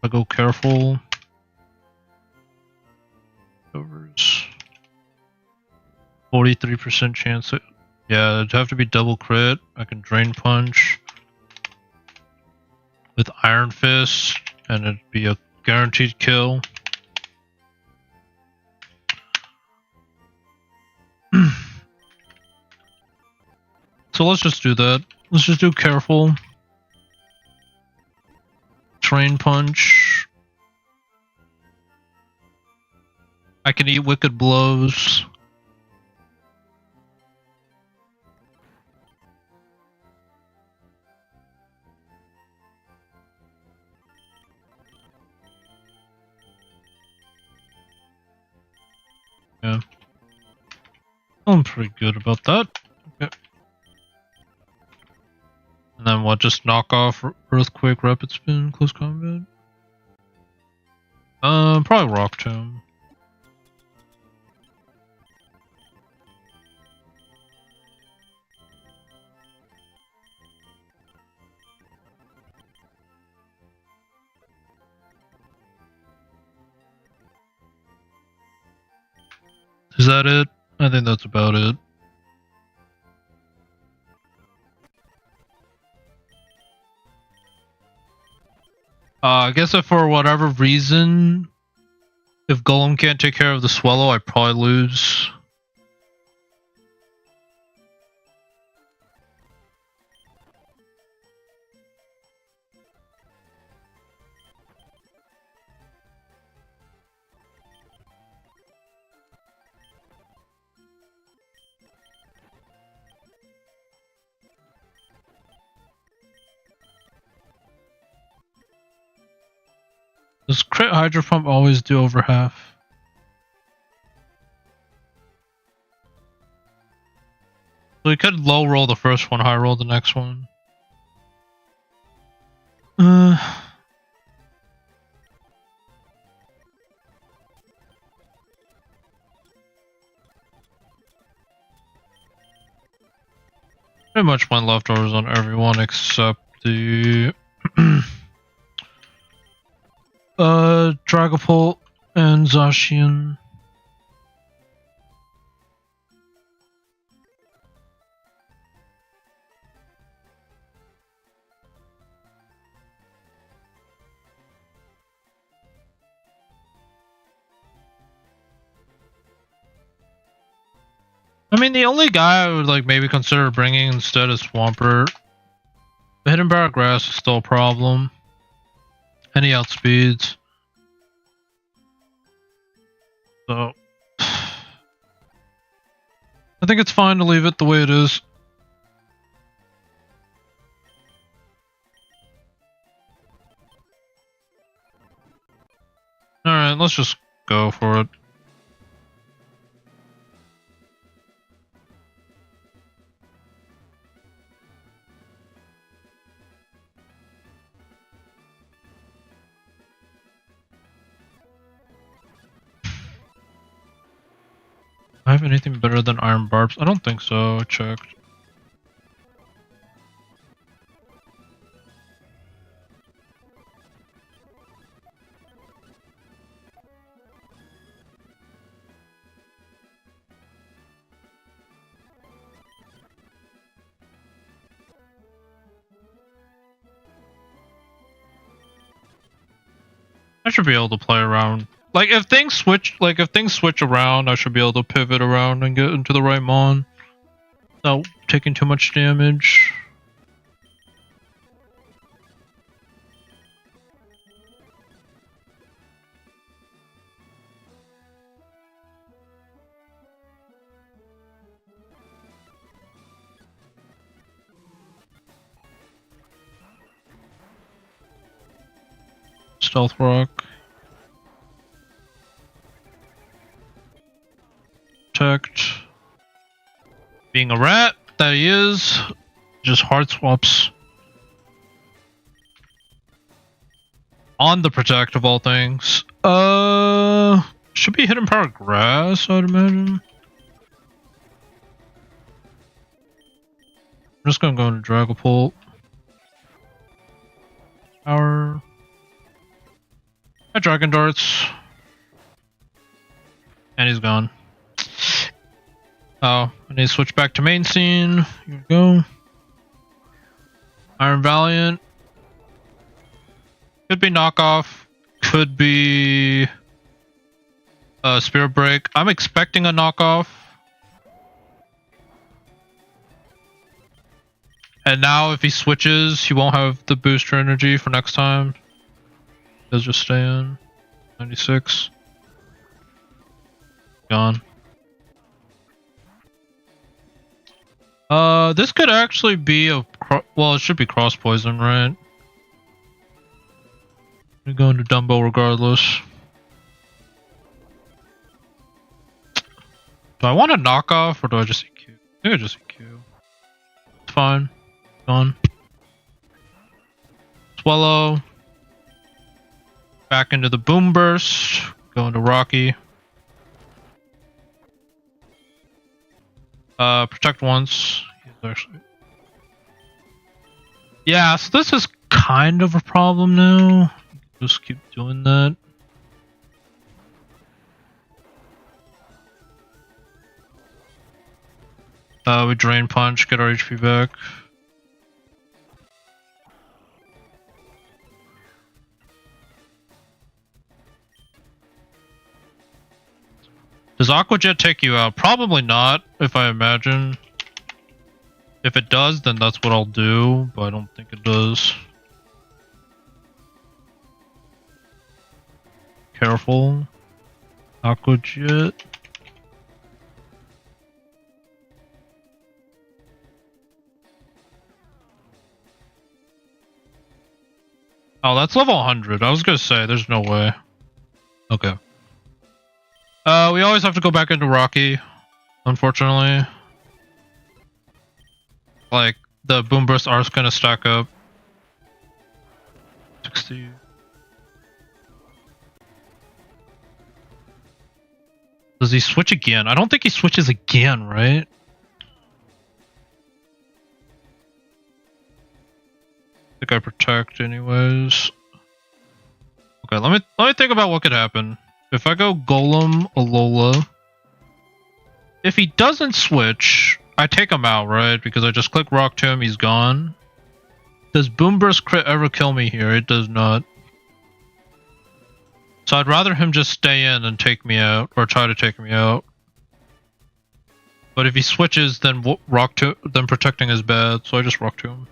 I go careful. Overs. 43% chance. Yeah, it'd have to be double crit. I can Drain Punch with Iron Fist, and it'd be a guaranteed kill. So let's just do that. Let's just do careful. Drain Punch. I can eat Wicked Blows. Yeah. I'm pretty good about that. Okay. And then what, just knock off Earthquake, Rapid Spin, Close Combat? Probably Rock Tomb. Is that it? I think that's about it. I guess if for whatever reason, if Golem can't take care of the Swallow, I probably lose. Does crit Hydro Pump always do over half? So we could low roll the first one, high roll the next one. Pretty much my leftovers on everyone except the Dragapult and Zacian. I mean, the only guy I would like maybe consider bringing instead is Swampert. The Hidden Power Grass is still a problem. And he outspeeds. So I think it's fine to leave it the way it is. Alright, let's just go for it. Do I have anything better than Iron Barbs? I don't think so. I checked. I should be able to play around. Like if things switch around, I should be able to pivot around and get into the right mon without taking too much damage. Stealth Rock. Protect. Being a rat that he is, just hard swaps. On the protect of all things. Should be hidden power grass, I'd imagine. I'm just gonna go into Dragapult. Power. My Dragon Darts. And he's gone. Oh, I need to switch back to main scene. Here we go. Iron Valiant. Could be knockoff. Could be Spirit Break. I'm expecting a knockoff. And now if he switches, he won't have the booster energy for next time. He'll just stay in. 96. Gone. This could actually be a... Well, it should be cross poison, right? I'm going to Dumbo regardless. Do I want a knockoff or do I just EQ? I think I just EQ. It's fine. Gone. Swallow. Back into the Boom Burst. Going to Rocky. Protect once. Actually... Yeah, so this is kind of a problem now. Just keep doing that. We Drain Punch, get our HP back. Does Aqua Jet take you out? Probably not, if I imagine. If it does, then that's what I'll do, but I don't think it does. Careful. Aqua Jet. Oh, that's level 100. I was gonna say, there's no way. Okay. We always have to go back into Rocky, unfortunately. Like, the Boom Burst R's gonna stack up. 60. Does he switch again? I don't think he switches again, right? I think I protect anyways. Okay, let me think about what could happen. If I go Golem, Alola. If he doesn't switch, I take him out, right? Because I just click Rock to him, he's gone. Does Boom Burst crit ever kill me here? It does not. So I'd rather him just stay in and take me out, or try to take me out. But if he switches, then then protecting is bad, so I just Rock to him.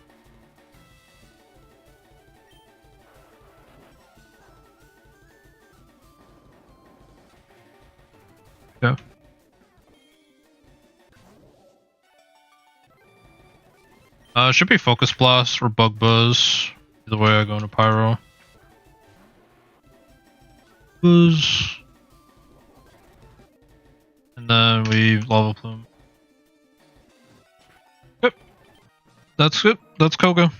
Yeah. Should be Focus Blast or Bug Buzz. Either way, I go into Pyro. Buzz. And then we Lava Plume. Yep. That's it. That's Koga.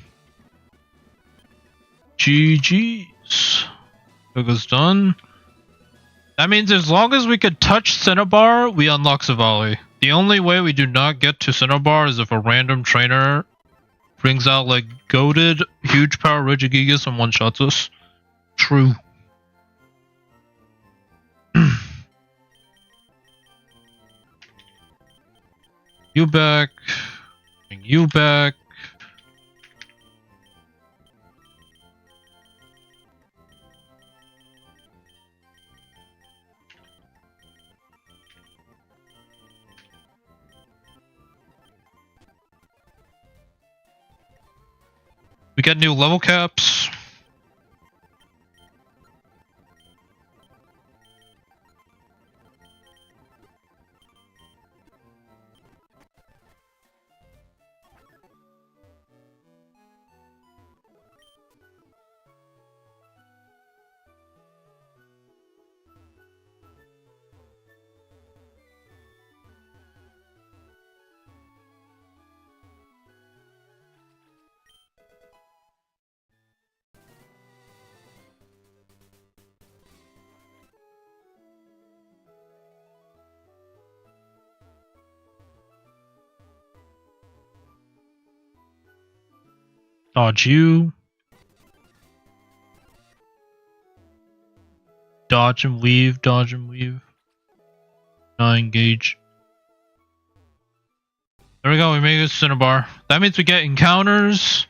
GG's. Koga's done. That means as long as we could touch Cinnabar, we unlock Savali. The only way we do not get to Cinnabar is if a random trainer brings out like goated, huge power Regigigas and one-shots us. True. You back. Bring you back. We get new level caps. Dodge you. Dodge and weave, dodge and weave. Not engage. There we go, we made a Cinnabar. That means we get encounters.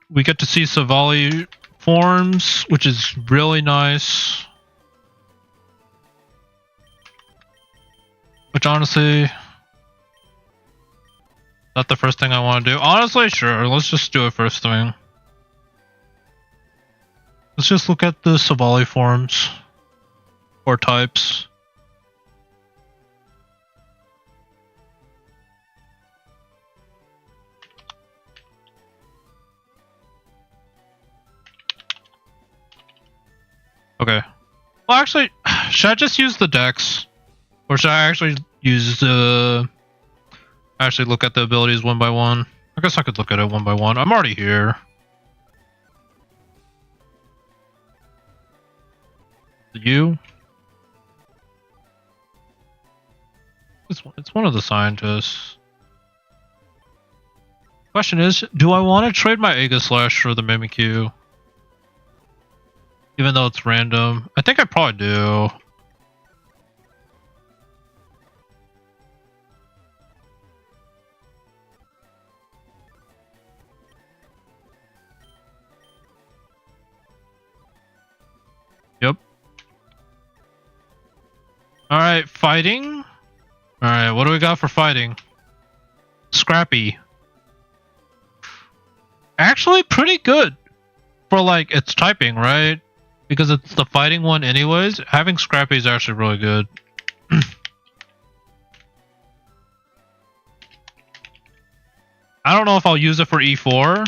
We get to see Savali forms, which is really nice. Which honestly, not the first thing I want to do. Honestly, sure, let's just do it first thing. Let's just look at the Savali forms. Or types. Okay. Well, actually, should I just use the dex? Or should I actually use the... actually look at the abilities one by one? I guess I could look at it one by one. I'm already here. You? It's one of the scientists. Question is, do I want to trade my Aegislash for the Mimikyu? Even though it's random. I think I probably do. Yep. Alright, fighting. Alright, what do we got for fighting? Scrappy. Actually, pretty good. For like, its typing, right? Because it's the fighting one anyways. Having Scrappy is actually really good. I don't know if I'll use it for E4.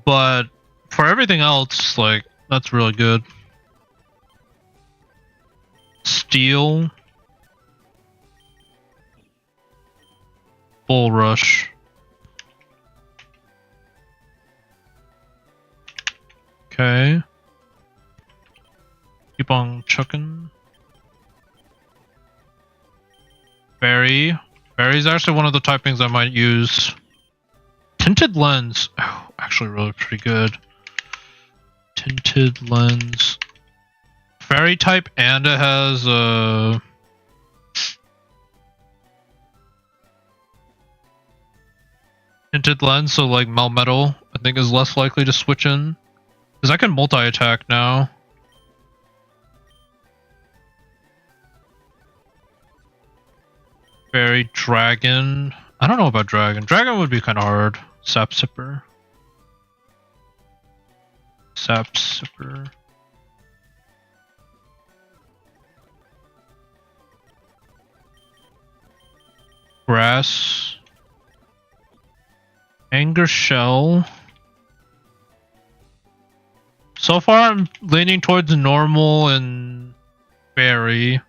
But for everything else, like, that's really good. Steel. Bull Rush. Okay. Keep on chucking. Berry. Berry's actually one of the typings I might use. Tinted Lens. Oh, actually really pretty good. Tinted Lens. Fairy type and it has Tinted Lens, so like Melmetal I think is less likely to switch in. Because I can multi-attack now. Fairy Dragon. I don't know about Dragon. Dragon would be kind of hard. Sap Sipper. Sap Sipper. Grass. Anger Shell. So far I'm leaning towards normal and fairy.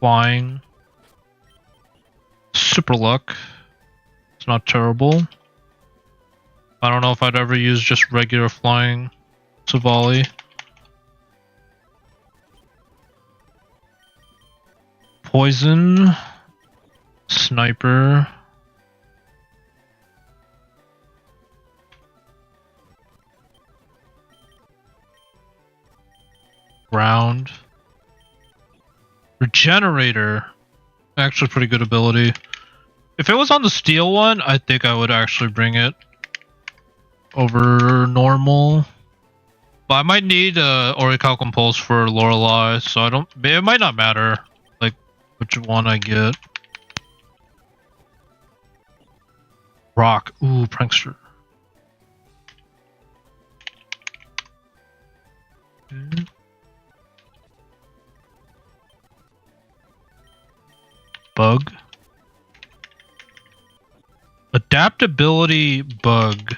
Flying. Super luck. It's not terrible. I don't know if I'd ever use just regular flying Savali. Poison. Sniper. Ground. Regenerator. Actually pretty good ability. If it was on the steel one, I think I would actually bring it over normal. But I might need Orichalcum Pulse for Lorelei, so I don't... It might not matter, like, which one I get. Rock. Ooh, Prankster. Okay. Bug. Adaptability Bug.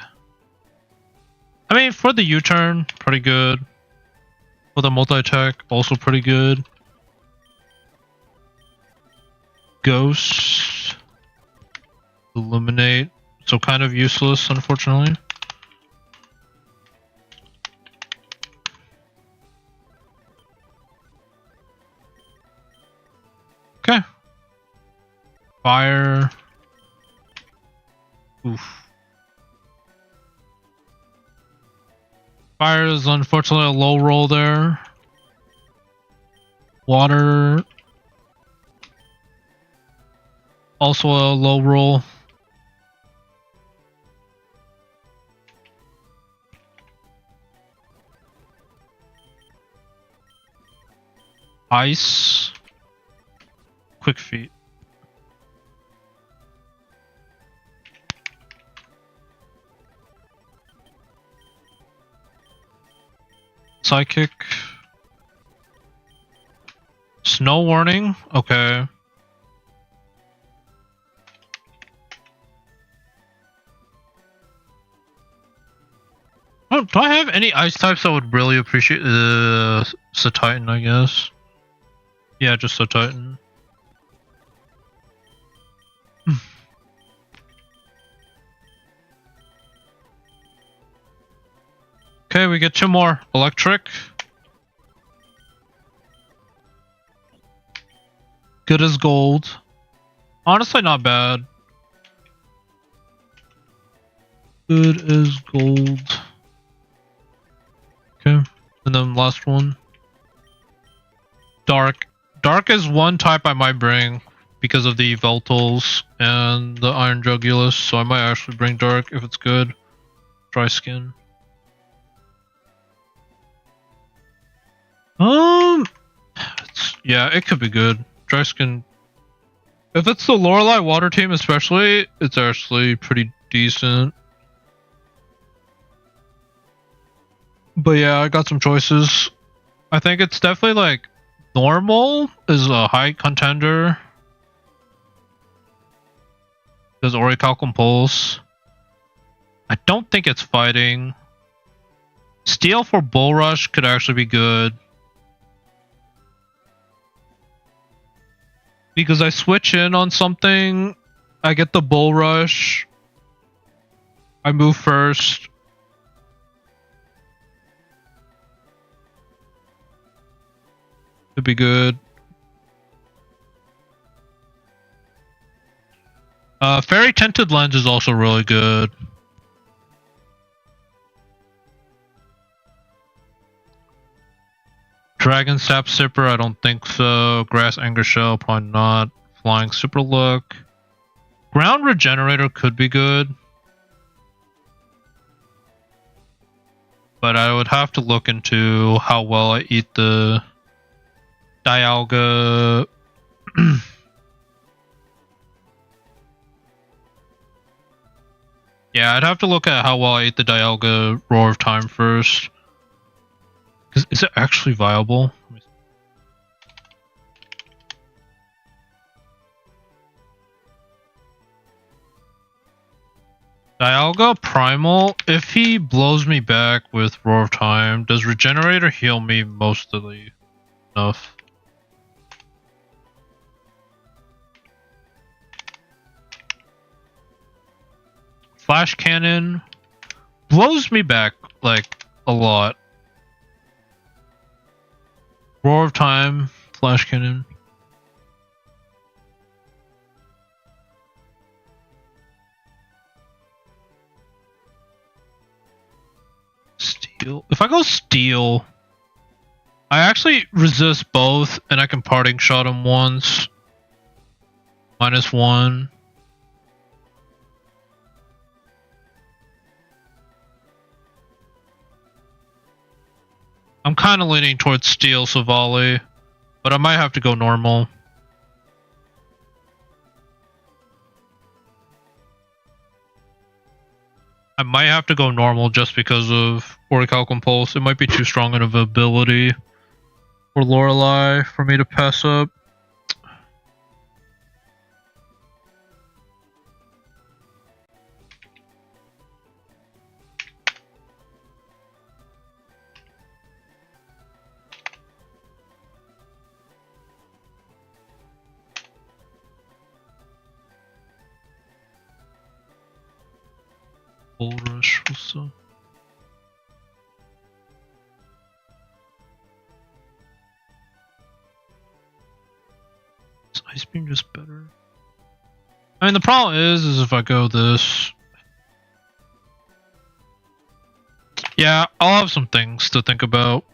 I mean, for the U-turn, pretty good. For the multi-attack, also pretty good. Ghost. Illuminate. so kind of useless, unfortunately. Okay. Fire. Oof. Fire is unfortunately a low roll there. Water. Also a low roll. Ice. Quick feet. Psychic. Snow warning. Okay. Oh, do I have any ice types I would really appreciate? Titan, I guess. Yeah, just Titan. Okay, we get 2 more. Electric. Good as gold. Honestly, not bad. Good as gold. Okay. And then last one. Dark. Dark is one type I might bring because of the Veltals and the Iron Jugulus, so I might actually bring Dark if it's good. Dry skin. Yeah, it could be good. Dry skin. If it's the Lorelei water team especially, it's actually pretty decent. But yeah, I got some choices. I think it's definitely like normal is a high contender. There's Orichalcum Pulse. I don't think it's fighting. Steel for Bull Rush could actually be good. Because I switch in on something, I get the Bull Rush. I move first. Could be good. Fairy Tinted Lens is also really good. Dragon Sap Sipper, I don't think so. Grass Anger Shell, probably not. Flying Super Look. Ground Regenerator could be good. But I would have to look into how well I eat the Dialga. Yeah, I'd have to look at how well I eat the Dialga Roar of Time first. Is it actually viable? Dialga Primal, if he blows me back with Roar of Time, does Regenerator heal me mostly enough? Flash Cannon blows me back like a lot. Roar of Time, Flash Cannon. Steel. If I go Steel, I actually resist both, and I can Parting Shot him once. -1. I'm kind of leaning towards Steel Savali, but I might have to go normal. I might have to go normal just because of Orichalcum Pulse. It might be too strong of an ability for Lorelei for me to pass up. Gold Rush also. Is Ice Beam just better? I mean, the problem is if I go this... Yeah, I'll have some things to think about.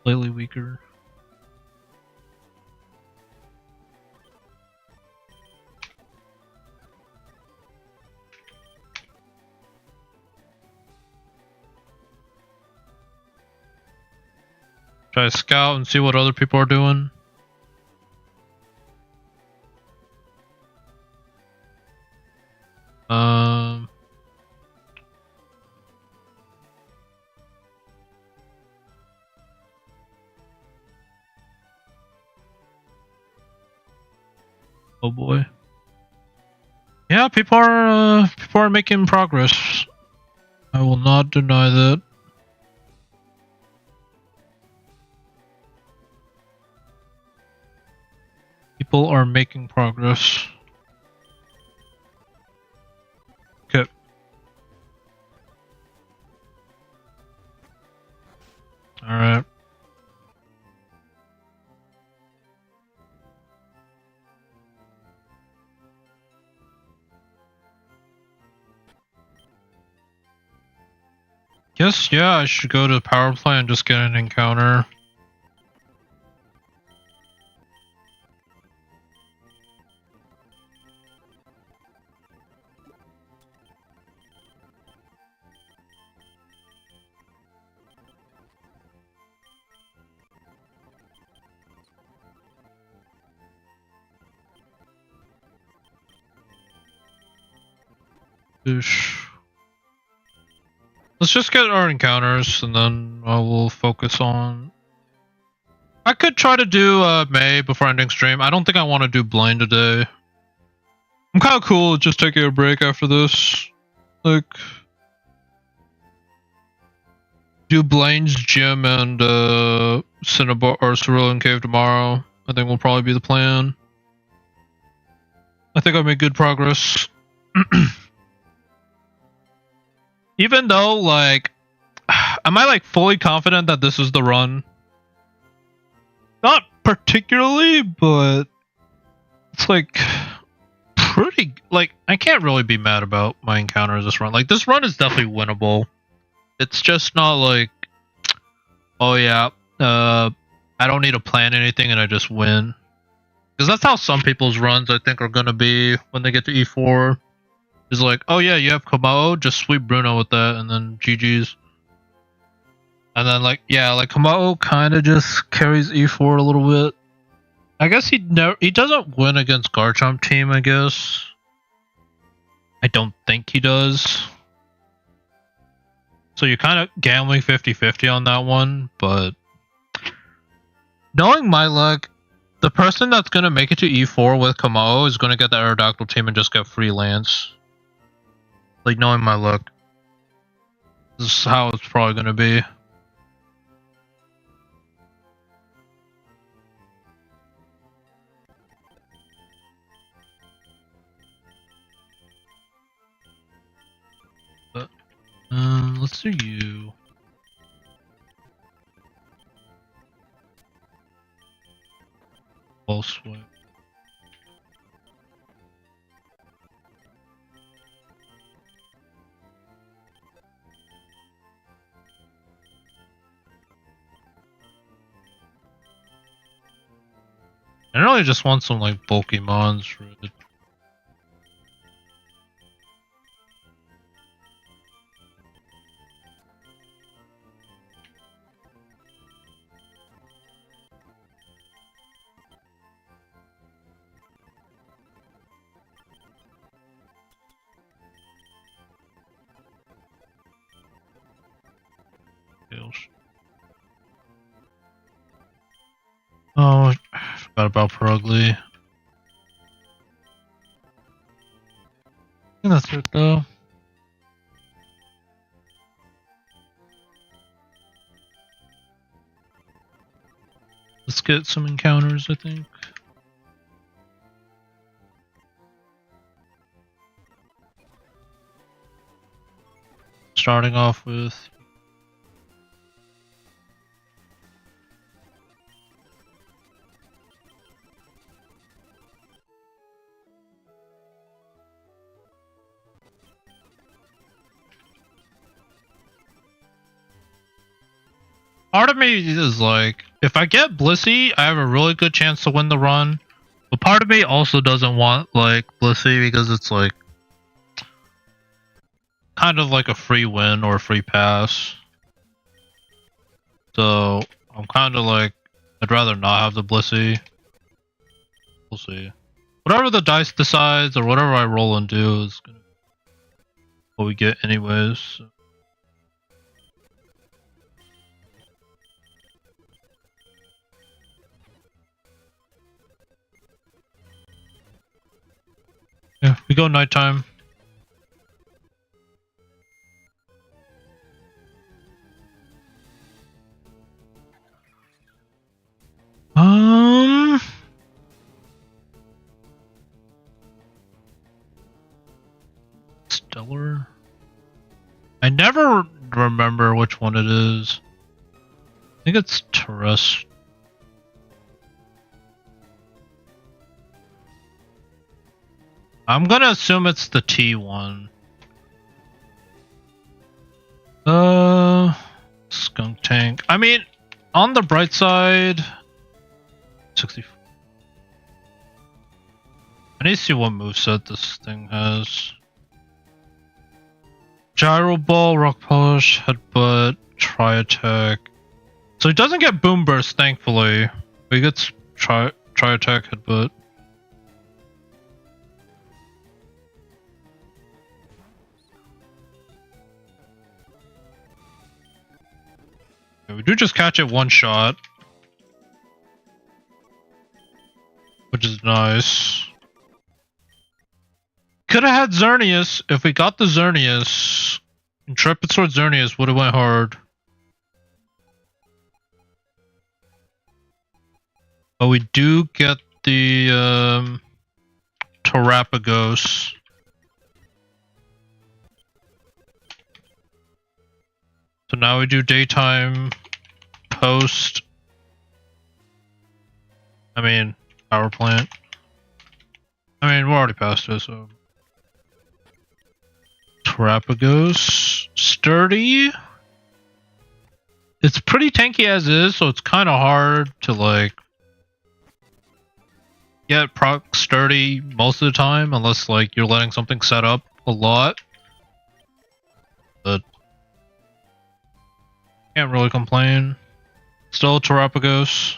Slightly weaker. Try to scout and see what other people are doing. Oh boy. Yeah, people are making progress. I will not deny that. People are making progress. Okay. Alright. Guess, yeah, I should go to the power plant and just get an encounter. Let's just get our encounters and then I will focus on... I could try to do May before ending stream. I don't think I want to do Blind today. I'm kind of cool with just taking a break after this. Like... do Blaine's Gym and Cinnabar or Cerulean Cave tomorrow. I think will probably be the plan. I think I made good progress. Even though, like, am I like fully confident that this is the run? Not particularly, but it's like pretty. Like, I can't really be mad about my encounters this run. Like, this run is definitely winnable. It's just not like, oh yeah, I don't need to plan anything and I just win. Because that's how some people's runs I think are gonna be when they get to E4. Is like, oh yeah, you have Kamao, just sweep Bruno with that, and then GG's. And then like, yeah, like Kamao kind of just carries E4 a little bit. I guess he doesn't win against Garchomp team, I guess. I don't think he does. So you're kind of gambling 50-50 on that one, but knowing my luck, the person that's going to make it to E4 with Kamao is going to get the Aerodactyl team and just get free Lance. Like, knowing my luck. This is how it's probably going to be. But, let's do you. Ball swipe. I really just want some like bulky mons for it. Oh, I forgot about Perugly. I think that's it though. Let's get some encounters, I think. starting off with. Part of me is like, if I get Blissey, I have a really good chance to win the run. But part of me also doesn't want like Blissey because it's like kind of like a free win or a free pass. So I'm kind of like, I'd rather not have the Blissey. We'll see. Whatever the dice decides or whatever I roll and do is gonna be what we get anyways. So. Yeah, we go nighttime. Stellar. I never remember which one it is. I think it's terrestrial. I'm gonna assume it's the T one. Skunk Tank. I mean, on the bright side, 64. I need to see what moveset this thing has. Gyro Ball, Rock Polish, Headbutt, Tri Attack. So he doesn't get Boom Burst, thankfully. But he gets Tri Attack, Headbutt. Yeah, we do just catch it one shot, which is nice. Could have had Xerneas. If we got the Xerneas, Intrepid Sword Xerneas would have went hard. But we do get the Terapagos. So now we do daytime post. I mean, power plant. I mean, we're already past it, so. Terapagos. Sturdy. It's pretty tanky as is, so it's kind of hard to like get proc sturdy most of the time, unless like you're letting something set up a lot. But can't really complain. Still Terapagos.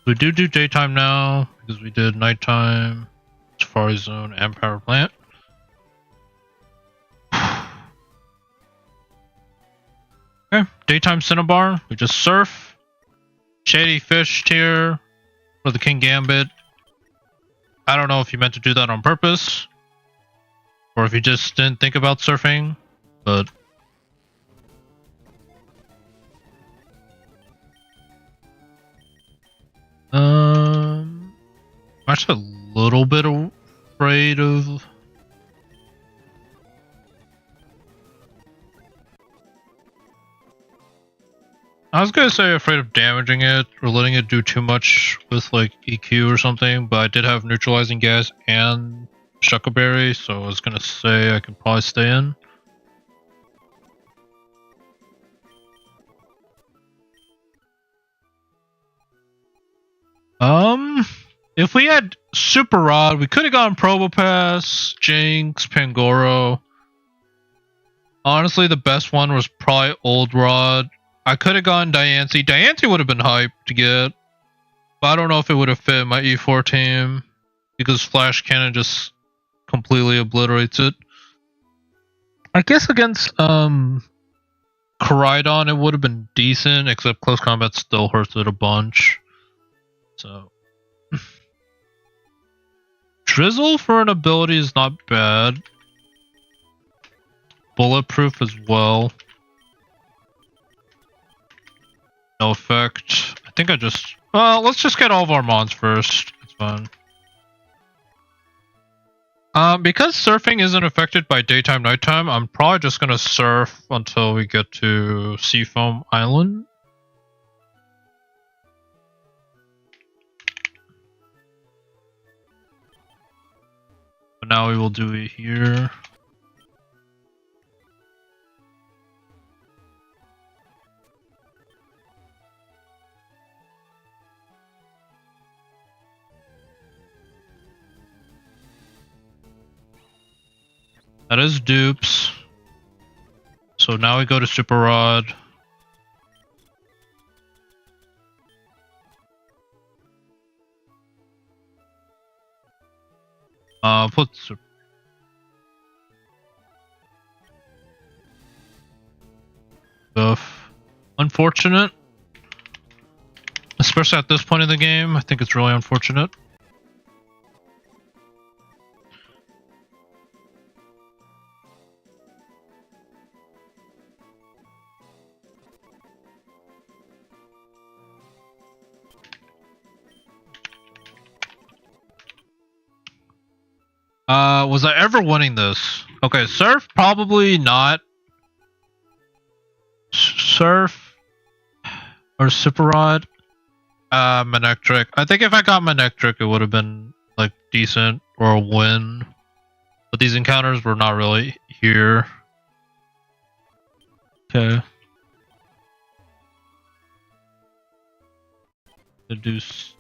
We do daytime now because we did nighttime, Safari Zone, and Power Plant. Okay, daytime Cinnabar. We just surf. Shady Fish tier for the King Gambit. I don't know if you meant to do that on purpose or if you just didn't think about surfing, but. I'm actually a little bit afraid of. I was gonna say afraid of damaging it or letting it do too much with like EQ or something, but I did have neutralizing gas and Shuckleberry, so I was gonna say I could probably stay in. If we had Super Rod, we could have gone Probopass, Jinx, Pangoro. Honestly, the best one was probably Old Rod. I could have gone Diancie. Diancie would have been hyped to get, but I don't know if it would have fit my E4 team because Flash Cannon just completely obliterates it. I guess against Koraidon it would have been decent, except close combat still hurts it a bunch. So Drizzle for an ability is not bad. Bulletproof as well. No effect. I think I just... Well, let's just get all of our mons first. It's fine. Because surfing isn't affected by daytime, nighttime, I'm probably just gonna surf until we get to Seafoam Island. But now we will do it here. That is dupes. So now we go to Super Rod. Put stuff. Unfortunate. Especially at this point in the game. I think it's really unfortunate. Was I ever winning this? Okay, surf probably not. Surf or Super Rod. Manectric. I think if I got Manectric, it would have been like decent or a win. But these encounters were not really here. Okay. Deduce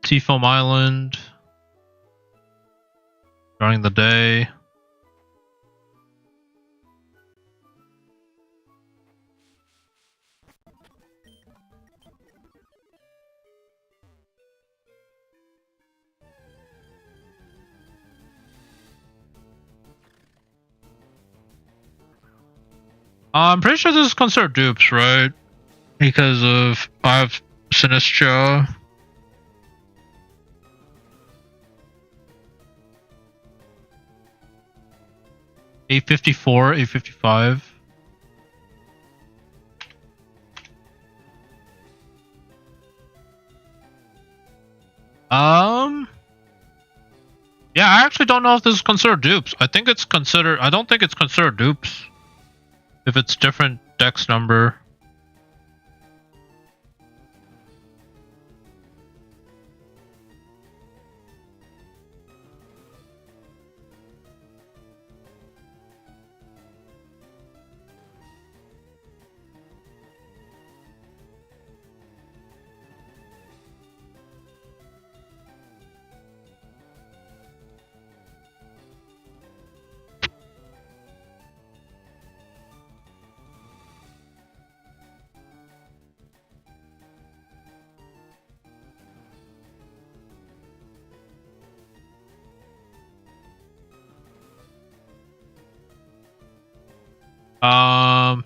Seafoam Island. During the day. I'm pretty sure this is considered dupes, right? Because of I have Sinistra. A54, A55. Yeah, I actually don't know if this is considered dupes. I think it's considered. I don't think it's considered dupes. If it's different dex number.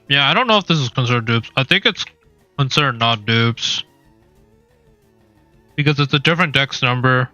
Yeah, I don't know if this is considered dupes. I think it's considered not dupes. Because it's a different dex number.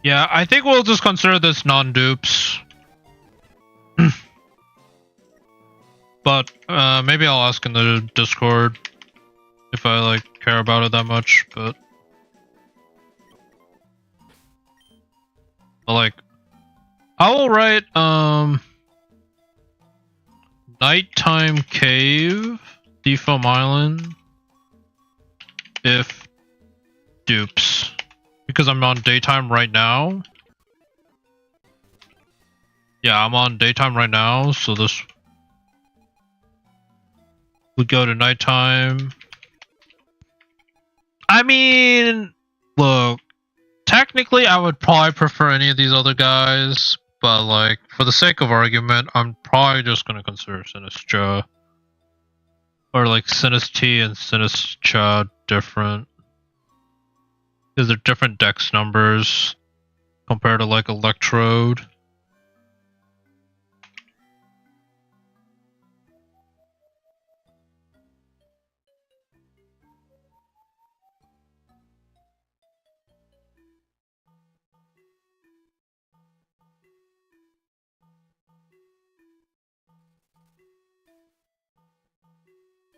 Yeah, I think we'll just consider this non-dupes. But maybe I'll ask in the Discord if I like care about it that much, but like I will write Nighttime Cave, Deathfoam Island if dupes. Because I'm on daytime right now. Yeah, I'm on daytime right now, so this We go to nighttime. I mean, look, technically I would probably prefer any of these other guys, but like, for the sake of argument, I'm probably just gonna consider Sinistra. Or like Sinist and Sinistra different. Because they're different dex numbers compared to like Electrode.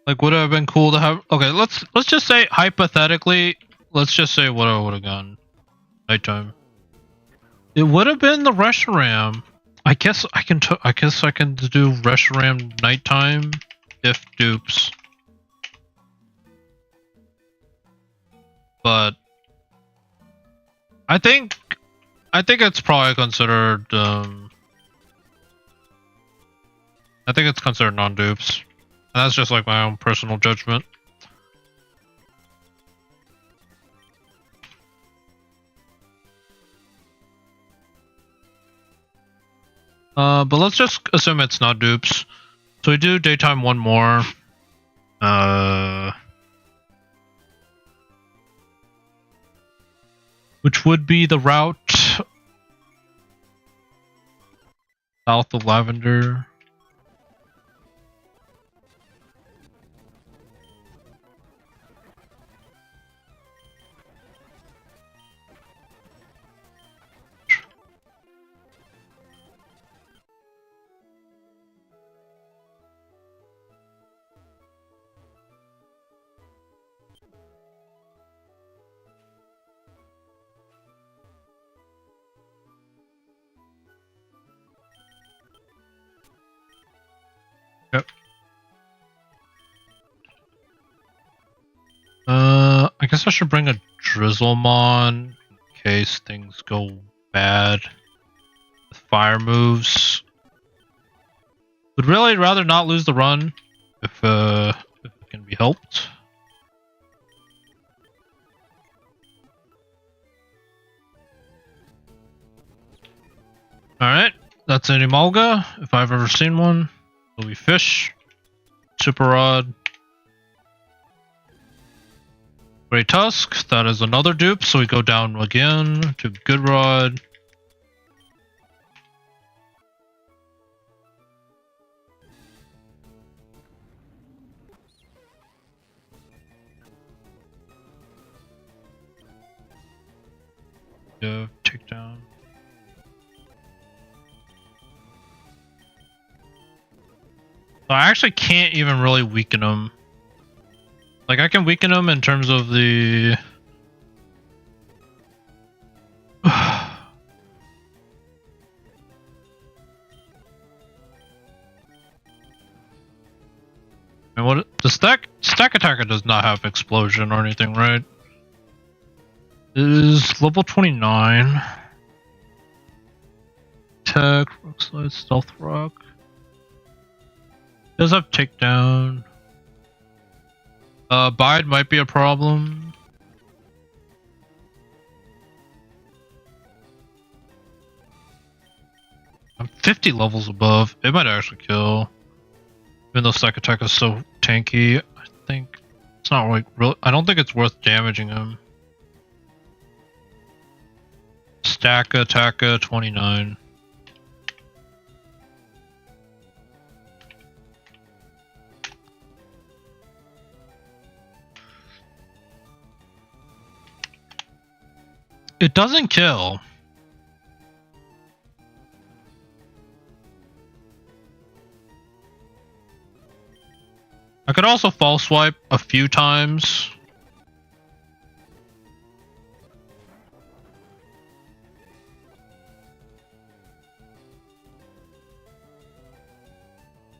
Like, would it have been cool to have? Okay, let's just say hypothetically. Let's just say what I would have gone. Nighttime. It would have been the Reshiram. I guess I can. I guess I can do Reshiram nighttime if dupes. But I think it's probably considered. I think it's considered non-dupes. And that's just like my own personal judgment. But let's just assume it's not dupes. So we do daytime one more. Which would be the route south of Lavender. Yep. I guess I should bring a Drizzlemon in case things go bad with fire moves. Would really rather not lose the run if it can be helped. Alright, that's an Emolga, if I've ever seen one. It'll be Fish, Super Rod, Great Tusk, that is another dupe, so we go down again to Good Rod. Yeah, takedown. So I actually can't even really weaken him. Like, I can weaken him in terms of the... And what the stack attacker does not have explosion or anything, right? It is level 29. Tech, rock slide, stealth rock. Does have takedown. Bide might be a problem. I'm 50 levels above. It might actually kill. Even though Stack Attack is so tanky, I think it's not like really. I don't think it's worth damaging him. Stack Attack 29. It doesn't kill. I could also false swipe a few times.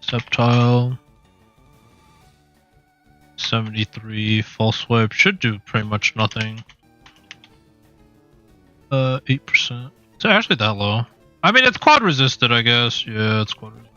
Septile. 73 false swipe should do pretty much nothing. 8%. It's actually that low. I mean, it's quad resisted, I guess. Yeah, it's quad resisted.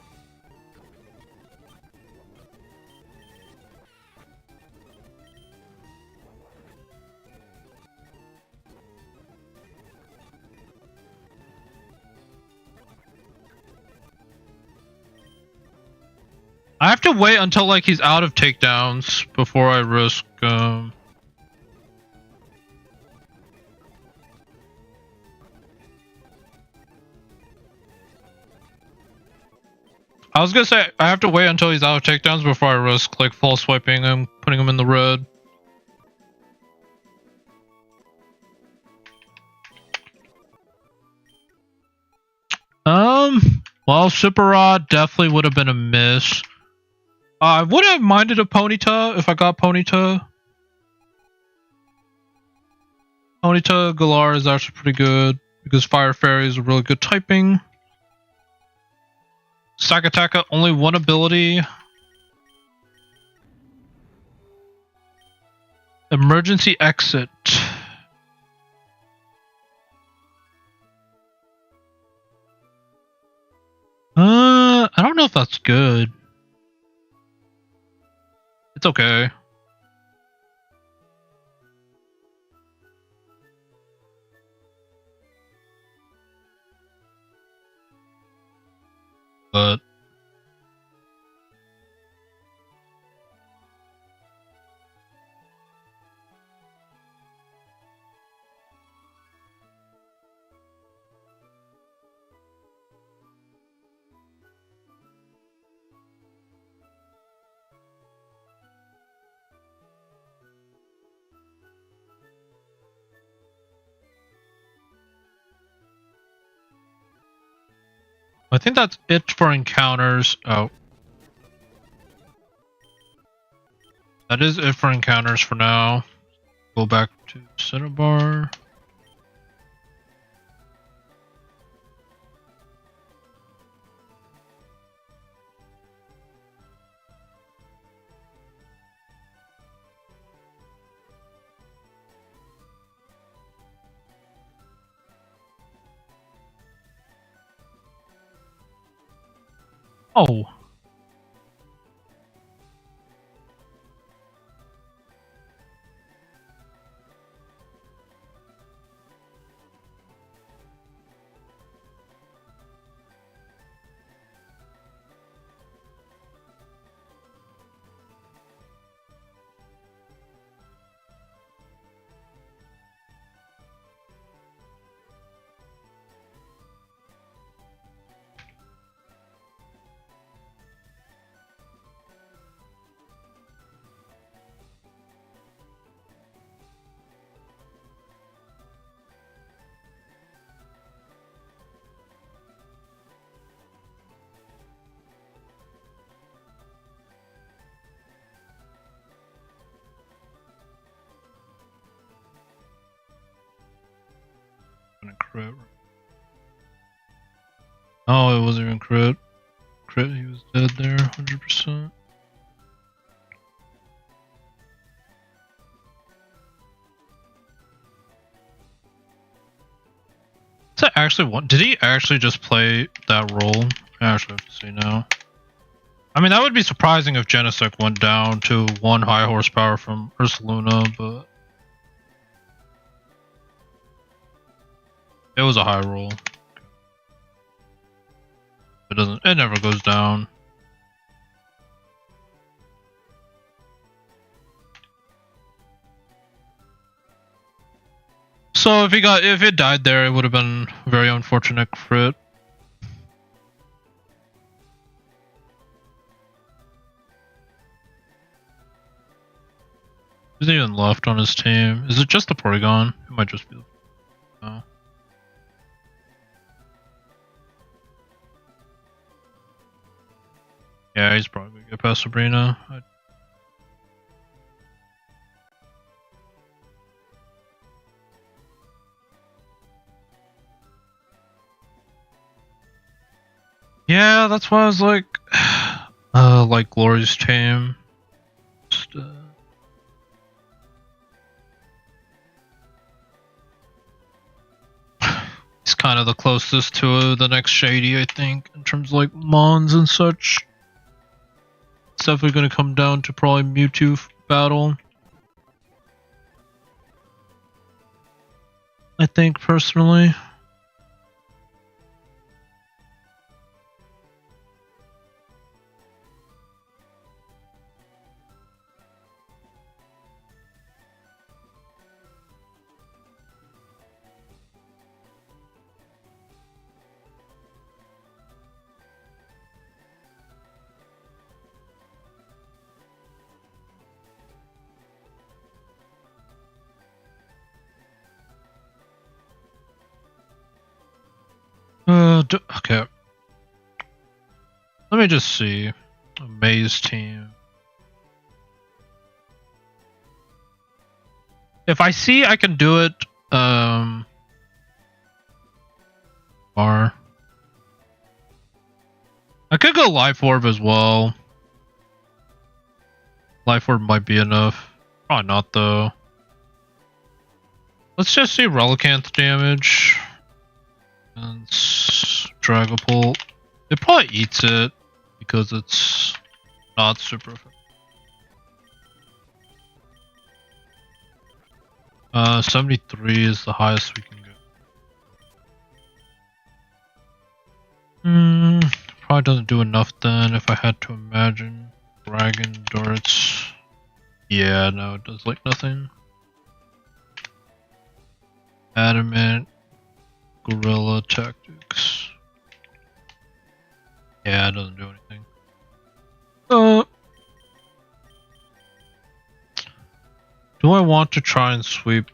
I have to wait until like he's out of takedowns before I risk. I was gonna say I have to wait until he's out of takedowns before I risk like false swiping him, putting him in the red. Well, Super Rod definitely would have been a miss. I would have minded a Ponyta if I got Ponyta. Ponyta Galar is actually pretty good because Fire Fairy is a really good typing. Sakataka only one ability. Emergency exit. I don't know if that's good. It's okay. But I think that's it for encounters. Oh. That is it for encounters for now. Go back to Cinnabar. Oh. Crit. Oh, it wasn't even crit. Crit, he was dead there, 100%. Is that actually one? Did he actually just play that role? I actually have to see now. I mean, that would be surprising if Genesec went down to 1 high horsepower from Ursaluna, but it was a high roll. It never goes down. So if it died there, it would have been a very unfortunate crit. Who's even left on his team? Is it just the Porygon? It might just be the... Oh. Yeah, he's probably gonna get past Sabrina. Yeah, that's why I was like Glory's team. Just, he's kind of the closest to the next Shady, I think, in terms of like Mons and such. It's definitely going to come down to probably Mewtwo battle. I think, personally. Okay. Let me just see. Maze team. If I see I can do it, or I could go Life Orb as well. Life Orb might be enough. Probably not though. Let's just see Relicanth damage. And Dragapult. It probably eats it because it's not super effective. 73 is the highest we can go. Probably doesn't do enough then if I had to imagine. Dragon, Darts. Yeah, no, it does like nothing. Adamant. Guerrilla Tactics. Yeah, it doesn't do anything. Do I want to try and sweep?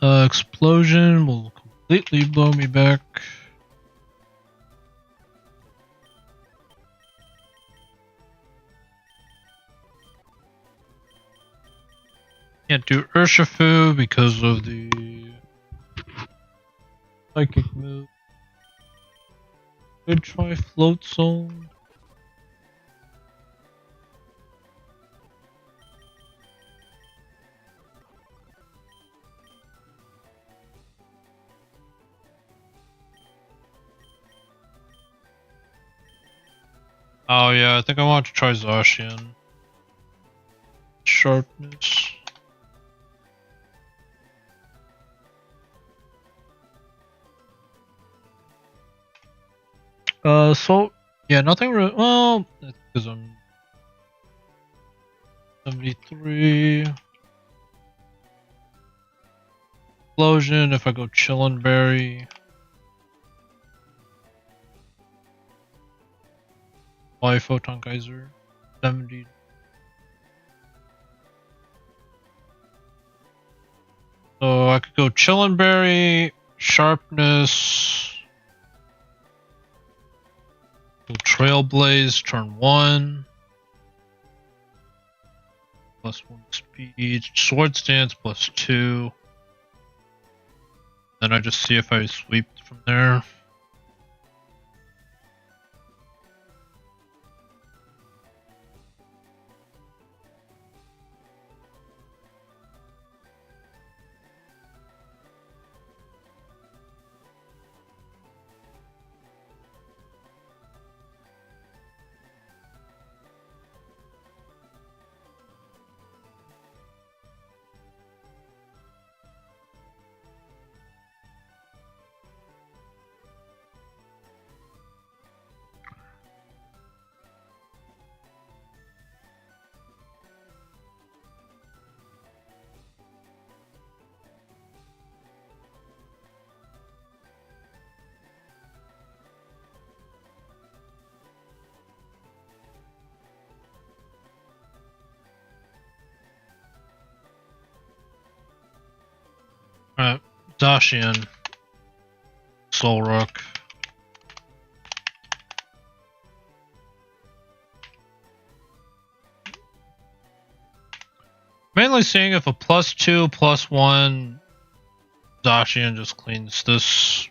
Explosion will completely blow me back. Can't do Urshifu because of the psychic move. Could try Float Zone. Oh yeah, I think I want to try Zacian. Sharpness. So yeah, nothing really. Well, that's because I'm 73. Explosion. If I go Chillin' Berry. Why Photon Geyser? 70. So I could go Chillin' Berry, Sharpness, Trailblaze, turn 1. +1 speed. Sword Stance +2. Then I just see if I sweep from there. Alright, Zacian, Soul Rock. Mainly seeing if a +2, +1 Zacian just cleans this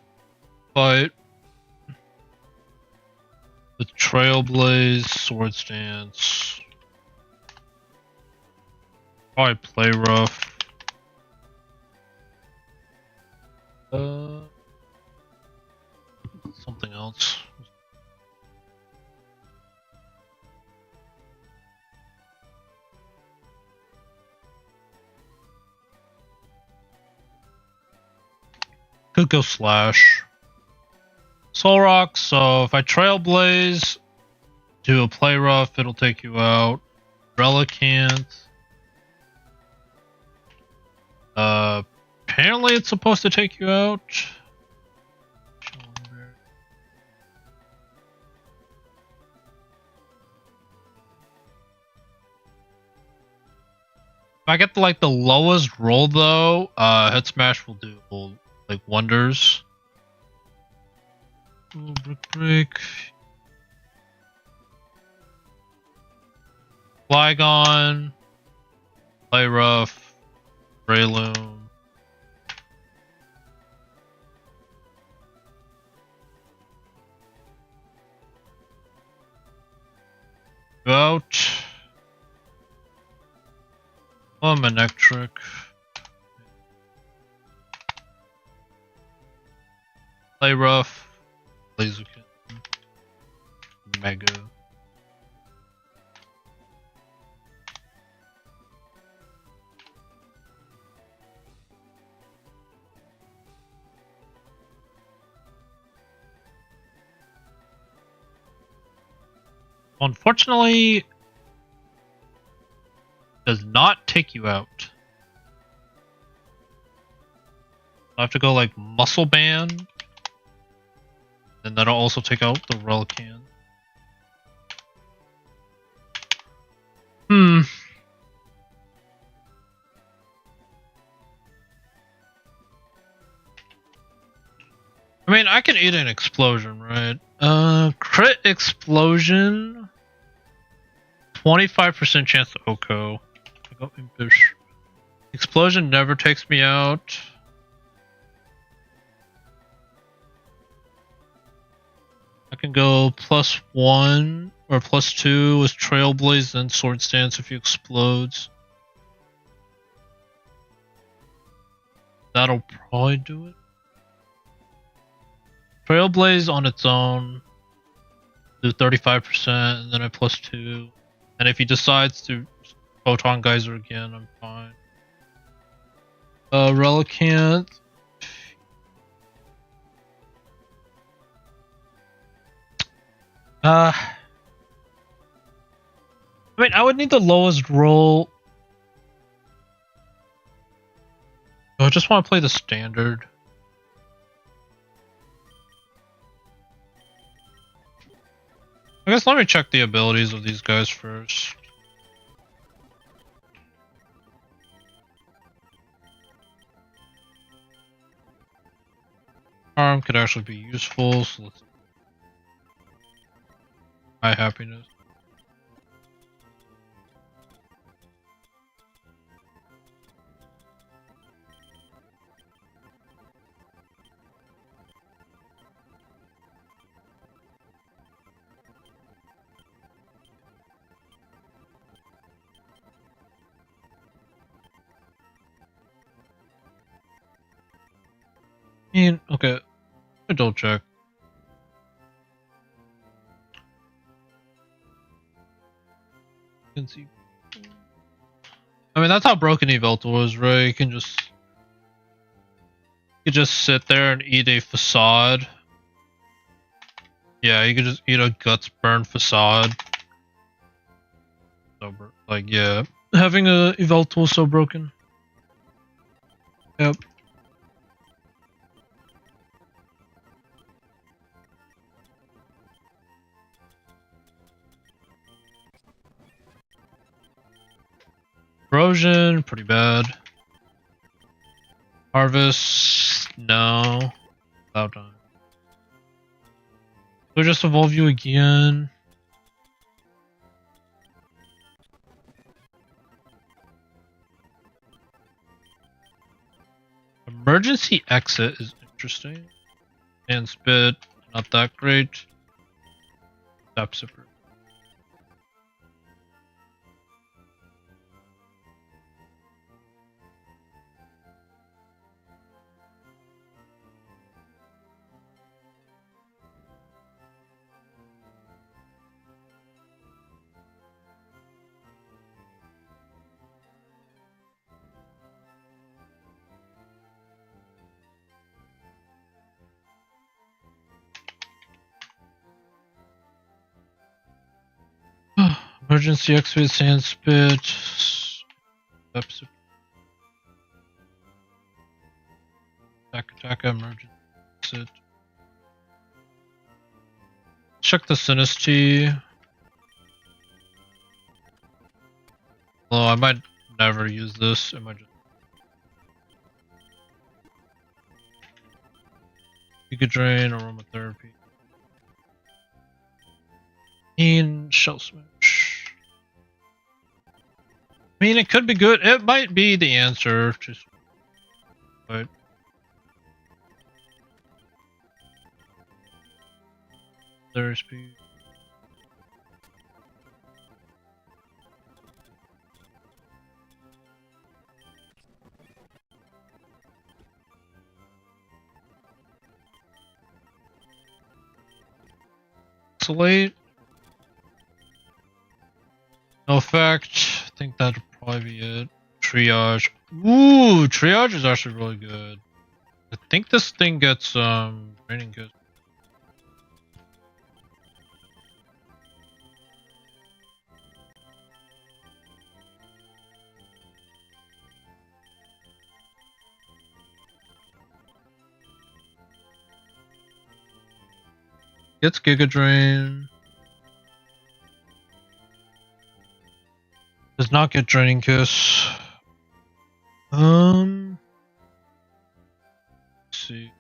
fight. The Trailblaze, Sword Stance. Probably Play Rough. Something else. Could go Slash. Soul Rock, so if I Trailblaze, do a Play Rough, it'll take you out. Relicanth. Apparently it's supposed to take you out. If I get to, like, the lowest roll though, Head Smash will do like wonders. Ooh, Brick. Flygon, Play Rough, Breloom. Go out. Manectric. Play Rough. Blaziken. Mega. Unfortunately, does not take you out. I have to go like Muscle Band, and that'll also take out the Relicanth. I mean, I can eat an Explosion, right? Crit Explosion. 25% chance to Oko. I got Impish. Explosion never takes me out. I can go +1 or +2 with Trailblaze and Sword Stance if he explodes. That'll probably do it. Trailblaze on its own, do 35%, and then I +2. And if he decides to Photon Geyser again, I'm fine. Relicanth. I mean, I would need the lowest roll. I just want to play the standard. I guess let me check the abilities of these guys first. Arm could actually be useful, so let's... High Happiness. Okay, I don't check. Can see. I mean, that's how broken Yveltal was, right? You can just sit there and eat a Facade. Yeah, you could just eat a Guts Burn Facade. So, like, yeah, having a Yveltal is so broken. Yep. Erosion, pretty bad. Harvest, no. Cloud time. We'll just evolve you again. Emergency exit is interesting. And spit, not that great. Tap Sipper. Emergency X-Speed Sand Spit. Attack, emergency exit. Check the Sinisty. Although I might never use this. It might just Giga Drain, Aromatherapy. Shell Smash. I mean, it could be good. It might be the answer. Just, but there's speed. Isolate. No effect. I think that'd probably be it. Triage. Ooh, Triage is actually really good. I think this thing gets training good. Gets Giga Drain. Does not get Draining Kiss. Let's see.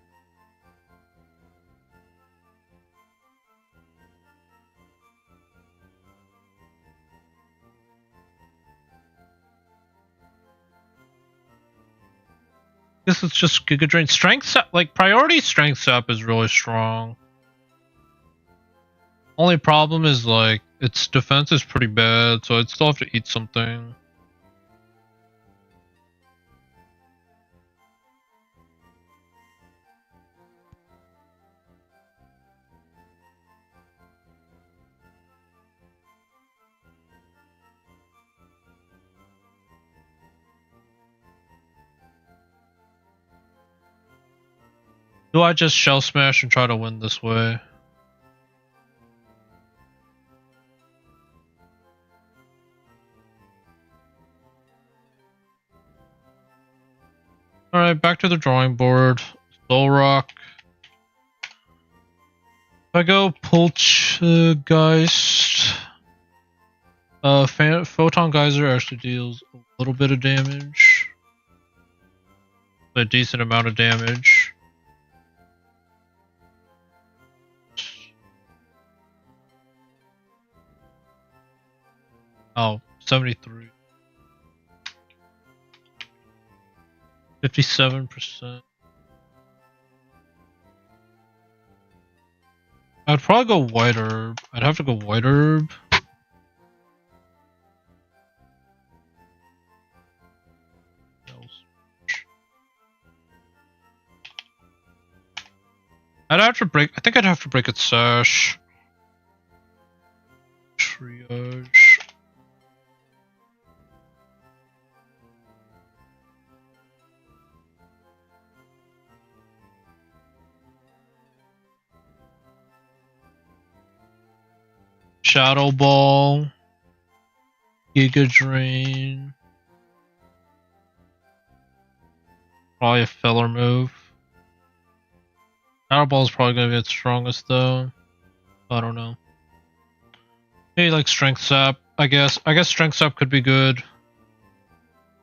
Guess it's just Giga Drain. Strength up, like priority strength up is really strong. Only problem is like its defense is pretty bad, so I'd still have to eat something. Do I just Shell Smash and try to win this way? Alright, back to the drawing board. Soul Rock. If I go Poltergeist, Photon Geyser actually deals a little bit of damage. A decent amount of damage. Oh, 73. 57%. I'd probably go White Herb. I'd have to go White Herb. I'd have to break. I think I'd have to break its sash. Triage. Shadow Ball. Giga Drain. Probably a filler move. Shadow Ball is probably going to be its strongest though. I don't know. Maybe like Strength Sap, I guess. I guess Strength Sap could be good.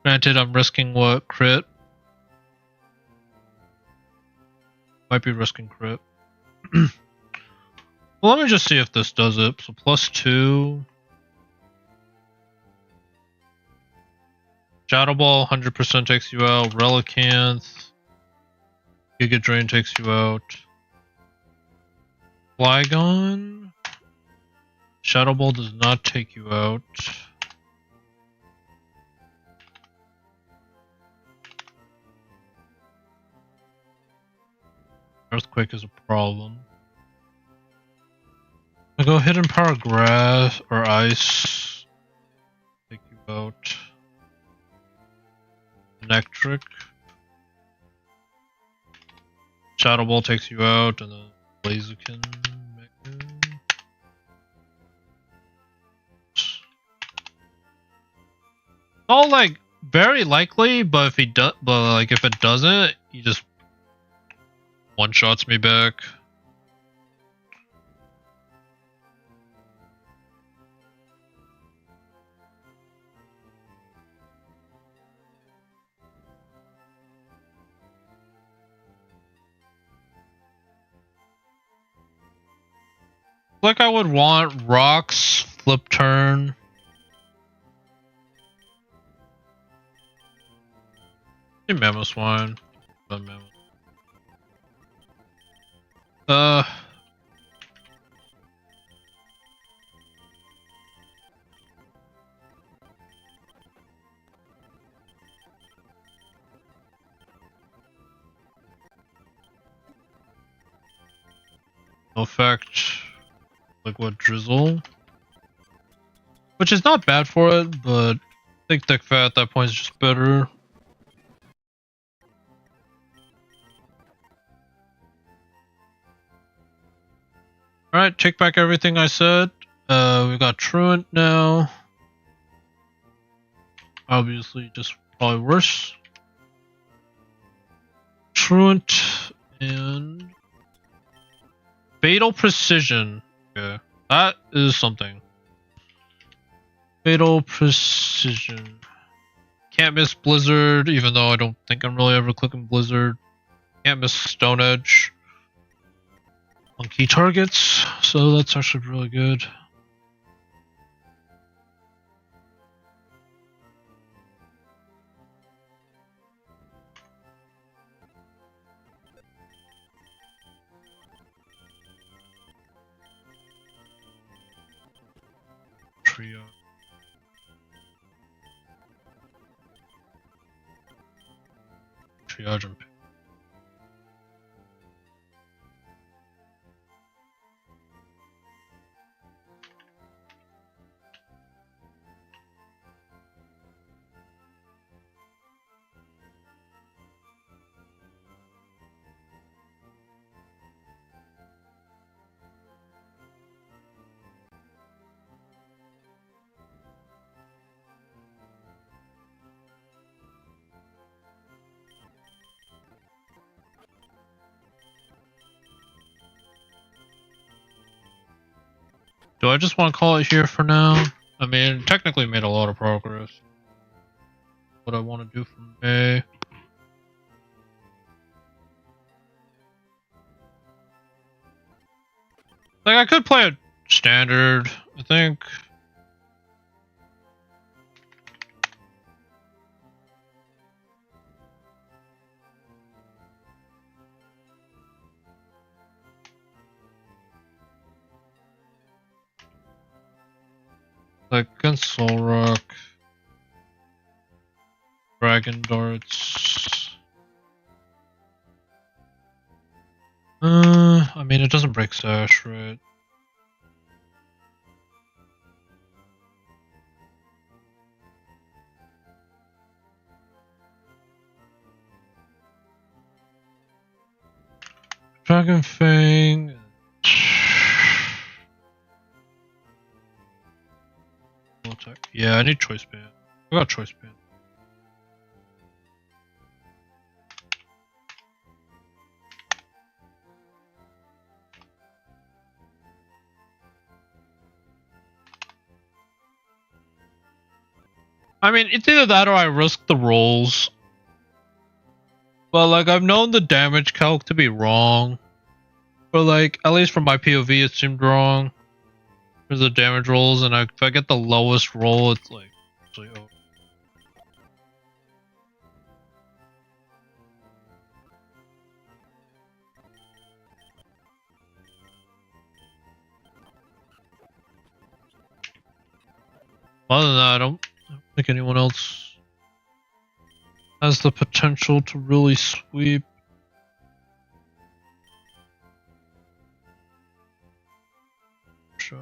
Granted, I'm risking what? Crit? Might be risking crit. Well, let me just see if this does it. So +2. Shadow Ball 100% takes you out. Relicanth. Giga Drain takes you out. Flygon. Shadow Ball does not take you out. Earthquake is a problem. I go Hidden Power Grass or Ice. Take you out. Electric. Shadow Ball takes you out, and then Blaziken. Oh, like very likely, but if he does, but like if it doesn't, he just one shots me back. Like I would want rocks, flip turn. Mammoth swine. No effect. Liquid drizzle. Which is not bad for it, but I think thick fat at that point is just better. Alright, take back everything I said. We got Truant now. Obviously, just probably worse. Truant and Fatal Precision. Okay, that is something. Fatal Precision. Can't miss Blizzard, even though I don't think I'm really ever clicking Blizzard. Can't miss Stone Edge on key targets, so that's actually really good. Triage and do I just want to call it here for now? I mean, technically made a lot of progress. What I want to do for May. Like, I could play a standard, I think. Like, against Soul Rock. Dragon Darts. I mean, it doesn't break Sash, right? Dragon Fang. Yeah, I need Choice Band. I got Choice Band. I mean, it's either that or I risk the rolls. But, like, I've known the damage calc to be wrong. But, like, at least from my POV, it seemed wrong. For the damage rolls, and if I get the lowest roll, it's like... Actually, oh. Other than that, I don't think anyone else has the potential to really sweep. Shot.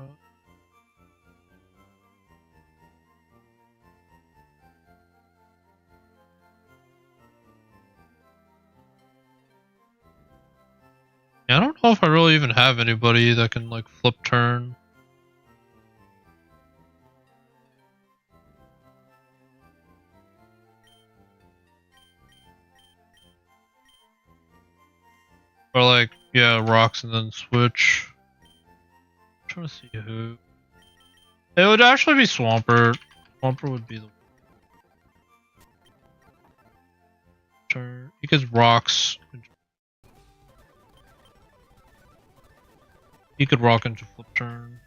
Yeah, I don't know if I really even have anybody that can, like, flip turn. Or like, yeah, rocks and then switch. I'm trying to see who. It would actually be Swampert. Swampert would be the turn. Because rocks. He could rock into flip turn.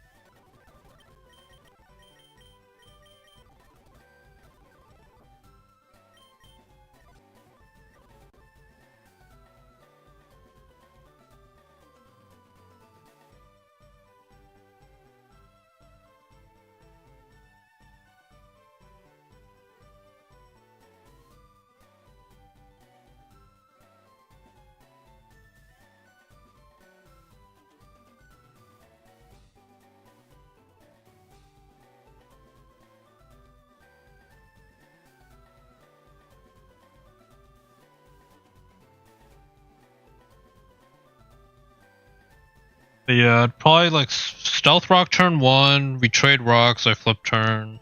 But yeah, I'd probably like stealth rock turn 1, we trade rocks, I flip turn.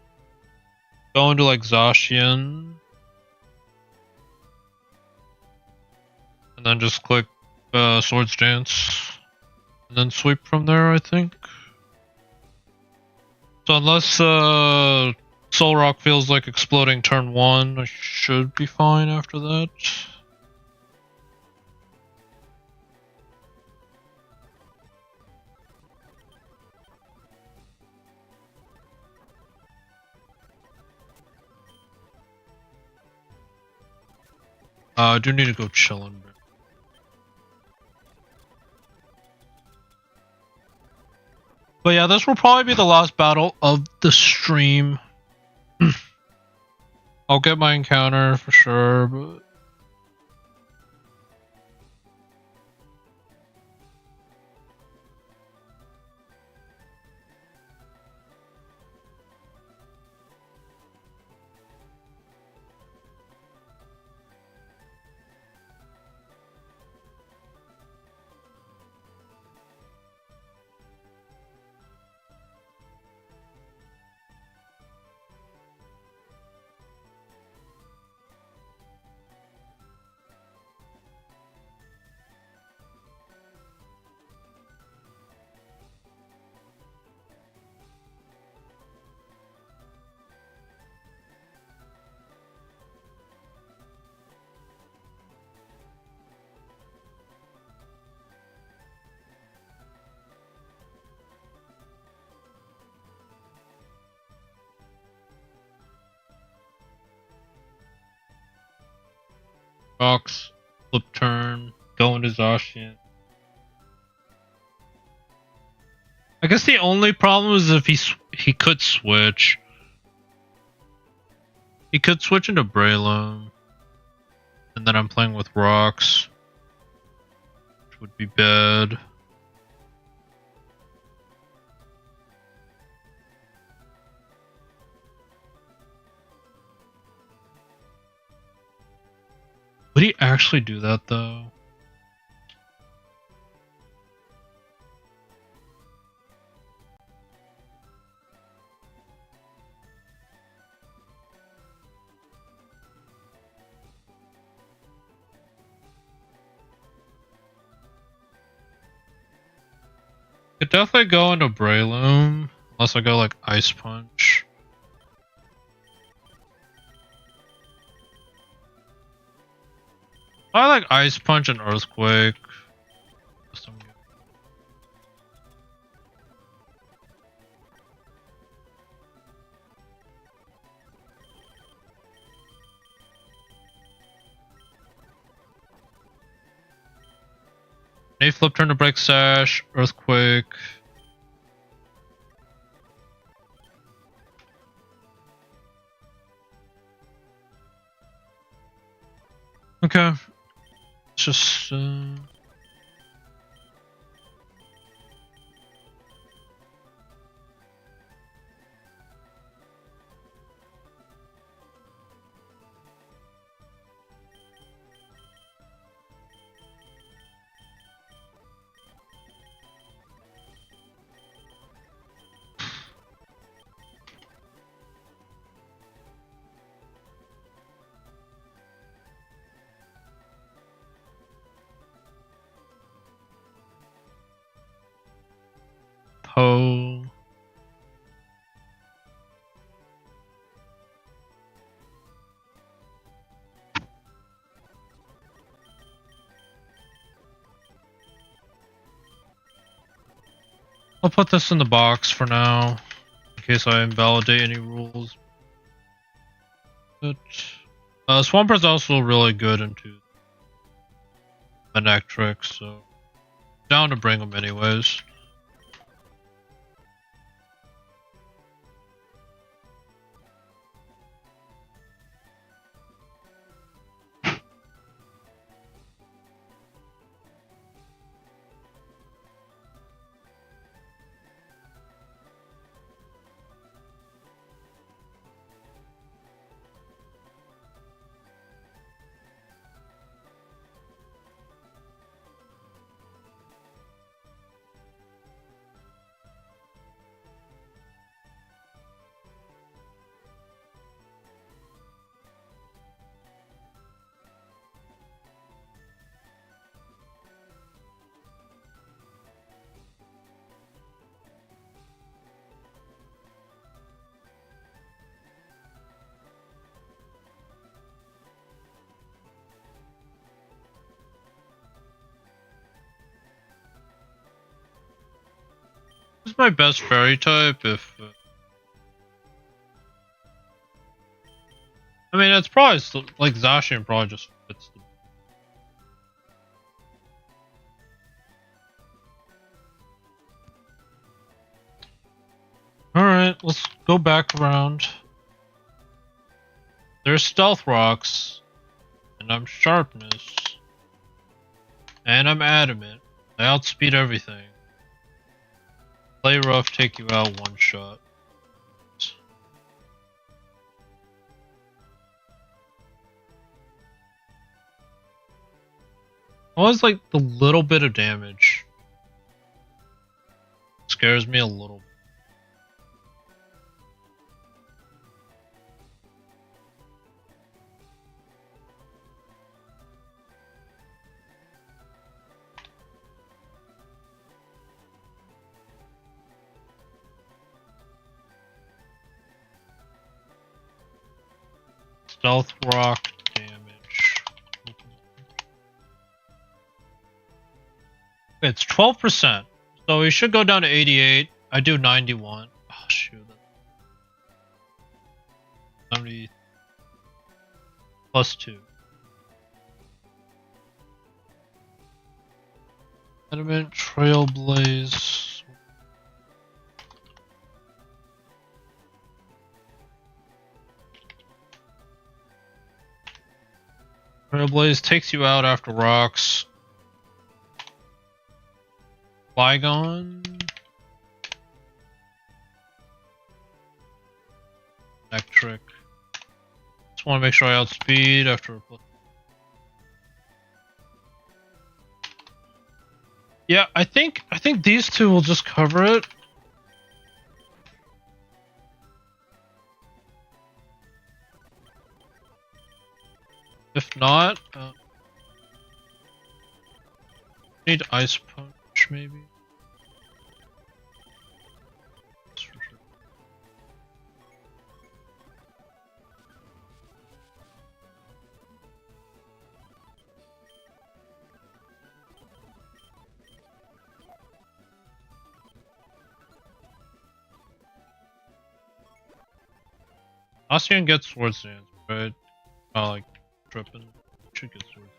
Go into like Zacian. And then just click Swords Dance. And then sweep from there, I think. So unless Soul Rock feels like exploding turn 1, I should be fine after that. I do need to go chillin'. But yeah, this will probably be the last battle of the stream. I'll get my encounter for sure, but... Rocks, flip turn, go into Zacian. I guess the only problem is if he could switch. He could switch into Braylon. And then I'm playing with rocks. Which would be bad. Would he actually do that though? Could definitely go into Braylon. Unless I go like Ice Punch. I like Ice Punch and Earthquake. Nate flip turn to break sash, Earthquake. Okay. It's just Ho. I'll put this in the box for now, in case I invalidate any rules. But Swamper's also really good into Manectric, so down to bring him anyways. This is my best fairy type if... I mean, it's probably still, like Zacian probably just fits the... Alright, let's go back around. There's Stealth Rocks, and I'm Sharpness, and I'm Adamant. I outspeed everything. Play rough, take you out one shot. Always like the little bit of damage scares me a little. Stealth Rock damage. It's 12%. So we should go down to 88. I do 91. Oh shoot. 70 plus 2. Adamant, Trailblaze. Trailblaze takes you out after rocks. Flygon. Electric. Just want to make sure I outspeed after. Yeah, I think these two will just cover it. If not, need Ice Punch maybe. That's for sure. Ocean gets Swords Dance, right? Like tripping. Should get Swords.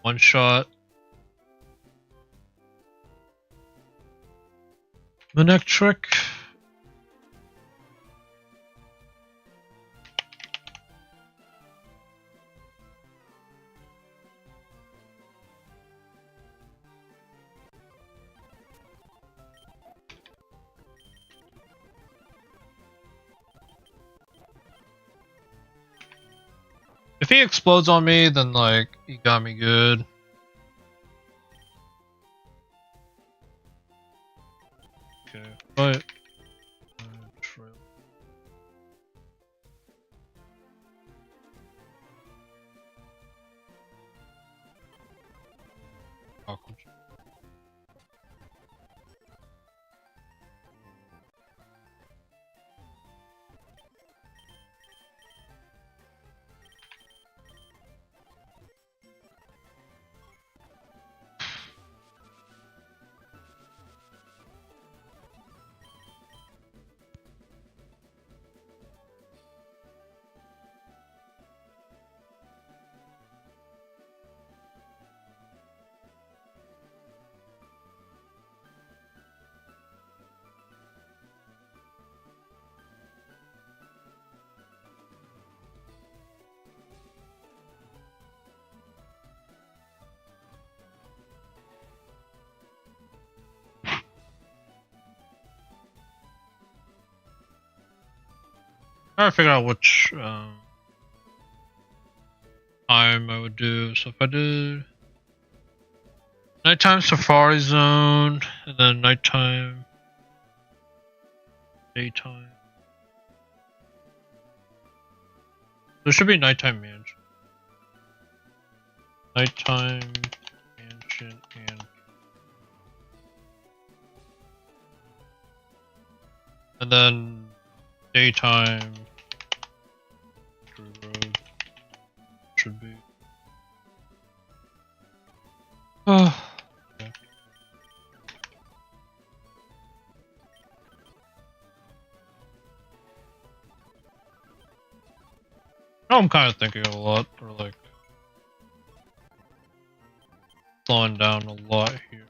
One shot. Manectric. If he explodes on me, then like he got me good. Okay, but Trying to figure out which time I would do. So if I did nighttime safari zone and then nighttime, daytime. There should be nighttime mansion. Nighttime mansion and then daytime road should be. Oh. Okay. I'm kind of thinking a lot, or like slowing down a lot here.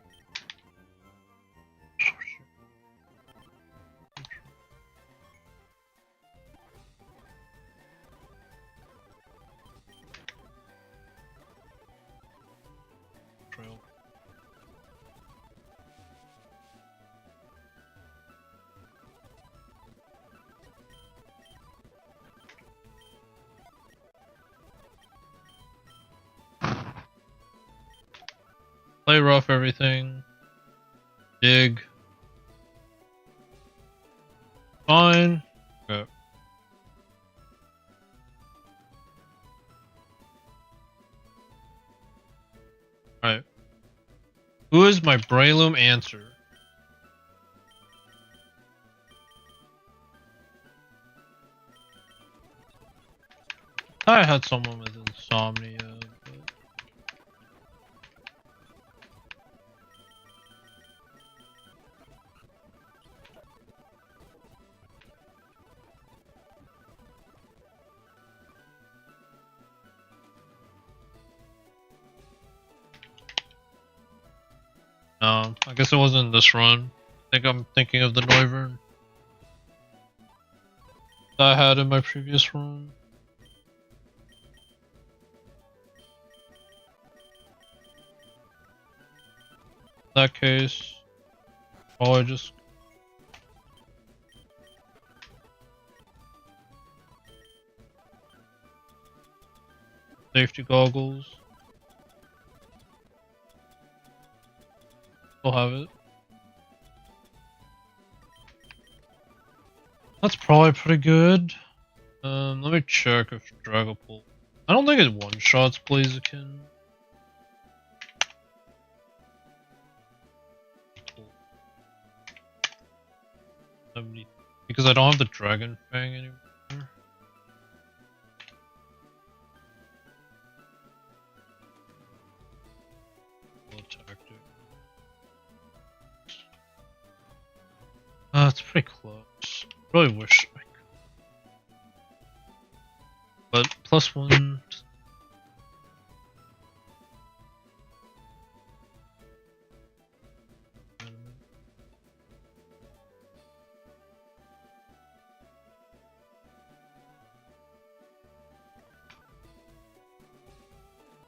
Trail. Play rough everything. Dig. Fine. Okay. Alright. Who is my Braylum answer? I had someone with insomnia. But... No, I guess it wasn't this run. I think I'm thinking of the Noivern that I had in my previous run. In that case, probably just safety goggles. Still have it. That's probably pretty good. Let me check if Dragapult. I don't think it one-shots Blaziken. Because I don't have the Dragon Fang anymore. It's pretty close. Really wish I could. But +1.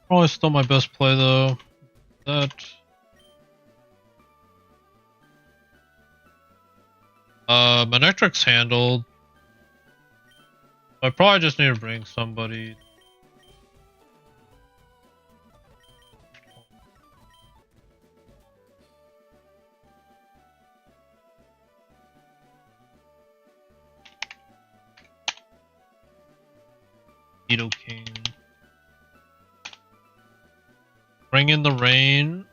Probably still my best play though. That. My Nectric's handled. I probably just need to bring somebody. King. Bring in the rain.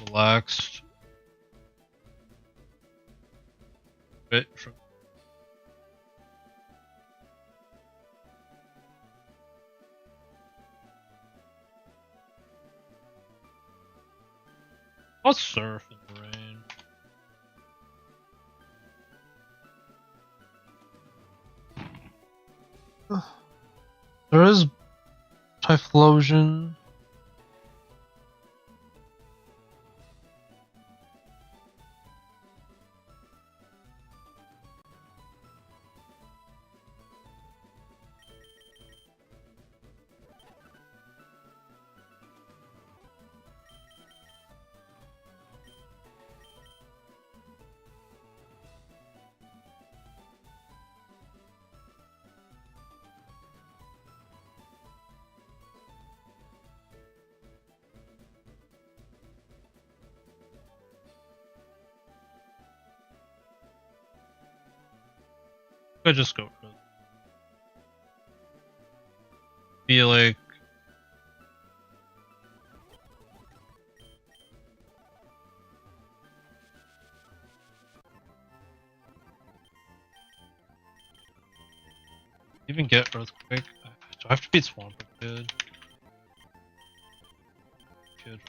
Relaxed. Bit from. I'll surf in the rain. There is Typhlosion. I just go for it. Feel like even get earthquake. Do I have to beat Swamp? Good. Good.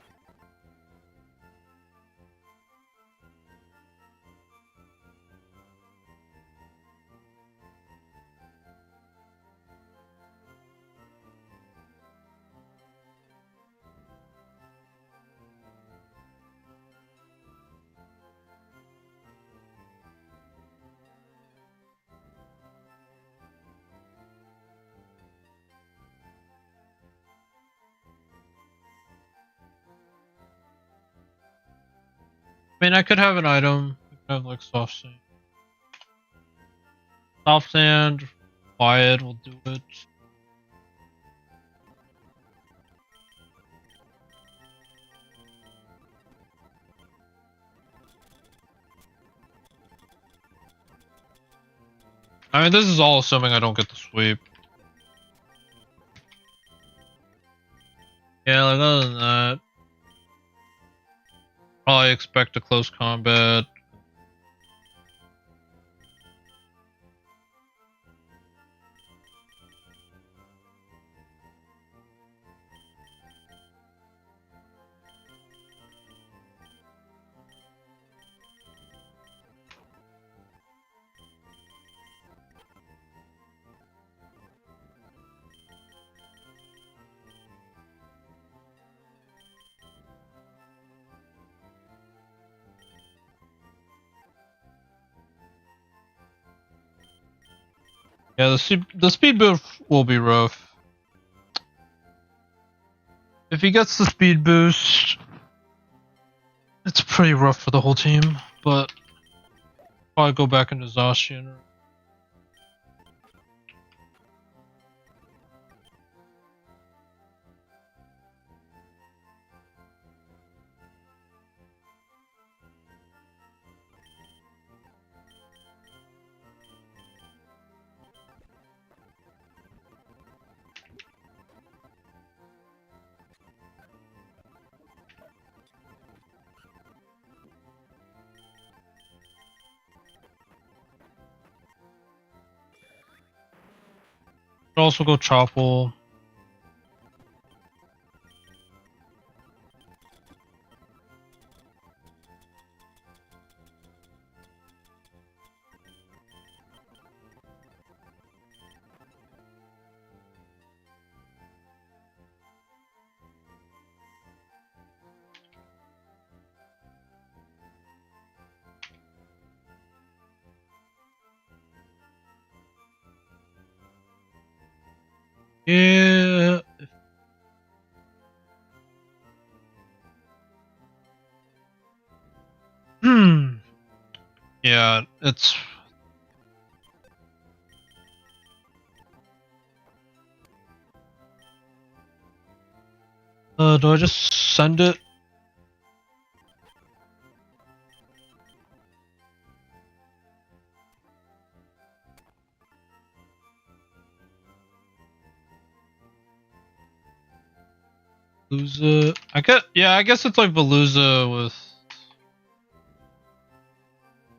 I mean, I could have an item. I could have like soft sand. Soft sand, quiet will do it. I mean, this is all assuming I don't get the sweep. Yeah, like other than that, probably expect a close combat. Yeah, the speed boost will be rough. If he gets the speed boost, it's pretty rough for the whole team. But probably go back into Zacian. Could also go Chopple. Yeah. Yeah, it's. Do I just send it? Veluza. I guess it's like Veluza with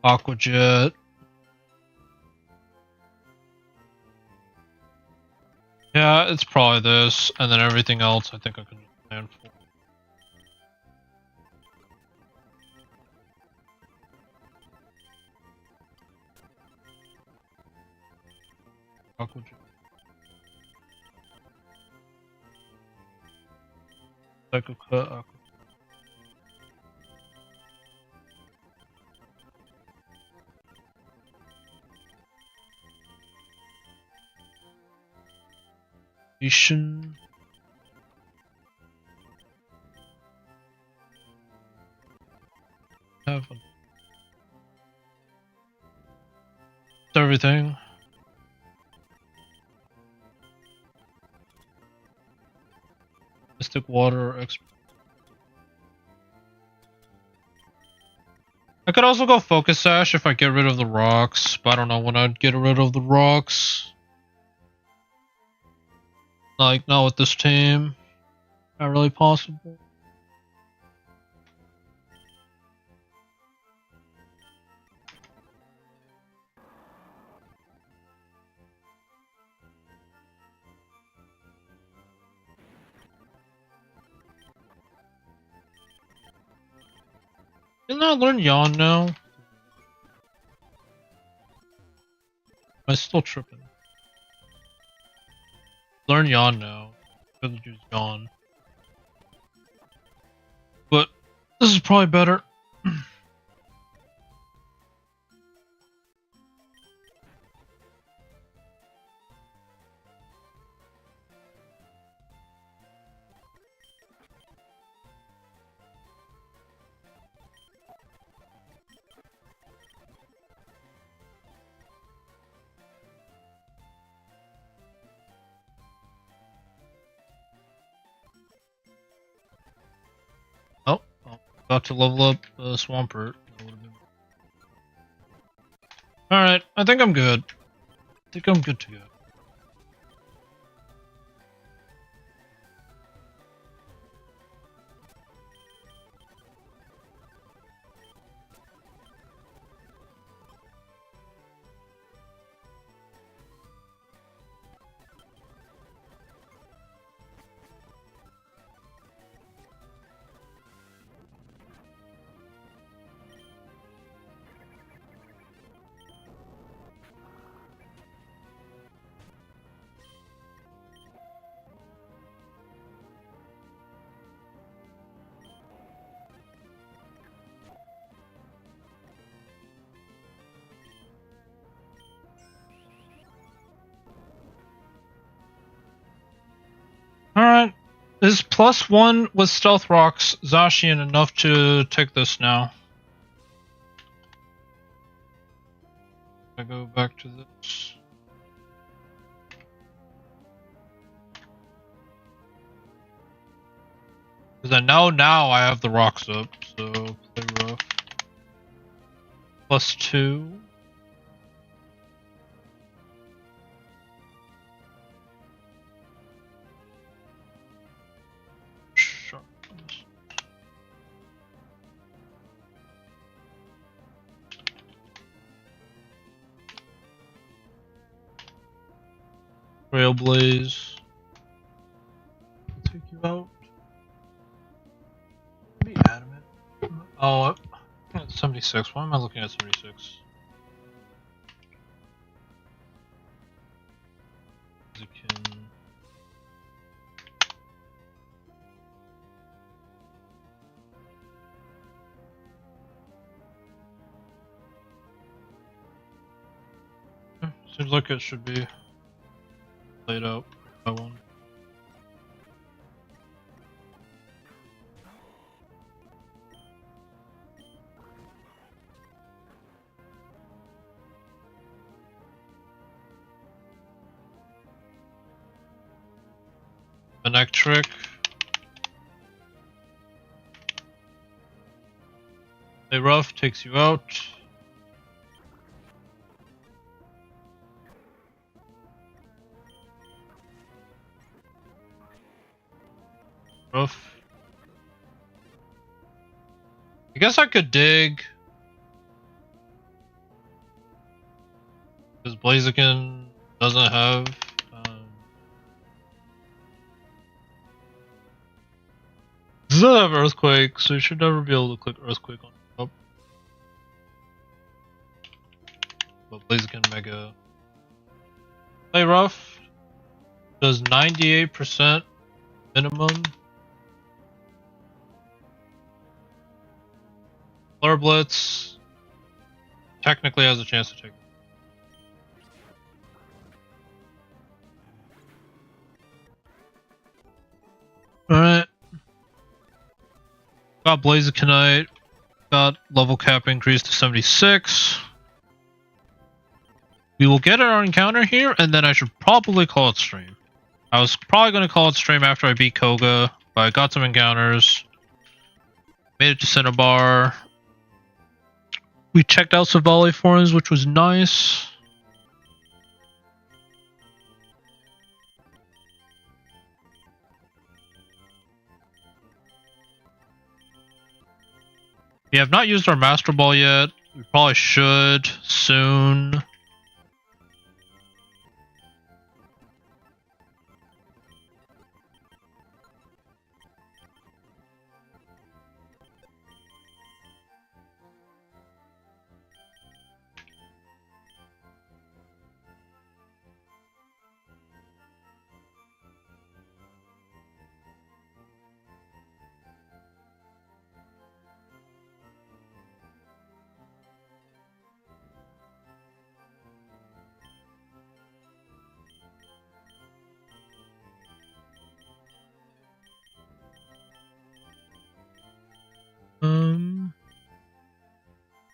Aqua Jet. Yeah, it's probably this, and then everything else I think I can plan for. Aqua Jet. Psycho Cut, Aqua. Ishin. Have everything. Mystic Water, I could also go Focus Sash if I get rid of the rocks, but I don't know when I'd get rid of the rocks. Like, not with this team. Not really possible. Didn't I learn Yawn now? Am I still tripping? Learn Yawn now. Could use Yawn. But this is probably better. Oh, about to level up Swampert. Alright, I think I'm good. I think I'm good to go. Alright. Is +1 with Stealth Rocks Zacian enough to take this now? I go back to this. Because I know now I have the rocks up, so play rough. +2. Trailblaze. Take you out. Be adamant. Oh, 76. Why am I looking at 76? Seems like it should be laid out by one. Electric. Play rough takes you out. Rough. I guess I could dig. Because Blaziken doesn't have doesn't have Earthquake, so you should never be able to click Earthquake on top. But Blaziken Mega. Play rough. Does 98% minimum. Flare Blitz technically has a chance to take it. Alright. Got Blazikenite. Got level cap increase to 76. We will get our encounter here, and then I should probably call it stream. I was probably going to call it stream after I beat Koga, but I got some encounters. Made it to Cinnabar. We checked out some volley forms, which was nice. We have not used our Master Ball yet. We probably should soon.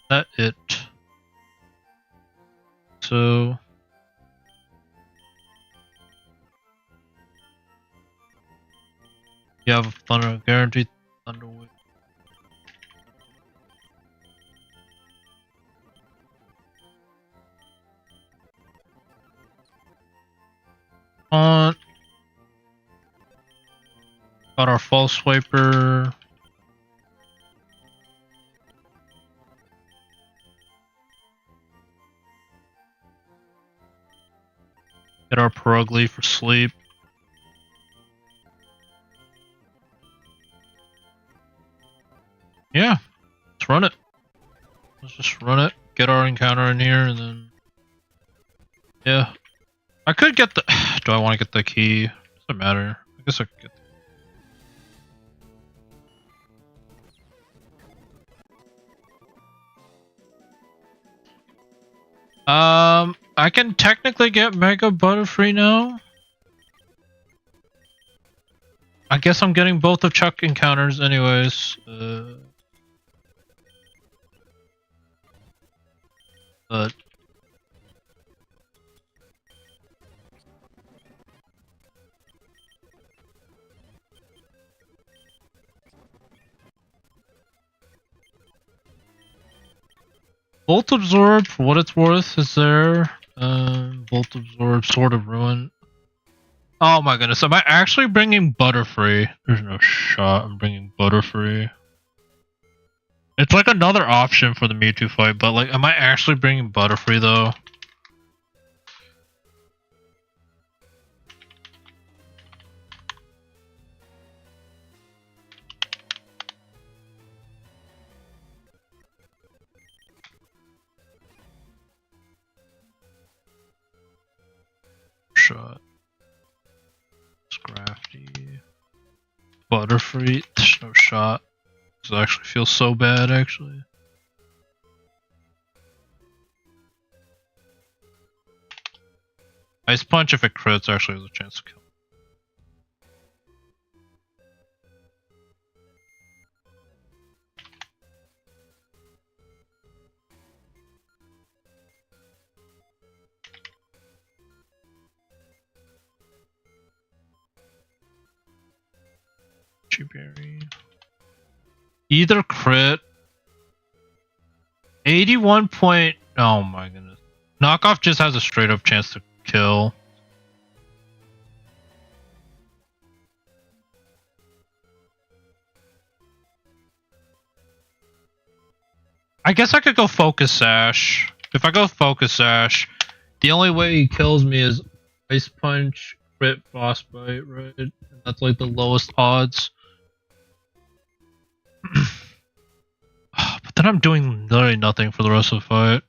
That it. So you have a thunder guaranteed thunder wave. On got our false swiper. Get our Perugly for sleep. Yeah, let's run it. Let's just run it. Get our encounter in here, and then yeah, I could get the. Do I want to get the key? Doesn't matter. I guess I could get. I can technically get Mega Butterfree now. I guess I'm getting both of Chuck encounters anyways. But Bolt Absorb, for what it's worth, is there. Bolt Absorb, Sword of Ruin. Oh my goodness, am I actually bringing Butterfree? There's no shot I'm bringing Butterfree. It's like another option for the Mewtwo fight, but like, am I actually bringing Butterfree though? Shot. Scrafty. Butterfree. There's no shot. This actually feels so bad, actually. Ice Punch, if it crits, actually has a chance to kill. Berry. Either crit. 81 point. Oh my goodness. Knockoff just has a straight up chance to kill. I guess I could go Focus Sash. If I go Focus Sash, the only way he kills me is Ice Punch, crit, Frostbite, right? And that's like the lowest odds. But then I'm doing literally nothing for the rest of the fight.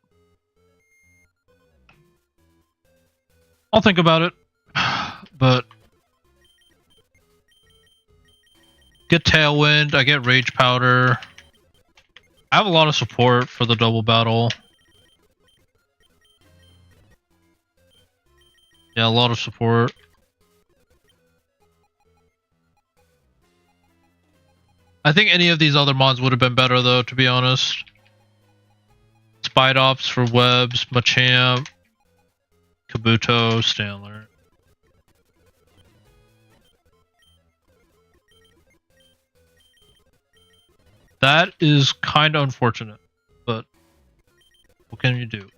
I'll think about it. But get Tailwind, I get Rage Powder. I have a lot of support for the double battle. Yeah, a lot of support. I think any of these other mons would have been better though, to be honest. Spidops for webs, Machamp, Kabuto, Stanler. That is kind of unfortunate, but What can you do?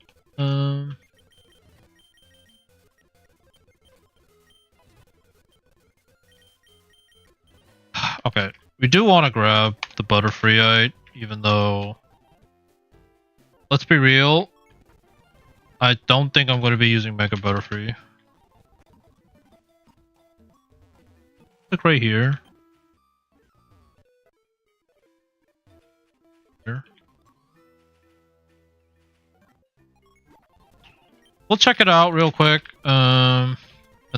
Okay, we do want to grab the Butterfreeite, even though, let's be real, I don't think I'm going to be using Mega Butterfree. Look right here. We'll check it out real quick. And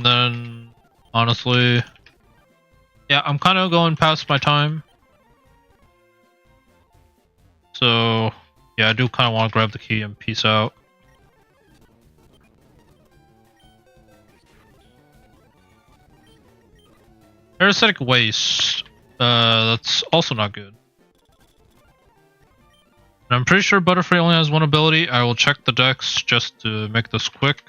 then, honestly, yeah, I'm kind of going past my time. So, yeah, I do kind of want to grab the key and peace out. Parasitic Waste. That's also not good. And I'm pretty sure Butterfree only has one ability. I will check the decks just to make this quick.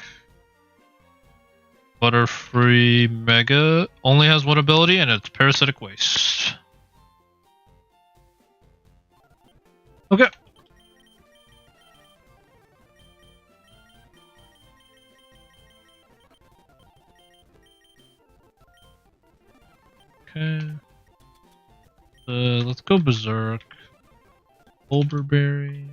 Butterfree Mega only has one ability, and it's Parasitic Waste. Okay. Okay. Let's go Berserk. Bulberberry.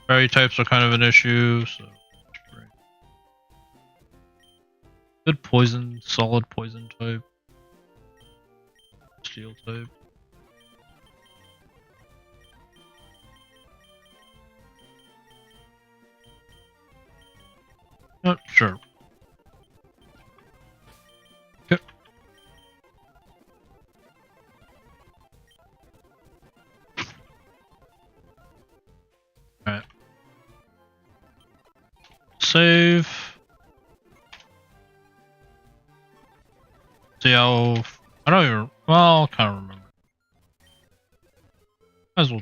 Fairy types are kind of an issue, so good poison, solid poison type. Steel type. Sure. Okay. Alright. Save. See how... I don't even... Well, I can't remember. Might as well...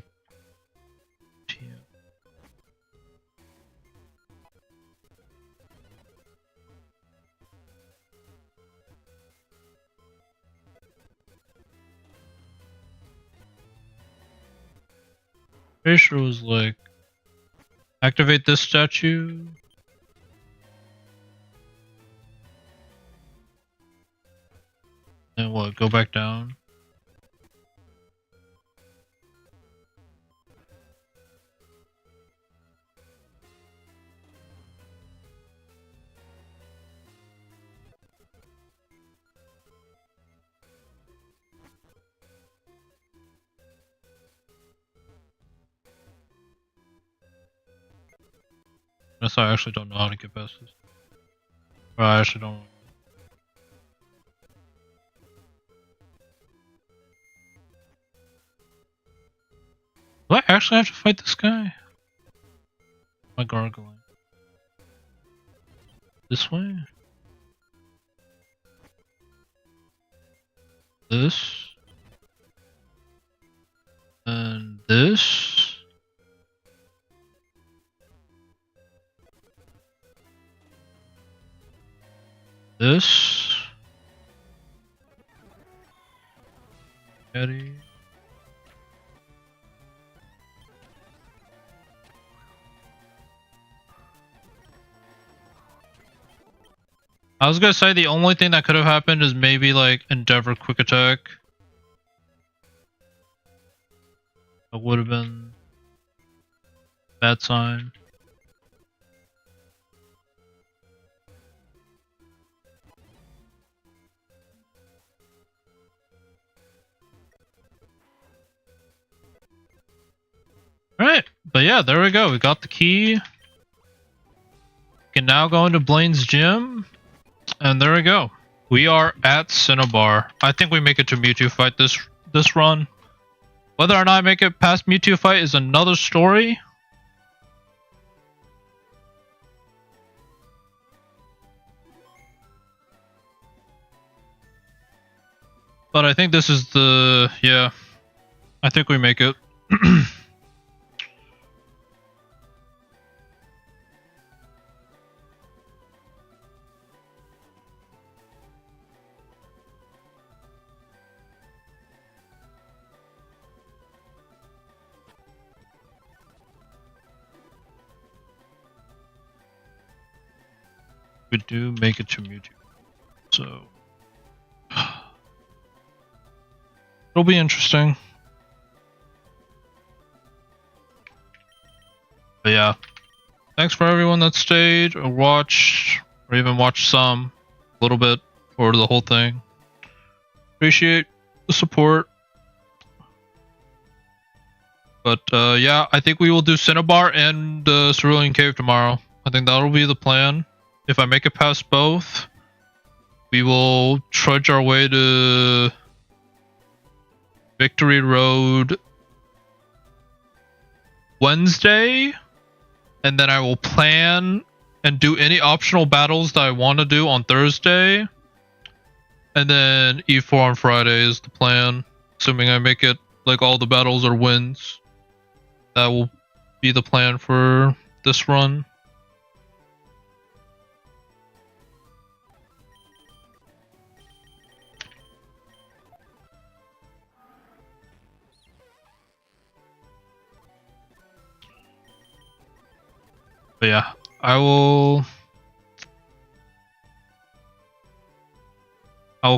Pretty sure it was like... Activate this statue. And what, go back down? Unless I actually don't know how to get past this. Or I actually don't. Do I actually have to fight this guy? My gargling. This way? This? And this? This? Eddie? I was gonna say the only thing that could have happened is maybe like Endeavor Quick Attack. That would have been a bad sign. Alright, but yeah, there we go. We got the key. We can now go into Blaine's gym. And there we go. We are at Cinnabar. I think we make it to Mewtwo fight this run. Whether or not I make it past Mewtwo fight is another story. But I think this is the... yeah. I think we make it. we do make it to Mewtwo. So it'll be interesting. But yeah, thanks for everyone that stayed or watched, or even watched some, a little bit, or the whole thing. Appreciate the support. But yeah, I think we will do Cinnabar and Cerulean Cave tomorrow. I think that'll be the plan. If I make it past both, we will trudge our way to Victory Road Wednesday, and then I will plan and do any optional battles that I want to do on Thursday, and then E4 on Friday is the plan, assuming I make it like all the battles are wins. That will be the plan for this run. But yeah, I will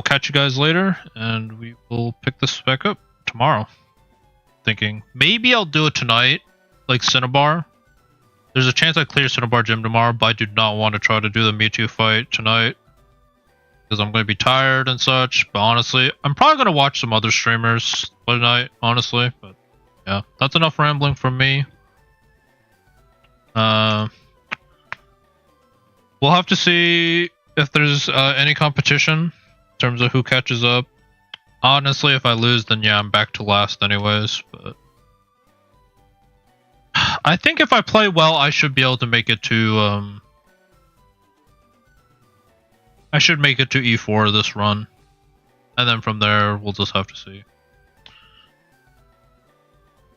catch you guys later, and we will pick this back up tomorrow. Thinking maybe I'll do it tonight, like Cinnabar. There's a chance I clear Cinnabar Gym tomorrow, but I do not want to try to do the Mewtwo fight tonight because I'm going to be tired and such. But honestly, I'm probably going to watch some other streamers tonight, honestly. But yeah, that's enough rambling from me. We'll have to see if there's any competition in terms of who catches up. Honestly, if I lose, then yeah, I'm back to last anyways. But I think if I play well, I should be able to make it to I should make it to E4 this run, and then from there we'll just have to see.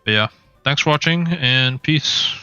But yeah, thanks for watching and peace.